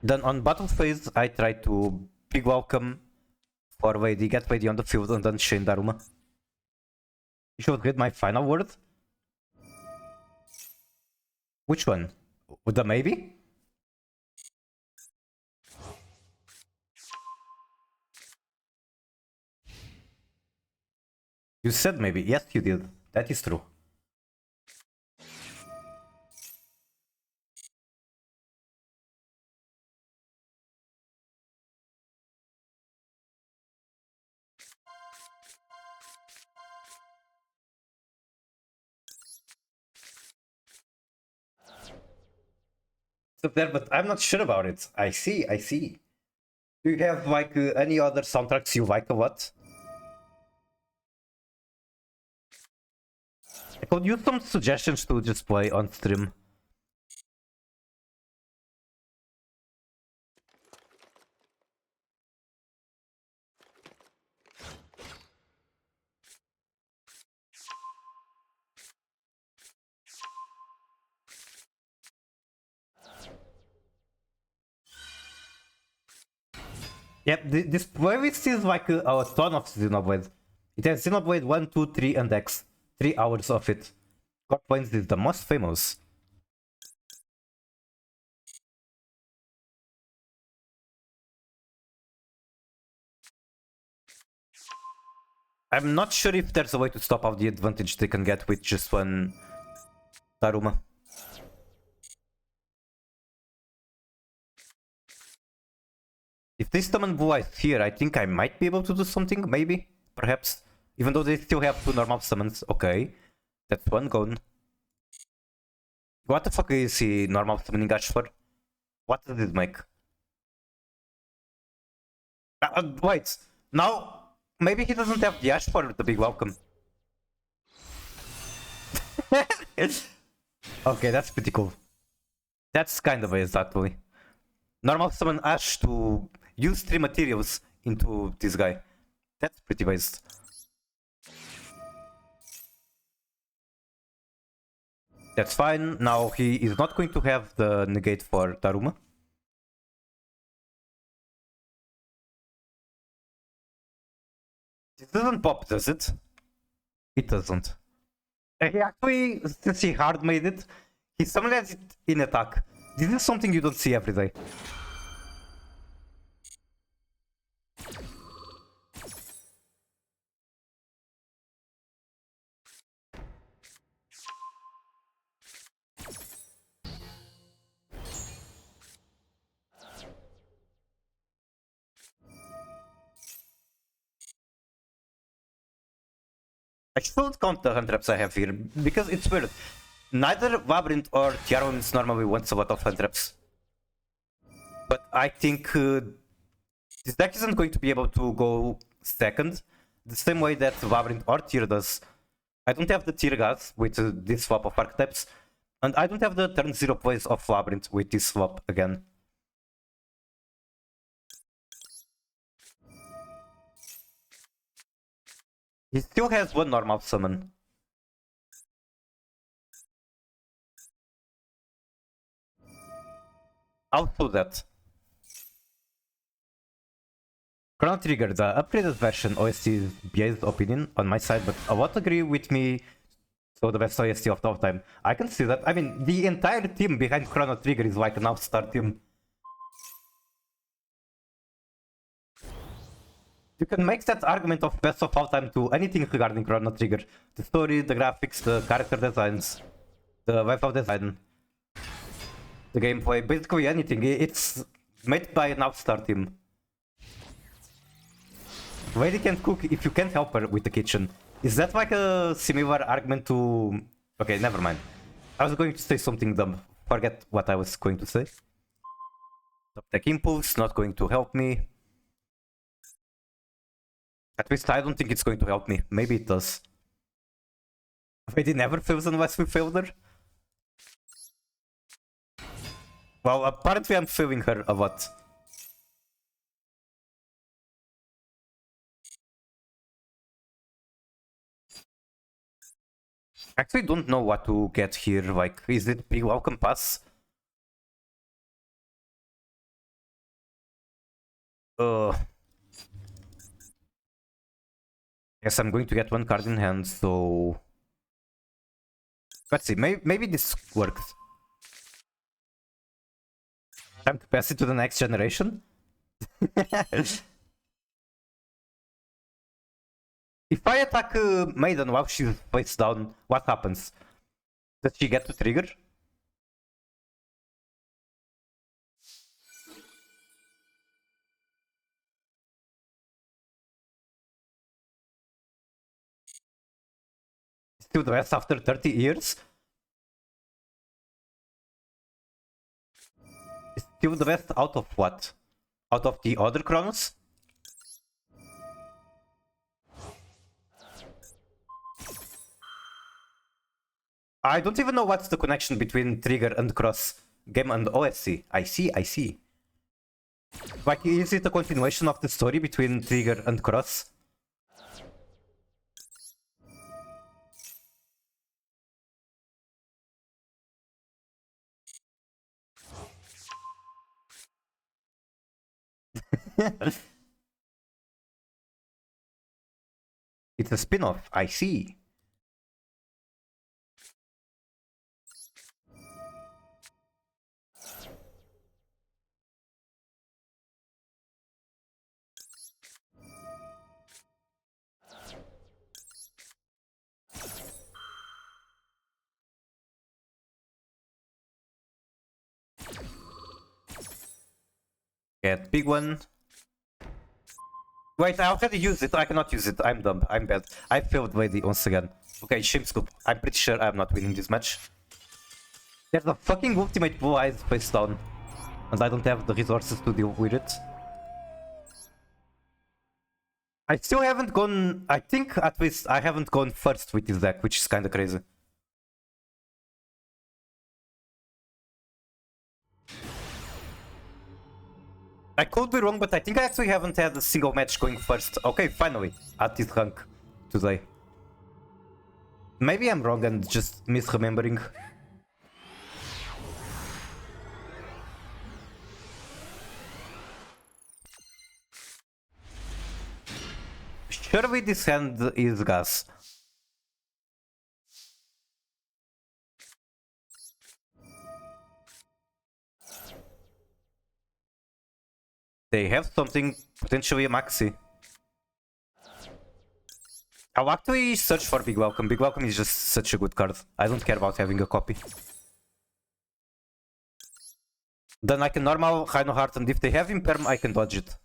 Then on battle phase, I try to big welcome for Lady, get Lady on the field, and then Shane Daruma. You should read my final word. Which one? With the maybe? You said maybe. Yes, you did. That is true. Up there, but I'm not sure about it. I see. Do you have like any other soundtracks you like a lot? I could use some suggestions to just play on stream. Yep, this playlist is like a ton of Xenoblade. It has Xenoblade 1, 2, 3, and X. 3 hours of it. God Plains is the most famous. I'm not sure if there's a way to stop out the advantage they can get with just one Daruma. If they summon Blue Eyes here, I think I might be able to do something, maybe, perhaps. Even though they still have 2 normal summons. Okay, that's one gone. What the fuck is he normal summoning Ash for? What does it make? Wait, now maybe he doesn't have the Ash for the big welcome. Okay, that's pretty cool. That's kind of waste actually. Normal summon Ash to use 3 materials into this guy. That's pretty waste. That's fine. Now he is not going to have the negate for Daruma. This doesn't pop, does it? It doesn't. He actually, since he hard made it, he summoned it in attack. This is something you don't see every day. I shouldn't count the hand traps I have here, because it's weird. Neither Labyrinth or Tiarwins normally wants a lot of hand traps. But I think this deck isn't going to be able to go second, the same way that Labyrinth or Tyr does. I don't have the Tyr gas with this swap of archetypes, and I don't have the turn 0 plays of Labyrinth with this swap again. He still has one normal summon. I'll do that. Chrono Trigger, the upgraded version OST is biased opinion on my side, but a lot agree with me. So the best OST of all time. I can see that. I mean, the entire team behind Chrono Trigger is like an all-star team. You can make that argument of best of all time to anything regarding Chrono Trigger. The story, the graphics, the character designs, the web of design, the gameplay, basically anything. It's made by an all-star team. Lady can't cook if you can't help her with the kitchen. Is that like a similar argument to... Okay, never mind. I was going to say something dumb. Forget what I was going to say. Top Tech Impulse, not going to help me. At least I don't think it's going to help me. Maybe it does. Lady never fails unless we fail her. Well, apparently I'm failing her a lot. Actually don't know what to get here, like, is it big welcome pass? Yes, I'm going to get one card in hand, so... Let's see, maybe this works. Time to pass it to the next generation? If I attack Maiden while she's face down, what happens? Does she get to trigger? Still the best after 30 years? Still the best out of what? Out of the other Chronos? I don't even know what's the connection between Trigger and Cross game and OSC. I see. Like, is it a continuation of the story between Trigger and Cross? It's a spin-off, I see. Get big one. Wait, I already used it. I cannot use it. I'm dumb. I'm bad. I failed Lady once again. Okay, shame scoop. I'm pretty sure I'm not winning this match. There's a fucking ultimate blue eyes face down. And I don't have the resources to deal with it. I still haven't gone... I think at least I haven't gone first with this deck, which is kinda crazy. I could be wrong, but I think I actually haven't had a single match going first. Okay, finally, at this rank today. Maybe I'm wrong and just misremembering. Surely this hand is gas. They have something, potentially a maxi. I'll actually search for Big Welcome. Big Welcome is just such a good card. I don't care about having a copy. Then I can normal Rhino Heart, and if they have Imperm, I can dodge it.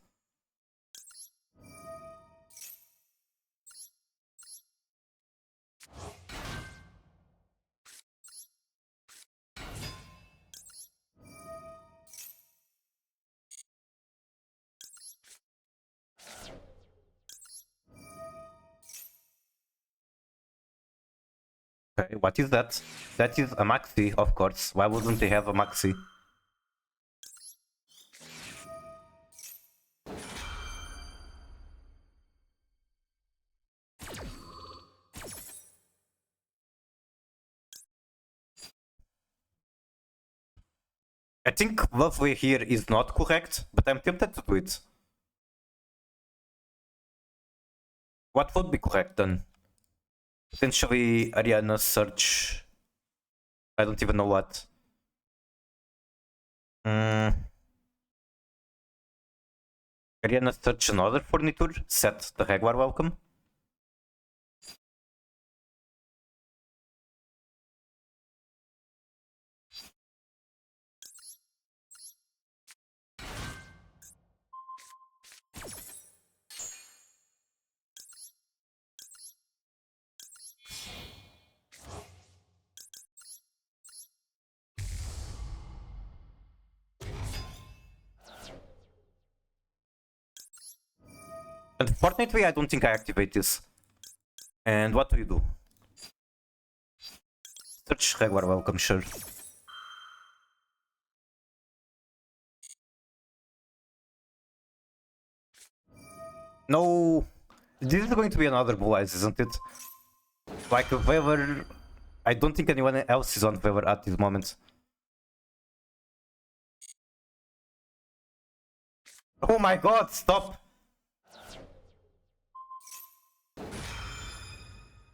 Okay, what is that? That is a maxi, of course. Why wouldn't they have a maxi? I think Lovely here is not correct, but I'm tempted to do it. What would be correct then? Potentially Ariana search. I don't even know what. Ariana search another furniture, set the regular welcome. Unfortunately, I don't think I activate this. And what do you do? Search regular welcome, sure. No, this is going to be another Blue Eyes, isn't it? Like Weaver, I don't think anyone else is on Weaver at this moment. Oh my god, stop!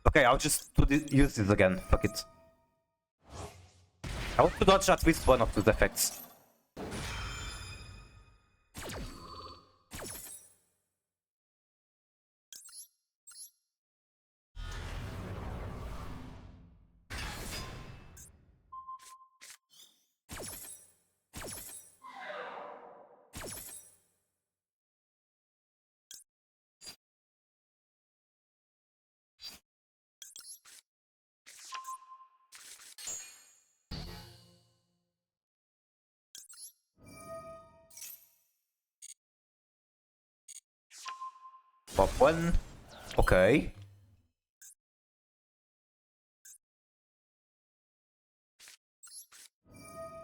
Okay, I'll just use this again, fuck it. I want to dodge at least one of those effects. Pop one. Okay.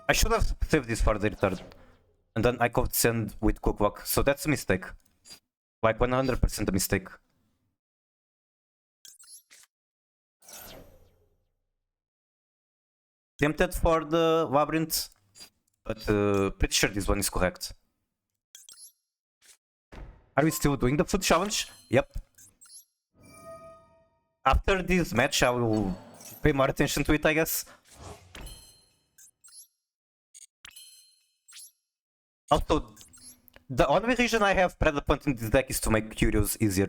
I should have saved this for the return. And then I could send with Cookbook, so that's a mistake. Like 100% a mistake. Tempted for the Labyrinth, but pretty sure this one is correct. Are we still doing the food challenge? Yep. After this match, I will pay more attention to it, I guess. Also, the only reason I have Predapont in this deck is to make Curios easier.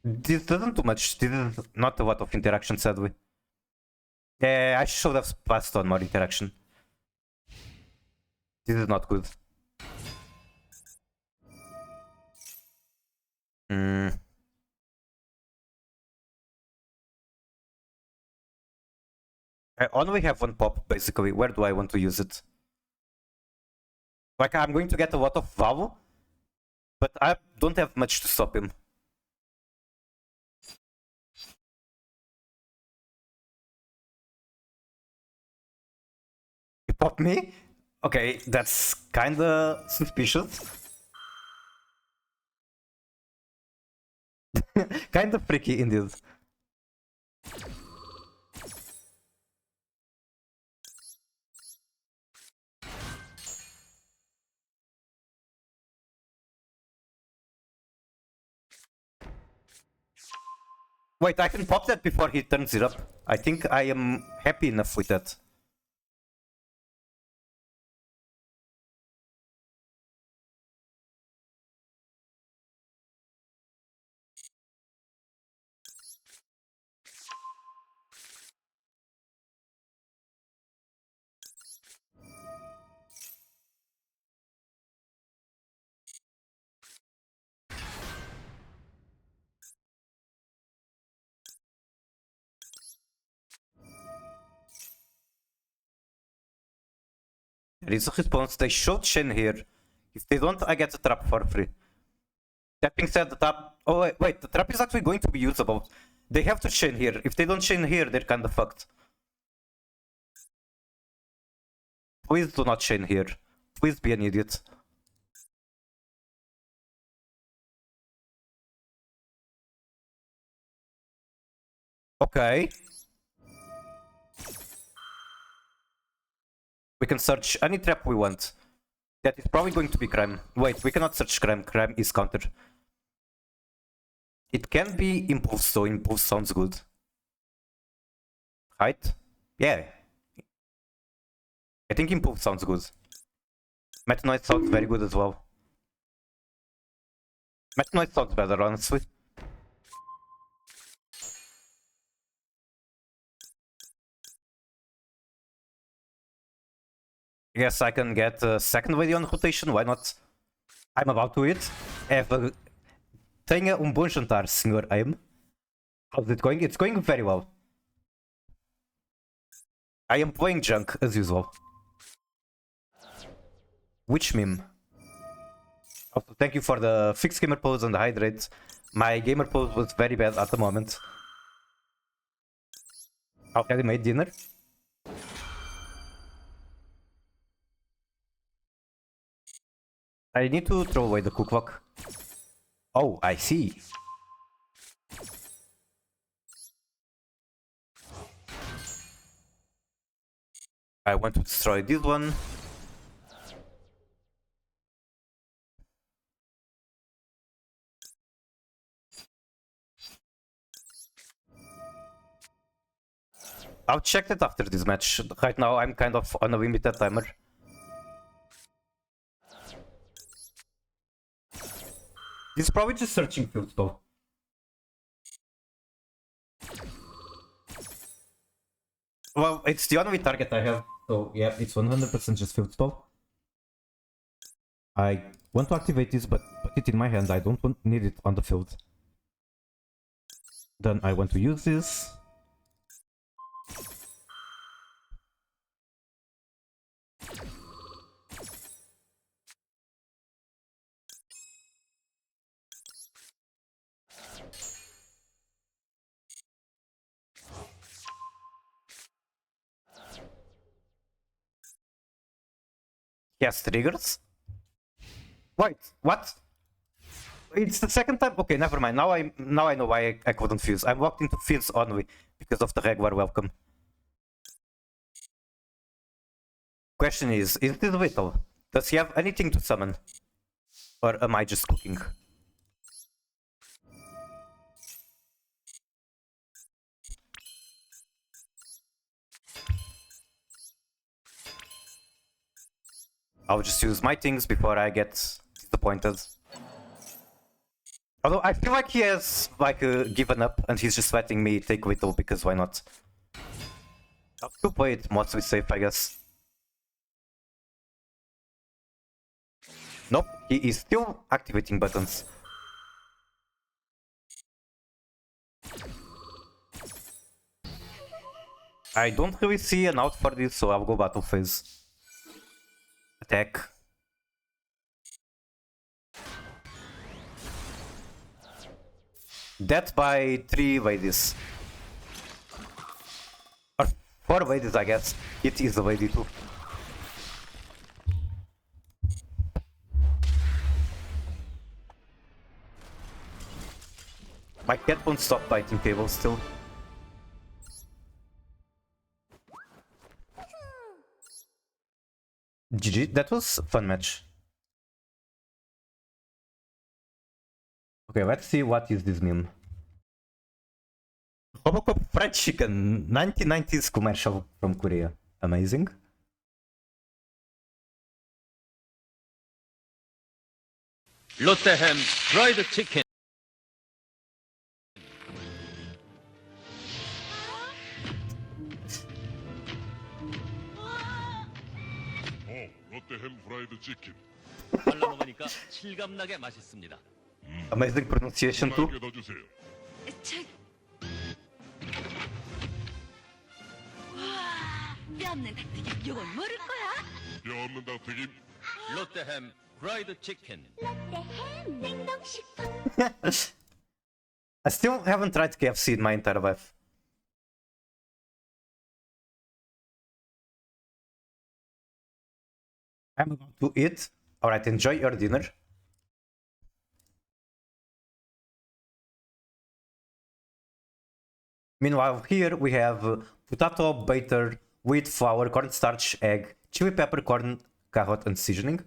This doesn't do much. This is not a lot of interaction, sadly. Yeah, I should have passed on more interaction. This is not good. I only have one pop, basically. Where do I want to use it? Like, I'm going to get a lot of value, but I don't have much to stop him. You pop me? Okay, that's kinda suspicious. Kinda freaky indeed. Wait, I can pop that before he turns it up. I think I am happy enough with that. There is a response. They should chain here. If they don't, I get the trap for free. That being said, the trap... Oh, wait, the trap is actually going to be usable. They have to chain here. If they don't chain here, they're kinda fucked. Please do not chain here. Please be an idiot. Okay. We can search any trap we want. That is probably going to be crime. Wait, we cannot search crime. Crime is counter. It can be impulse, so impulse sounds good. Height? Yeah. I think impulse sounds good. Metanoid sounds very good as well. Metanoid sounds better, honestly. I guess I can get a second video on rotation, why not? I'm about to eat. Tenha bom jantar, Sr. Aim. How's it going? It's going very well. I am playing junk, as usual. Which meme? Also, thank you for the fixed gamer pose and the hydrate. My gamer pose was very bad at the moment. I already made dinner. I need to throw away the cook clock. Oh, I see. I want to destroy this one. I'll check that after this match. Right now I'm kind of on a limited timer. He's probably just searching fields though. Well, it's the only target I have, so yeah, it's 100% just field spell. I want to activate this, but put it in my hand. I don't need it on the field. Then I want to use this. Yes, triggers. Wait, what? It's the second time. Okay, never mind. Now I know why I couldn't fuse. I'm locked into fuse only because of the regular welcome. Question is this vital? Does he have anything to summon? Or am I just cooking? I'll just use my things before I get disappointed. Although I feel like he has like given up and he's just letting me take Whittle because why not? I'll still play it mostly safe, I guess. Nope, he is still activating buttons. I don't really see an out for this, so I'll go battle phase. Attack. Death by 3 ladies. Or 4 ladies, I guess. It is a lady too. My cat won't stop biting tables still. GG, that was a fun match. Okay, let's see what is this meme. Robocop fried chicken, 1990s commercial from Korea. Amazing. 롯데햄 프라이드 치킨. 롯데햄 프라이드 치킨. 발라 먹으니까 실감나게 맛있습니다. Amazing pronunciation too. 더 주세요. 뼈 없는 닭튀김 이건 모를 거야? 뼈 없는 닭튀김. 롯데햄 프라이드 치킨. 롯데햄 냉동식품. I still haven't tried KFC in my entire life. I'm about to eat. Alright, enjoy your dinner. Meanwhile, here we have potato batter, wheat flour, cornstarch, egg, chili pepper, corn, carrot, and seasoning.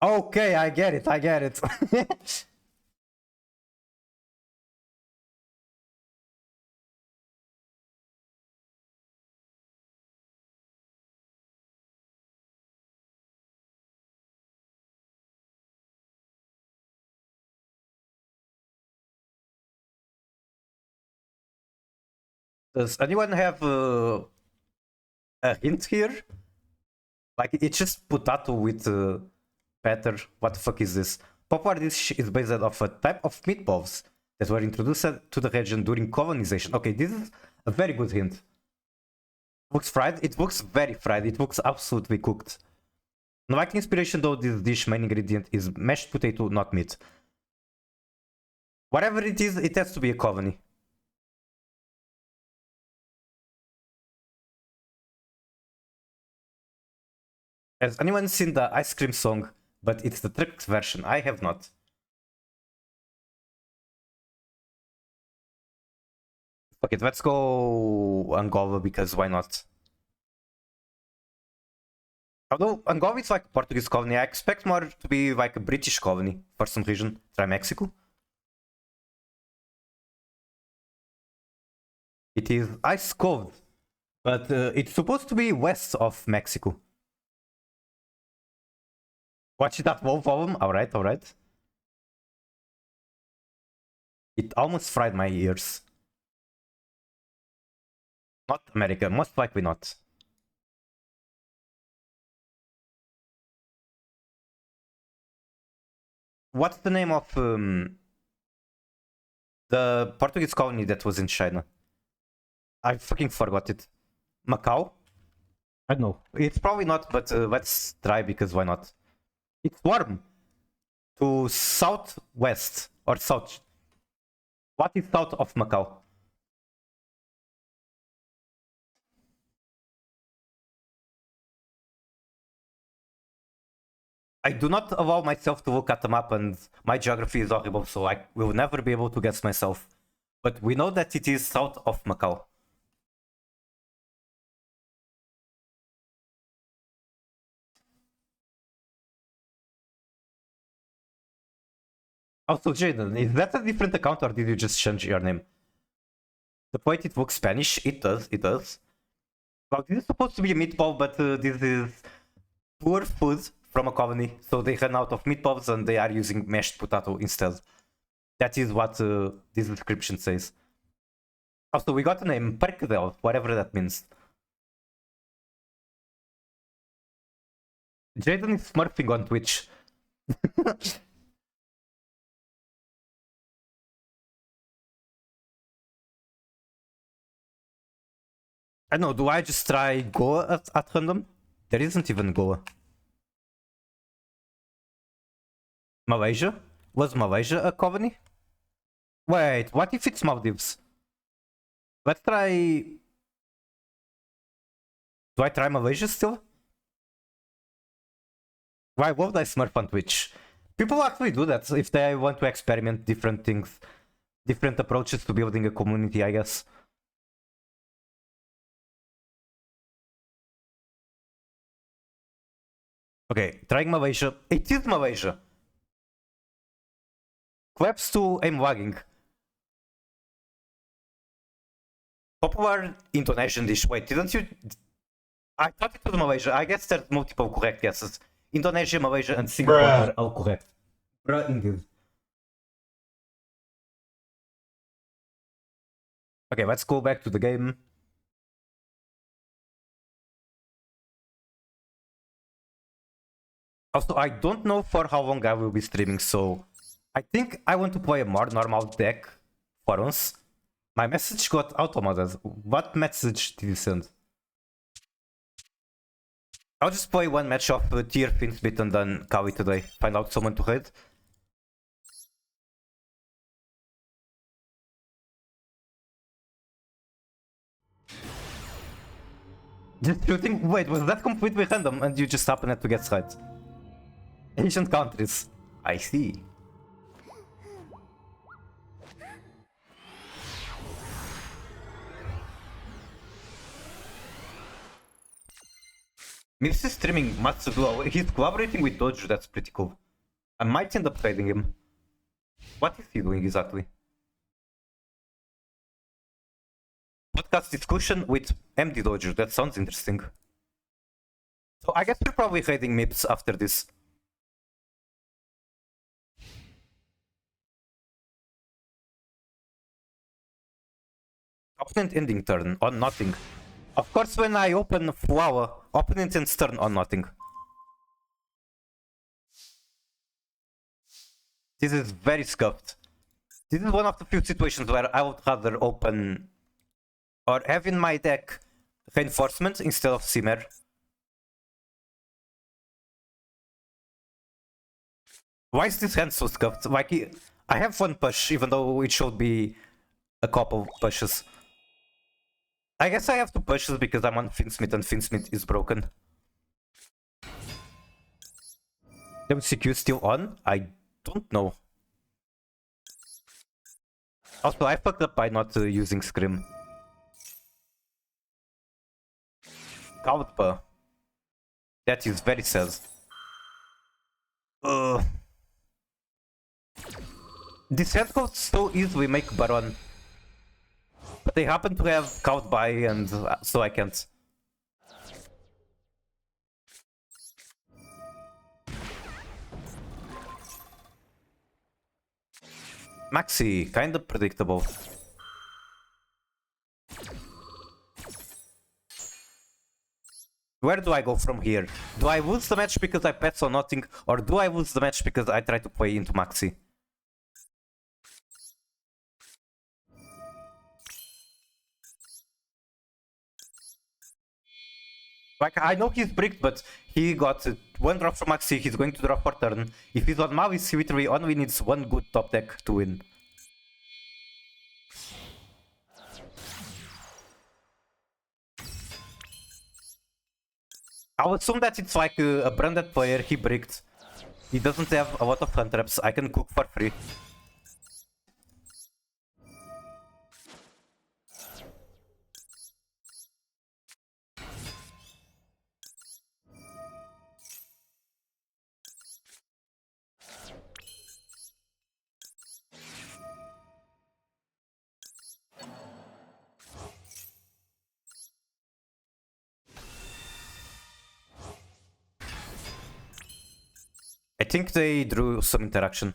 Okay, I get it, I get it. Does anyone have a hint here? Like, it's just potato with batter. What the fuck is this? Popular dish is based off a type of meatballs that were introduced to the region during colonization. Okay, this is a very good hint. Looks fried. It looks very fried. It looks absolutely cooked. Unlike inspiration though, this dish main ingredient is mashed potato, not meat. Whatever it is, it has to be a colony. Has anyone seen the ice cream song? But it's the tricked version. I have not. Okay, let's go Angola because why not? Although Angola is like a Portuguese colony, I expect more to be like a British colony for some reason. Try Mexico. It is ice cold, but it's supposed to be west of Mexico. Watch that wall problem. Alright, alright. It almost fried my ears. Not America, most likely not. What's the name of the Portuguese colony that was in China? I fucking forgot it. Macau? I don't know. It's probably not, but let's try because why not? It's warm. To southwest or south. What is south of Macau? I do not allow myself to look at the map and my geography is horrible, so I will never be able to guess myself. But we know that it is south of Macau. Also, Jaden, is that a different account or did you just change your name? The point it looks Spanish, it does, it does. Well, this is supposed to be a meatball, but this is poor food from a colony, so they ran out of meatballs and they are using mashed potato instead. That is what this description says. Also, we got a name, Perkdel, whatever that means. Jaden is smurfing on Twitch. I don't know, do I just try Goa at random? There isn't even Goa. Malaysia? Was Malaysia a colony? Wait, what if it's Maldives? Let's try... Do I try Malaysia still? Why would I smurf on Twitch? People actually do that if they want to experiment different things. Different approaches to building a community, I guess. Okay, trying Malaysia. It is Malaysia. Claps to aim lagging. Popular Indonesian dish. Wait, didn't you... I thought it was Malaysia. I guess there's multiple correct guesses. Indonesia, Malaysia, and Singapore are all correct. Bruh, indeed. Okay, let's go back to the game. Also, I don't know for how long I will be streaming, so I think I want to play a more normal deck for once. My message got automated. What message did you send? I'll just play one match of tier Finsmith and then call it today. Find out someone to raid. Just shooting? Wait, was that completely random and you just happened to get right? Asian countries. I see. Mips is streaming Matsuduo. He's collaborating with Dojo, that's pretty cool. I might end up trading him. What is he doing exactly? Podcast discussion with MD Dojo, that sounds interesting. So I guess we're probably trading Mips after this. Opponent ending turn, on nothing. Of course, when I open Flower, opponent ends turn on nothing. This is very scuffed. This is one of the few situations where I would rather open or have in my deck Reinforcement instead of Simmer. Why is this hand so scuffed? Like, I have one push, even though it should be a couple pushes. I guess I have to push this because I'm on Finsmith and Finsmith is broken. WCQ still on? I don't know. Also, I fucked up by not using Scrim. Kautpa. That is very sad. These hand codes so easily make Baron. But they happen to have Count by and so I can't. Maxi, kinda predictable. Where do I go from here? Do I lose the match because I pass on nothing, or do I lose the match because I try to play into Maxi? Like, I know he's bricked, but he got one drop from Maxi, he's going to drop for turn. If he's on Mavis, he literally only needs one good top deck to win. I'll assume that it's like a branded player, he bricked. He doesn't have a lot of hand traps, I can cook for free. I think they drew some interaction.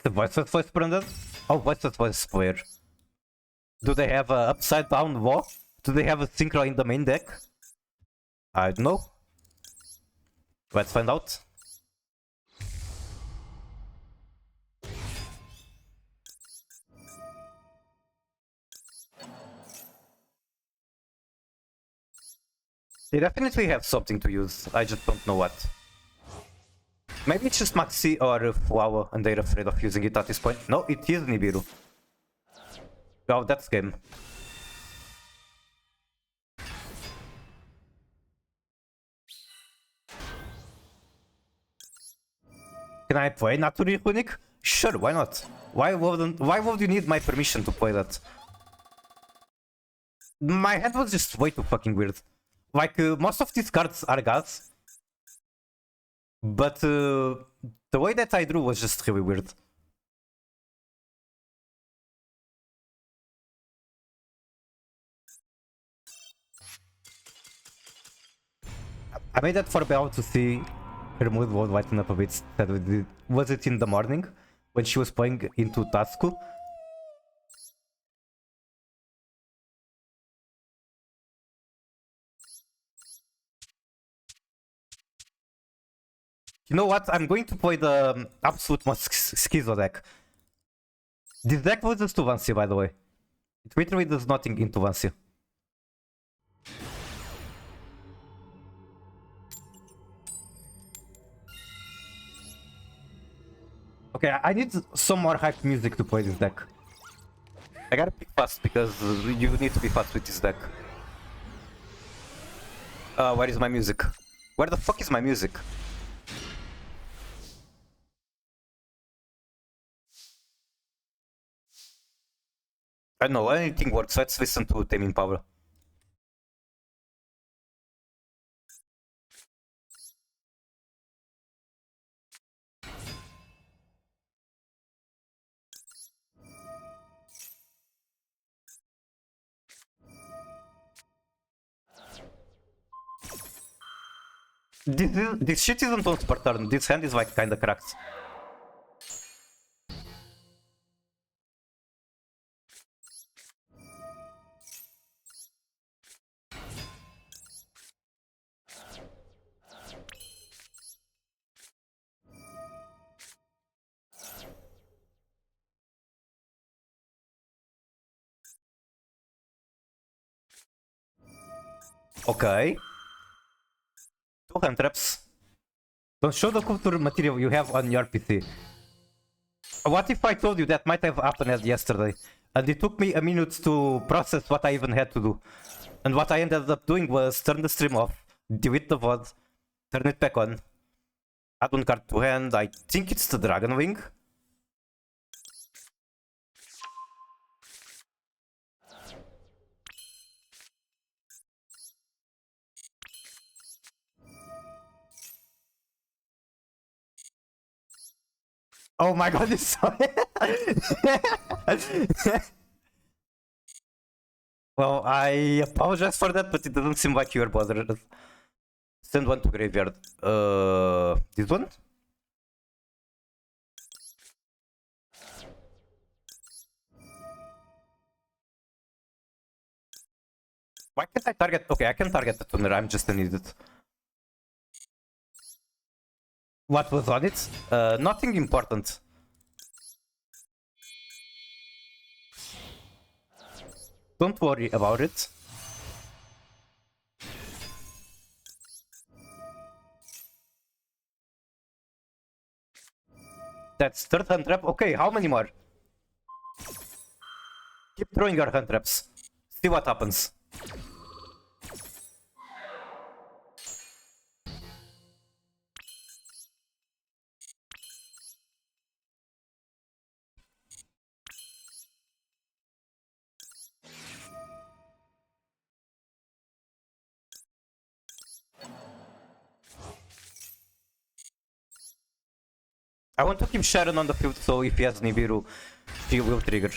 It's a voice Brandon? Oh, voice player. Do they have a upside down wall? Do they have a synchro in the main deck? I don't know. Let's find out. They definitely have something to use, I just don't know what. Maybe it's just Maxi or Flower and they're afraid of using it at this point. No, it is Nibiru. Oh, that's game. Can I play Naturi Runic? Sure, why not? Why would you need my permission to play that? My hand was just way too fucking weird. Like, most of these cards are gas. But the way that I drew was just really weird. I made that for Belle to see her mood was lighten up a bit. Was it in the morning when she was playing into Tasku? You know what? I'm going to play the absolute most schizo deck. This deck was just Tuvansi, by the way. It literally does nothing in Tuvansi. Okay, I need some more hype music to play this deck. I gotta pick fast because you need to be fast with this deck. Where is my music? Where the fuck is my music? I don't know, anything works. Let's listen to Taming Power. This shit isn't on per turn. This hand is like kinda cracked. Okay. 2 hand traps. Don't show the culture material you have on your PC. What if I told you that might have happened yesterday? And it took me a minute to process what I even had to do. And what I ended up doing was turn the stream off, delete the VOD, turn it back on, add one card to hand. I think it's the Dragon Wing. Oh my god, it's so... Well, I apologize for that, but it doesn't seem like you are bothered. Send one to graveyard. This one? Why can't I target? Okay, I can target the tuner, I'm just an idiot. What was on it? Nothing important. Don't worry about it. That's third hand trap. Okay, how many more? Keep throwing your hand traps. See what happens. I want to keep Sharon on the field, so if he has Nibiru, she will trigger.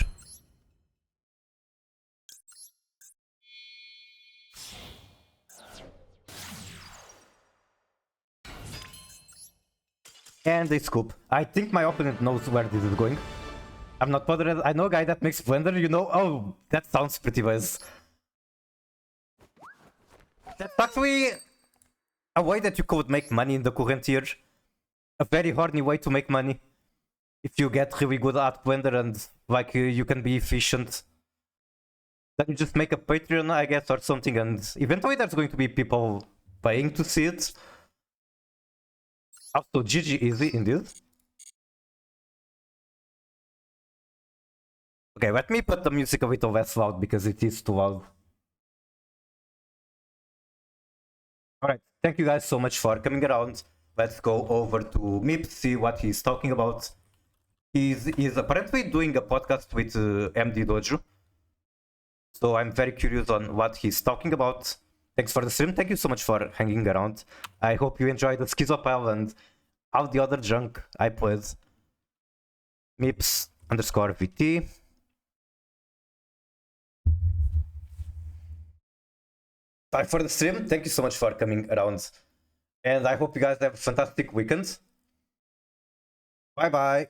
And a scoop. I think my opponent knows where this is going. I'm not bothered. I know a guy that makes Blender, you know. Oh, that sounds pretty wise. That's actually a way that you could make money in the current year. A very horny way to make money. If you get really good at Blender and like you can be efficient. Then you just make a Patreon, I guess, or something, and eventually there's going to be people paying to see it. Also, GG easy in this. Okay, let me put the music a little less loud because it is too loud. Alright, thank you guys so much for coming around. Let's go over to Meep, see what he's talking about. He's apparently doing a podcast with MD Dojo. So I'm very curious on what he's talking about. Thanks for the stream. Thank you so much for hanging around. I hope you enjoyed the Schizopile and all the other junk I played. Mips_VT. Sorry for the stream. Thank you so much for coming around. And I hope you guys have a fantastic weekend. Bye bye.